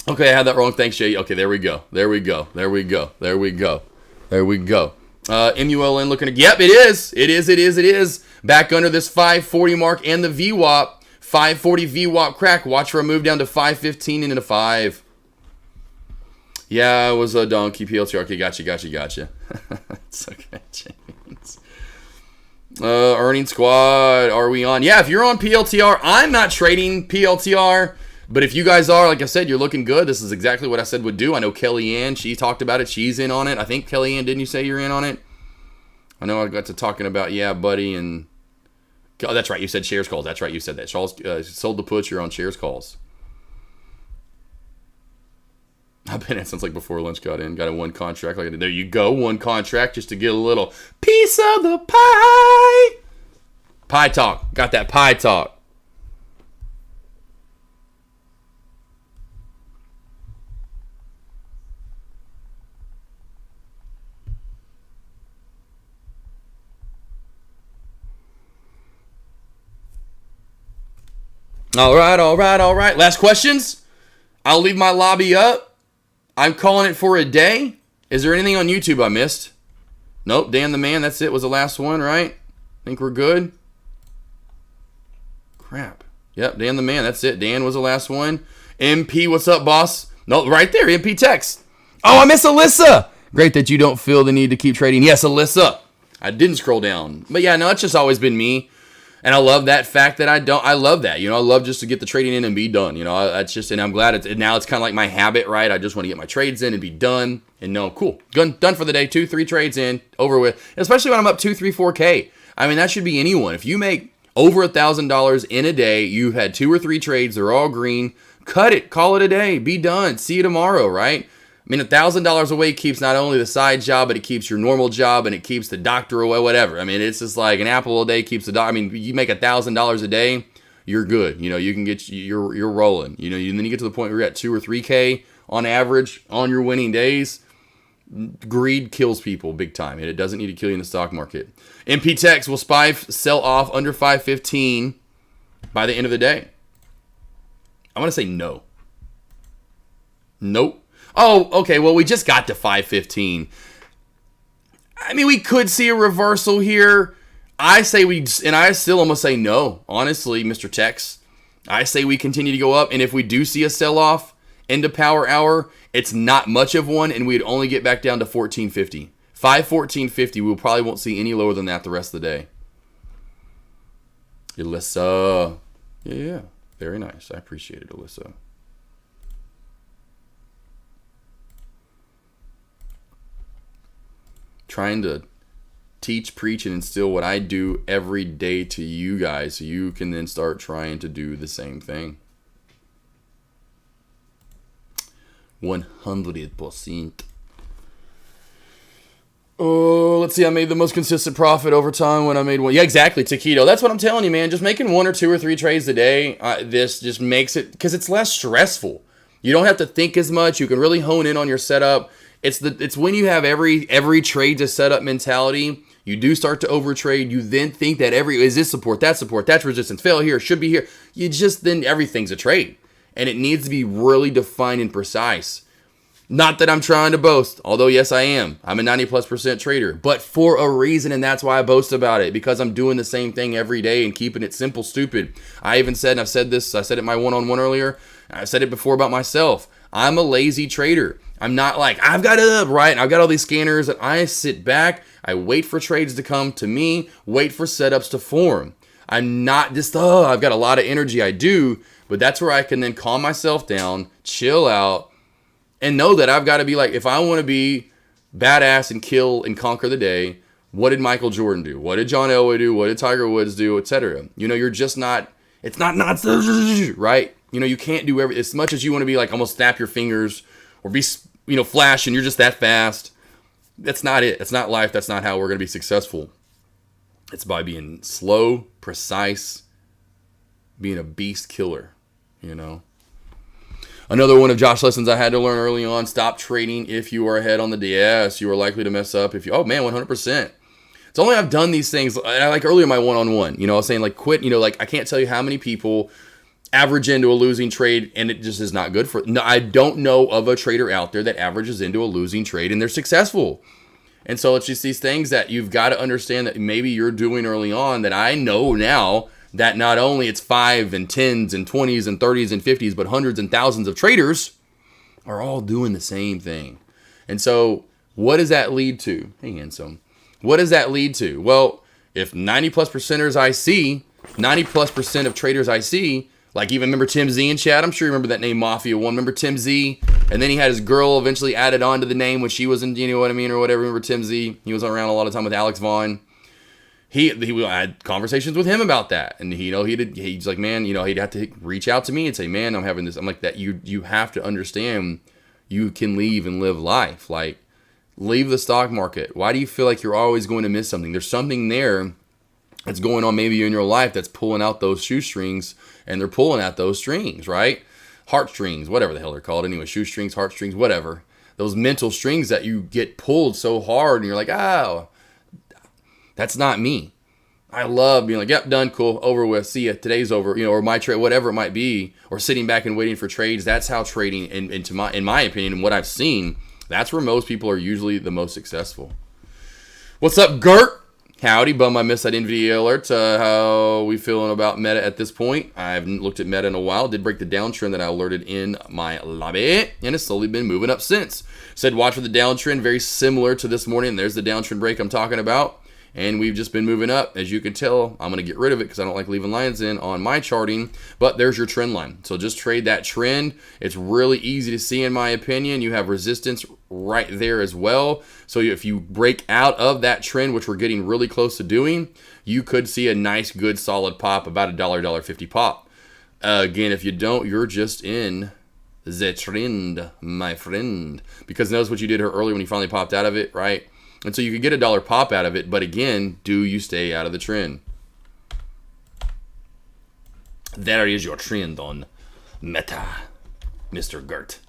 Okay, I had that wrong. Thanks, Jay. Okay, there we go. MULN looking at, yep, it is. Back under this 540 mark and the VWAP. 540 VWAP crack. Watch for a move down to 515 and into 5. Yeah, it was a donkey PLTR. Okay, gotcha. It's okay, James. Earning squad, are we on? Yeah, if you're on PLTR, I'm not trading PLTR, but if you guys are, like I said, you're looking good. This is exactly what I said would do. I know Kellyanne, she talked about it. She's in on it. I think, Kellyanne, didn't you say you're in on it? I know I got to talking about, yeah, buddy, and... Oh, that's right. You said shares calls. That's right. You said that. Charles sold the puts. You're on shares calls. I've been in since like before lunch got in. Got a one contract. Like, there you go. One contract just to get a little piece of the pie. Pie talk. Got that pie talk. All right. Last questions. I'll leave my lobby up. I'm calling it for a day. Is there anything on YouTube I missed? Nope. Dan the Man. That's it. Was the last one, right? Think we're good. Crap. Yep. Dan the Man. That's it. Dan was the last one. MP, what's up, boss? Nope. Right there. MP text. Oh, I miss Alyssa. Great that you don't feel the need to keep trading. Yes, Alyssa. I didn't scroll down. But yeah, no, it's just always been me. And I love that fact that I love that. I love just to get the trading in and be done. That's just, and I'm glad now it's kind of like my habit, right? I just want to get my trades in and be done. And no, cool. Done for the day. 2-3 trades in, over with. Especially when I'm up 2, 3, 4K. I mean, that should be anyone. If you make over $1,000 in a day, you've had 2 or 3 trades, they're all green. Cut it. Call it a day. Be done. See you tomorrow, right? I mean, $1,000 a week keeps not only the side job, but it keeps your normal job and it keeps the doctor away, whatever. I mean, it's just like an apple a day keeps the doctor. I mean, you make $1,000 a day, you're good. You can get, you're rolling. And then you get to the point where you're at 2 or 3K on average on your winning days. Greed kills people big time, and it doesn't need to kill you in the stock market. MP Techs will sell off under 515 by the end of the day. I want to say no. Nope. Oh, okay, well, we just got to 515. I mean, we could see a reversal here. I still almost say no, honestly, Mr. Tex. I say we continue to go up, and if we do see a sell-off into power hour, it's not much of one, and we'd only get back down to 1450. 514.50. We probably won't see any lower than that the rest of the day. Alyssa. Yeah. Very nice. I appreciate it, Alyssa. Trying to teach, preach, and instill what I do every day to you guys so you can then start trying to do the same thing. 100%. Oh, let's see. I made the most consistent profit over time when I made one. Yeah, exactly. Taquito. That's what I'm telling you, man. Just making 1 or 2 or 3 trades a day. This just makes it, because it's less stressful. You don't have to think as much. You can really hone in on your setup. It's when you have every trade to setup mentality. You do start to overtrade. You then think that is this support, that's resistance, fail here, should be here. Then everything's a trade. And it needs to be really defined and precise. Not that I'm trying to boast, although yes I am. I'm a 90+% trader, but for a reason, and that's why I boast about it, because I'm doing the same thing every day and keeping it simple, stupid. I even said, and I've said this, I said it in my one-on-one earlier, I said it before about myself. I'm a lazy trader. I'm not like, I've got all these scanners, and I sit back, I wait for trades to come to me, wait for setups to form. I'm not just, I've got a lot of energy, I do, but that's where I can then calm myself down, chill out, and know that I've got to be like, if I want to be badass and kill and conquer the day, what did Michael Jordan do? What did John Elway do? What did Tiger Woods do? Etc. You're just not, it's not, right? You can't do as much as you want to be like almost snap your fingers or be, flash and you're just that fast. That's not it. That's not life. That's not how we're going to be successful. It's by being slow, precise, being a beast killer, Another one of Josh lessons I had to learn early on: stop trading if you are ahead on the DS. You are likely to mess up if you. Oh man, 100%. It's only I've done these things. Like earlier in my one-on-one, I was saying like quit. Like I can't tell you how many people average into a losing trade and it just is not good for. No, I don't know of a trader out there that averages into a losing trade and they're successful. And so it's just these things that you've got to understand that maybe you're doing early on that I know now. That not only it's 5 and 10s and 20s and 30s and 50s, but hundreds and thousands of traders are all doing the same thing. And so what does that lead to? Hey, handsome. What does that lead to? Well, if 90+% I see, 90+% of traders I see, like even remember Tim Z in chat? I'm sure you remember that name, Mafia 1. Remember Tim Z? And then he had his girl eventually added on to the name when she was in, or whatever. Remember Tim Z? He was around a lot of time with Alex Vaughn. He had conversations with him about that, and he's like, man, he'd have to reach out to me and say, man, I'm having this. I'm like, that you have to understand, you can leave and live life. Like, leave the stock market. Why do you feel like you're always going to miss something? There's something there that's going on maybe in your life that's pulling out those shoestrings, and they're pulling at those strings, right? Heartstrings, whatever the hell they're called. Anyway, shoestrings, heartstrings, whatever. Those mental strings that you get pulled so hard, and you're like, oh. That's not me. I love being like, yep, done, cool, over with, see ya, today's over, or my trade, whatever it might be, or sitting back and waiting for trades. That's how trading, in my opinion, and what I've seen, that's where most people are usually the most successful. What's up, Gert? Howdy, bum, I missed that NVIDIA alert. How we feeling about Meta at this point? I haven't looked at Meta in a while. Did break the downtrend that I alerted in my lobby, and it's slowly been moving up since. Said watch for the downtrend, very similar to this morning. There's the downtrend break I'm talking about. And we've just been moving up. As you can tell, I'm going to get rid of it because I don't like leaving lines in on my charting. But there's your trend line. So just trade that trend. It's really easy to see in my opinion. You have resistance right there as well. So if you break out of that trend, which we're getting really close to doing, you could see a nice, good, solid pop, about $1.50 pop. Again, if you don't, you're just in the trend, my friend. Because notice what you did here earlier when you finally popped out of it, right? And so you could get $1 pop out of it, but again, do you stay out of the trend? There is your trend on Meta, Mr. Gert.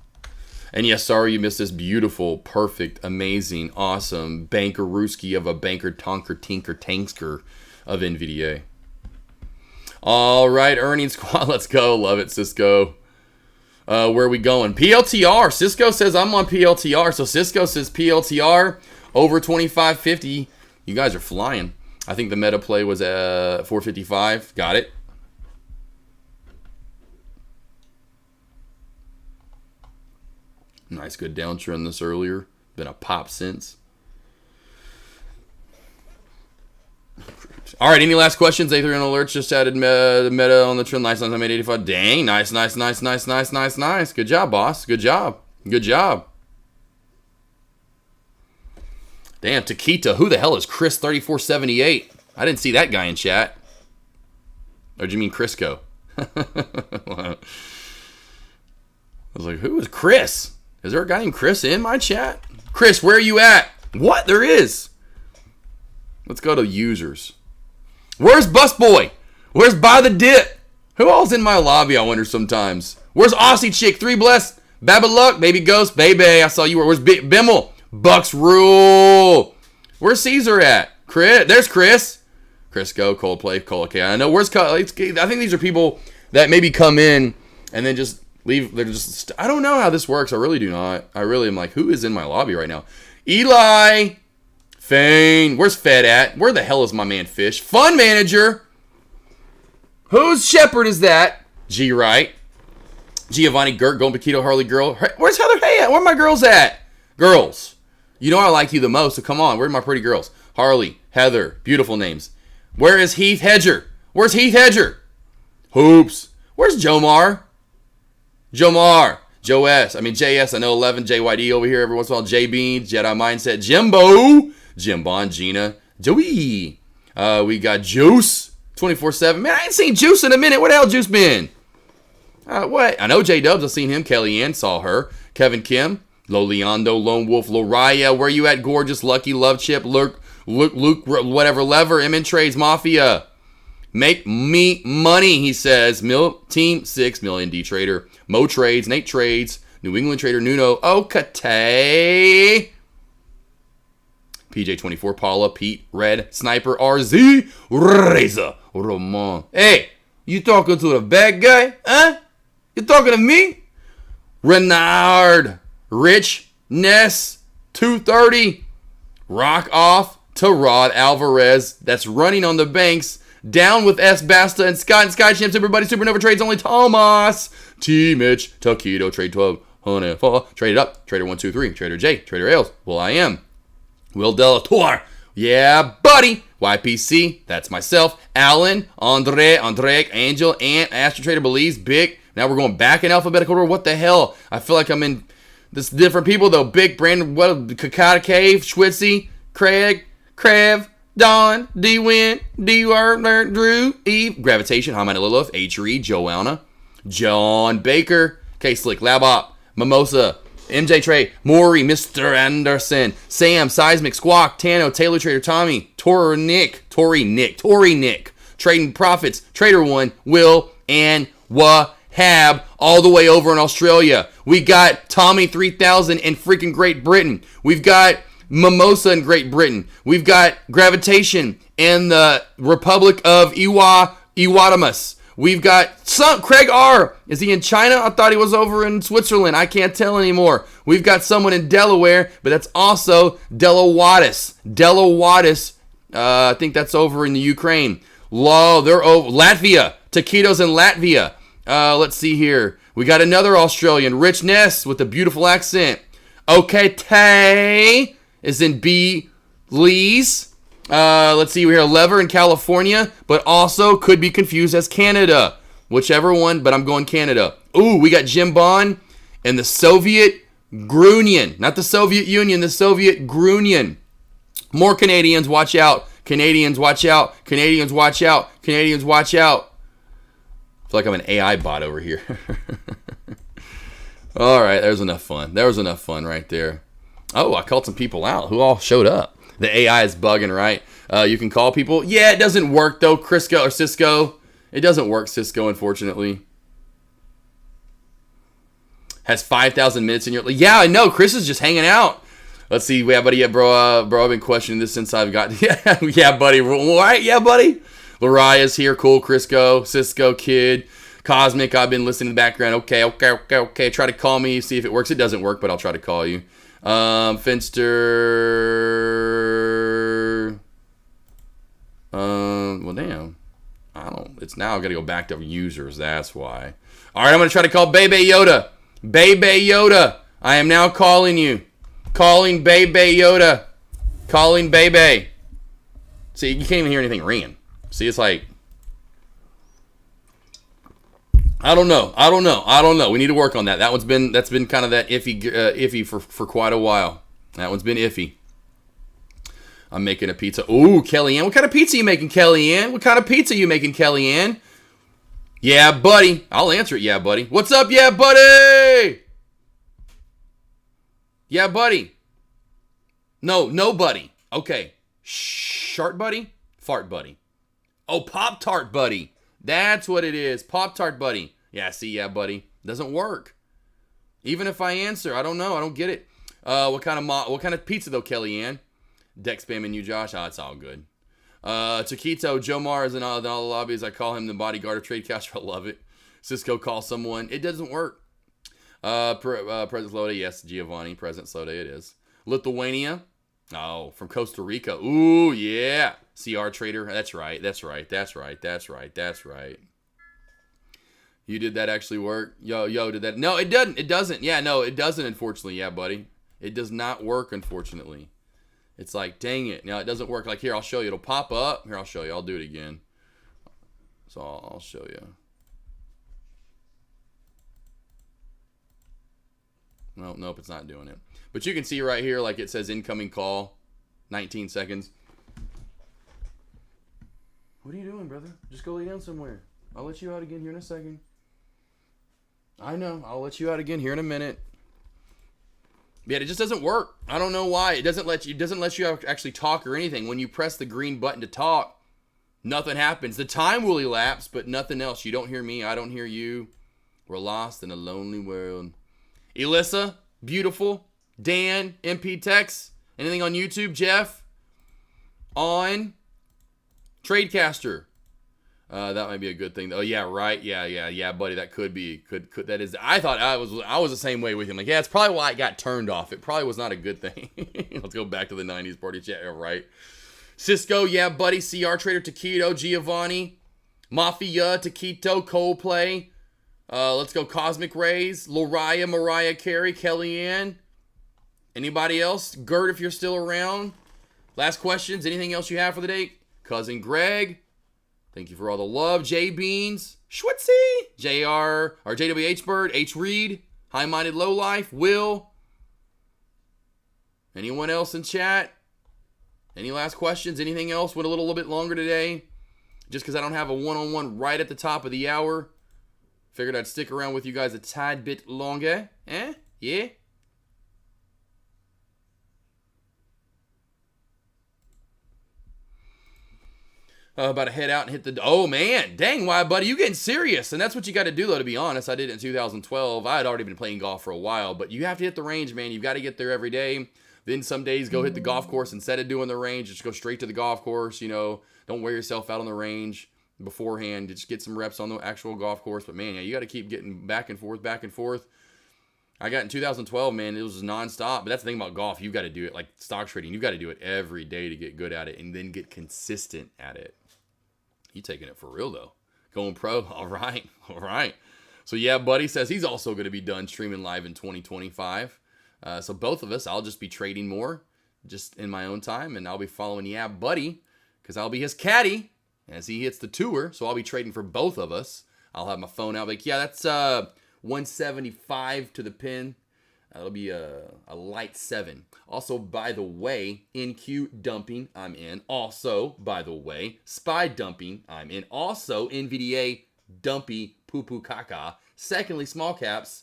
And yes, sorry you missed this beautiful, perfect, amazing, awesome banker-rooski of a banker tonker tinker tanksker of NVDA. All right, earnings squad, let's go. Love it, Cisco. Where are we going? PLTR. Cisco says I'm on PLTR. So Cisco says PLTR. Over 25.50. You guys are flying. I think the meta play was at 4.55. Got it. Nice, good downtrend this earlier. Been a pop since. All right, any last questions? A3 on alerts just added meta on the trend. Nice, I made 85. Dang, nice. Good job, boss. Good job. Damn, Taquita. Who the hell is Chris 3478? I didn't see that guy in chat. Or do you mean Crisco? I was like, who is Chris? Is there a guy named Chris in my chat? Chris, where are you at? What? There is. Let's go to users. Where's Busboy? Where's By the Dip? Who all's in my lobby, I wonder sometimes. Where's Aussie Chick? 3 Bless. Baba Luck. Baby Ghost. Baby, I saw you. Where's Bimmel? Bucks Rule. Where's Caesar at? Chris. There's Chris. Crisco, Coldplay, okay. I know. Where's I think these are people that maybe come in and then just leave. They're just. I don't know how this works. I really do not. I really am like, who is in my lobby right now? Eli. Fane. Where's Fed at? Where the hell is my man Fish? Fun Manager. Whose shepherd is that? G Wright. Giovanni Gert, Golden Paquito, Harley Girl. Where's Heather Hay at? Where are my girls at? Girls. You know I like you the most, so come on. Where are my pretty girls? Harley, Heather. Beautiful names. Where is Heath Hedger? Where's Heath Hedger? Hoops. Where's Jomar? Joe S. I mean, JS. I know 11. JYD over here every once in a while. J Beans. Jedi Mindset. Jimbo. Jim Bond. Gina. Joey. We got Juice. 24/7. Man, I ain't seen Juice in a minute. Where the hell Juice been? What? I know J Dubs. I've seen him. Kellyanne. Saw her. Kevin Kim. Loliando. Lone Wolf. Loraya. Where you at? Gorgeous. Lucky. Love Chip. Luke, whatever, Lever, MN Trades, Mafia. Make me money, he says. Team 6 million, D Trader. Mo Trades, Nate Trades, New England Trader, Nuno, Okate. PJ24, Paula, Pete, Red, Sniper, RZ, Reza, Roman. Hey, you talking to the bad guy? Huh? You talking to me? Renard, Rich, Ness, 230, Rock Off, to Rod Alvarez, that's running on the banks, down with S. Basta and Sky Champs, everybody, Supernova Trades, only Thomas, T. Mitch, Taquito, Trade 12, Honey, Trade It Up, Trader 123, Trader J, Trader Ailes, Well I Am, Will Delator, yeah, buddy, YPC, that's myself, Alan, Andre, Angel, Ant, Astro Trader Belize, Big, now we're going back in alphabetical order, what the hell, I feel like I'm in this different people though, Big, Brandon, Kakata Cave, Schwitzy, Craig, Crev, Don, D-Win, D-Word, Drew, Eve, Gravitation, Hamana Lilith, H-Reed, Joanna, John Baker, K-Slick, Labop, Mimosa, MJ Trey, Maury, Mr. Anderson, Sam, Seismic, Squawk, Tano, Taylor Trader, Tommy, Tory Nick, Trading Profits, Trader One, Will, and Wahab, all the way over in Australia. We got Tommy 3000 in freaking Great Britain. We've got Mimosa in Great Britain. We've got Gravitation in the Republic of Iwatamus. We've got Craig R. Is he in China? I thought he was over in Switzerland. I can't tell anymore. We've got someone in Delaware, but that's also Delawatis. I think that's over in the Ukraine. They're over Latvia. Taquitos in Latvia. Let's see here. We got another Australian, Rich Ness with a beautiful accent. Okay, Tay is in Belize. Let's see, we hear Lever in California, but also could be confused as Canada. Whichever one, but I'm going Canada. Ooh, we got Jim Bond in the Soviet Grunion. Not the Soviet Union, the Soviet Grunion. More Canadians, watch out. Canadians, watch out. Canadians, watch out. Canadians, watch out. I feel like I'm an AI bot over here. All right, there's enough fun. There was enough fun right there. Oh, I called some people out. Who all showed up? The AI is bugging, right? You can call people. Yeah, it doesn't work, though, Crisco or Cisco. It doesn't work, Cisco, unfortunately. Has 5,000 minutes in your... Yeah, I know. Chris is just hanging out. Let's see. Yeah, buddy. Yeah, bro, I've been questioning this since I've got... Yeah, buddy. Right? Yeah, buddy. Laria's here. Cool, Crisco. Cisco, Kid. Cosmic, I've been listening in the background. Okay. Try to call me, see if it works. It doesn't work, but I'll try to call you. Finster. Well, damn. It's now I gotta go back to users. That's why. All right, I'm gonna try to call Bebe Yoda. Bebe Yoda. I am now calling you. Calling Bebe Yoda. Calling Bebe. See, you can't even hear anything ringing. See, it's like, I don't know. We need to work on that. That's been kind of that iffy for quite a while. That one's been iffy. I'm making a pizza. Ooh, Kellyanne. What kind of pizza you making, Kellyanne? What kind of pizza you making, Kellyanne? Yeah, buddy. I'll answer it, yeah, buddy. What's up, yeah, buddy? Yeah, buddy. No, buddy. Okay. Shart buddy? Fart buddy. Oh, Pop-Tart buddy. That's what it is. Pop-Tart buddy. Yeah, see, yeah, buddy. Doesn't work. Even if I answer, I don't know. I don't get it. What kind of pizza though, Kellyanne? Deck spamming you, Josh. Oh, it's all good. Chiquito, Joe Mars, and all the lobbies. I call him the bodyguard of Trade Cash. I love it. Cisco, call someone. It doesn't work. President Slode, yes. Giovanni, President Slode, it is. Lithuania. Oh, from Costa Rica. Ooh, yeah. CR Trader. That's right. You did that actually work? Yo, did that? No, it doesn't. It doesn't. Yeah, no, it doesn't, unfortunately. Yeah, buddy. It does not work, unfortunately. It's like, dang it. Now, it doesn't work. Like, here, I'll show you. It'll pop up. Here, I'll show you. I'll do it again. So, I'll show you. Nope, it's not doing it. But you can see right here, like, it says incoming call. 19 seconds. What are you doing, brother? Just go lay down somewhere. I'll let you out again here in a second. I know. I'll let you out again here in a minute. Yeah, it just doesn't work. I don't know why. It doesn't let you actually talk or anything. When you press the green button to talk, nothing happens. The time will elapse, but nothing else. You don't hear me. I don't hear you. We're lost in a lonely world. Elissa, beautiful. Dan, MP Tex. Anything on YouTube, Jeff? On Tradecaster. That might be a good thing. Oh yeah, right. Yeah, buddy. That could be. That is. I thought I was the same way with him. Like, yeah, it's probably why it got turned off. It probably was not a good thing. Let's go back to the 90s party chat. Yeah, right. Cisco, yeah, buddy. CR Trader, Taquito, Giovanni, Mafia, Taquito, Coldplay. Let's go. Cosmic Rays, Loriah, Mariah Carey, Kellyanne. Anybody else? Gert, if you're still around. Last questions. Anything else you have for the day? Cousin Greg. Thank you for all the love. J Beans, Schwitzy, JR, or JWH Bird, H Reed, High Minded Lowlife, Will. Anyone else in chat? Any last questions? Anything else? Went a little bit longer today, just because I don't have a one-on-one right at the top of the hour. Figured I'd stick around with you guys a tad bit longer. Yeah. About to head out and hit the... Oh, man. Dang, why, buddy? You getting serious. And that's what you got to do, though, to be honest. I did it in 2012. I had already been playing golf for a while. But you have to hit the range, man. You've got to get there every day. Then some days go hit the golf course instead of doing the range. Just go straight to the golf course, you know. Don't wear yourself out on the range beforehand. Just get some reps on the actual golf course. But, man, yeah, you got to keep getting back and forth. I got in 2012, man. It was nonstop. But that's the thing about golf. You've got to do it. Like stock trading, you've got to do it every day to get good at it and then get consistent at it. You taking it for real, though. Going pro. All right. So, yeah, buddy says he's also going to be done streaming live in 2025. So, both of us, I'll just be trading more just in my own time. And I'll be following, yeah, buddy, because I'll be his caddy as he hits the tour. So, I'll be trading for both of us. I'll have my phone out. Like, yeah, that's 175 to the pin. That'll be a light 7. Also, by the way, NQ dumping, I'm in. Also, by the way, SPY dumping, I'm in. Also, NVDA dumpy poo-poo caca. Secondly, small caps.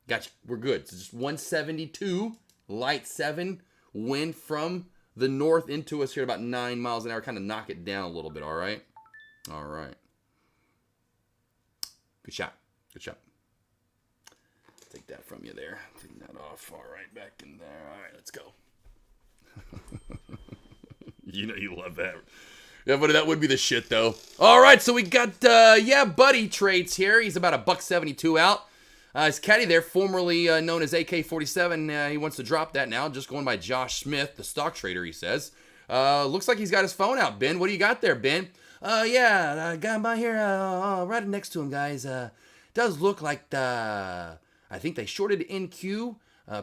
Gotcha. We're good. So just 172, light 7. Wind from the north into us here at about 9 miles an hour. Kind of knock it down a little bit, all right? All right. Good shot. Take that from you there. Take that off. All right, back in there. All right, let's go. You know you love that. Yeah, buddy, that would be the shit, though. All right, so we got, buddy trades here. He's about $1.72 out. His caddy there, formerly known as AK47, he wants to drop that now. Just going by Josh Smith, the stock trader, he says. Looks like he's got his phone out, Ben. What do you got there, Ben? I got him by here right next to him, guys. Does look like I think they shorted NQ,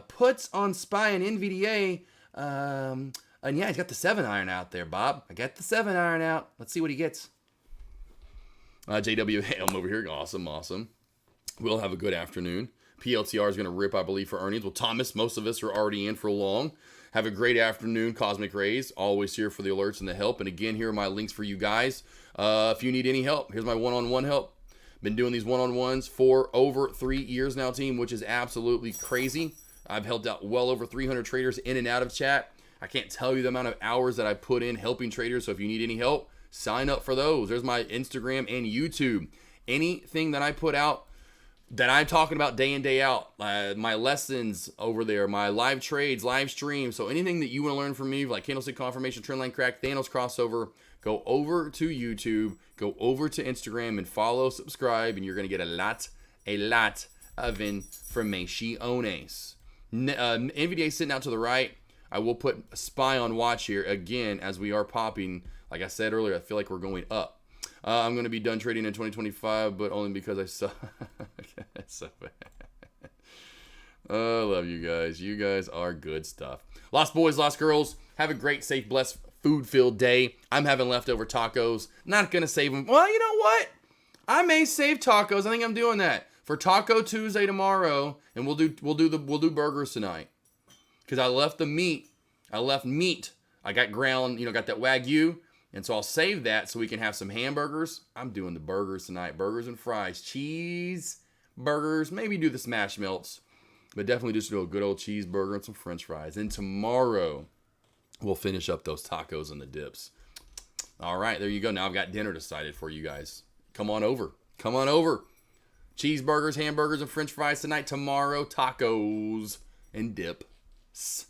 puts on SPY and NVDA, and yeah, he's got the 7-iron out there, Bob. I got the 7-iron out. Let's see what he gets. JW Ham over here. Awesome, awesome. We'll have a good afternoon. PLTR is going to rip, I believe, for earnings. Well, Thomas, most of us are already in for long. Have a great afternoon, Cosmic Rays. Always here for the alerts and the help. And again, here are my links for you guys. If you need any help, here's my one-on-one help. Been doing these one-on-ones for over 3 years now, team, which is absolutely crazy. I've helped out well over 300 traders in and out of chat. I can't tell you the amount of hours that I put in helping traders. So if you need any help, sign up for those. There's my Instagram and YouTube. Anything that I put out that I'm talking about day in, day out, my lessons over there, my live trades, live streams. So anything that you want to learn from me, like candlestick confirmation, trendline crack, Thanos crossover, go over to YouTube, go over to Instagram and follow, subscribe, and you're going to get a lot of information. NVDA sitting out to the right. I will put a SPY on watch here again as we are popping. Like I said earlier, I feel like we're going up. I'm going to be done trading in 2025, but only because I saw. That's so bad. I love you guys. You guys are good stuff. Lost boys, lost girls. Have a great, safe, blessed, food-filled day. I'm having leftover tacos. Not going to save them. Well, you know what? I may save tacos. I think I'm doing that for Taco Tuesday tomorrow, and we'll do burgers tonight. Because I left the meat. I left meat. I got ground. Got that Wagyu. And so I'll save that so we can have some hamburgers. I'm doing the burgers tonight. Burgers and fries. Cheese burgers. Maybe do the smash melts. But definitely just do a good old cheeseburger and some french fries. And tomorrow, we'll finish up those tacos and the dips. All right, there you go. Now I've got dinner decided for you guys. Come on over. Come on over. Cheeseburgers, hamburgers, and french fries tonight. Tomorrow, tacos and dips.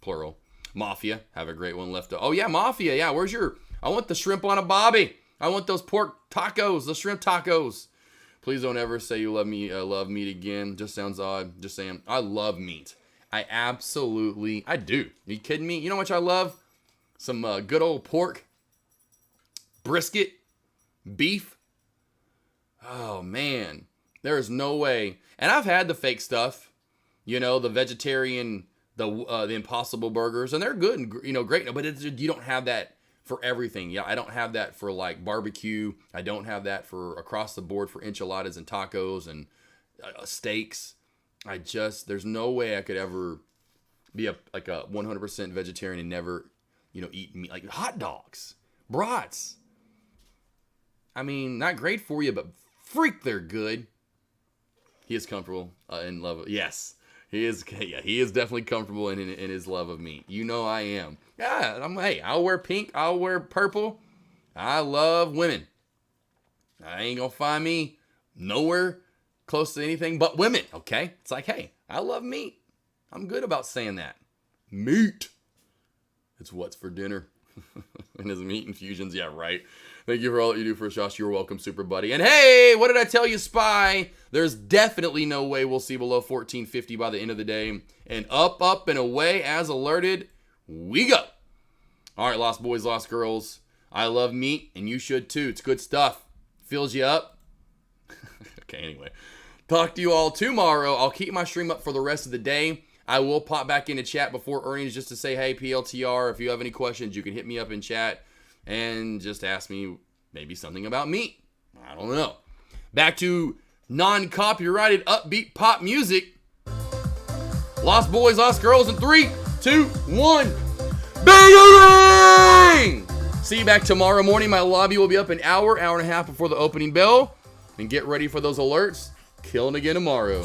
Plural. Mafia. Have a great one left. Oh, yeah, Mafia. Yeah, where's your... I want the shrimp on a bobby. I want those pork tacos, the shrimp tacos. Please don't ever say you love me, love meat again. Just sounds odd. Just saying. I love meat. I do. Are you kidding me? You know how much I love? Some good old pork, brisket, beef. Oh, man. There is no way. And I've had the fake stuff. The vegetarian, the Impossible burgers. And they're good and, great. But you don't have that for everything. Yeah, I don't have that for like barbecue. I don't have that for across the board for enchiladas and tacos and steaks. There's no way I could ever be a 100% vegetarian and never, eat meat. Like hot dogs, brats. I mean, not great for you, but freak, they're good. He is comfortable in love. Yes, he is. Yeah, he is definitely comfortable in his love of meat. I am. Yeah, I'll wear pink. I'll wear purple. I love women. I ain't gonna find me nowhere close to anything but women, okay? It's like, hey, I love meat. I'm good about saying that. Meat. It's what's for dinner. And his meat infusions, yeah, right. Thank you for all that you do for us, Josh. You're welcome, super buddy. And hey, what did I tell you, Spy? There's definitely no way we'll see below 1450 by the end of the day. And up, and away as alerted we go. All right, lost boys, lost girls. I love meat, and you should too. It's good stuff. Fills you up. Okay, anyway. Talk to you all tomorrow. I'll keep my stream up for the rest of the day. I will pop back into chat before earnings just to say, hey, PLTR, if you have any questions, you can hit me up in chat and just ask me maybe something about meat. I don't know. Back to non-copyrighted upbeat pop music. Lost boys, lost girls in 3, 2, 1. Bang! See you back tomorrow morning. My lobby will be up an hour and a half before the opening bell. And get ready for those alerts. Killing again tomorrow.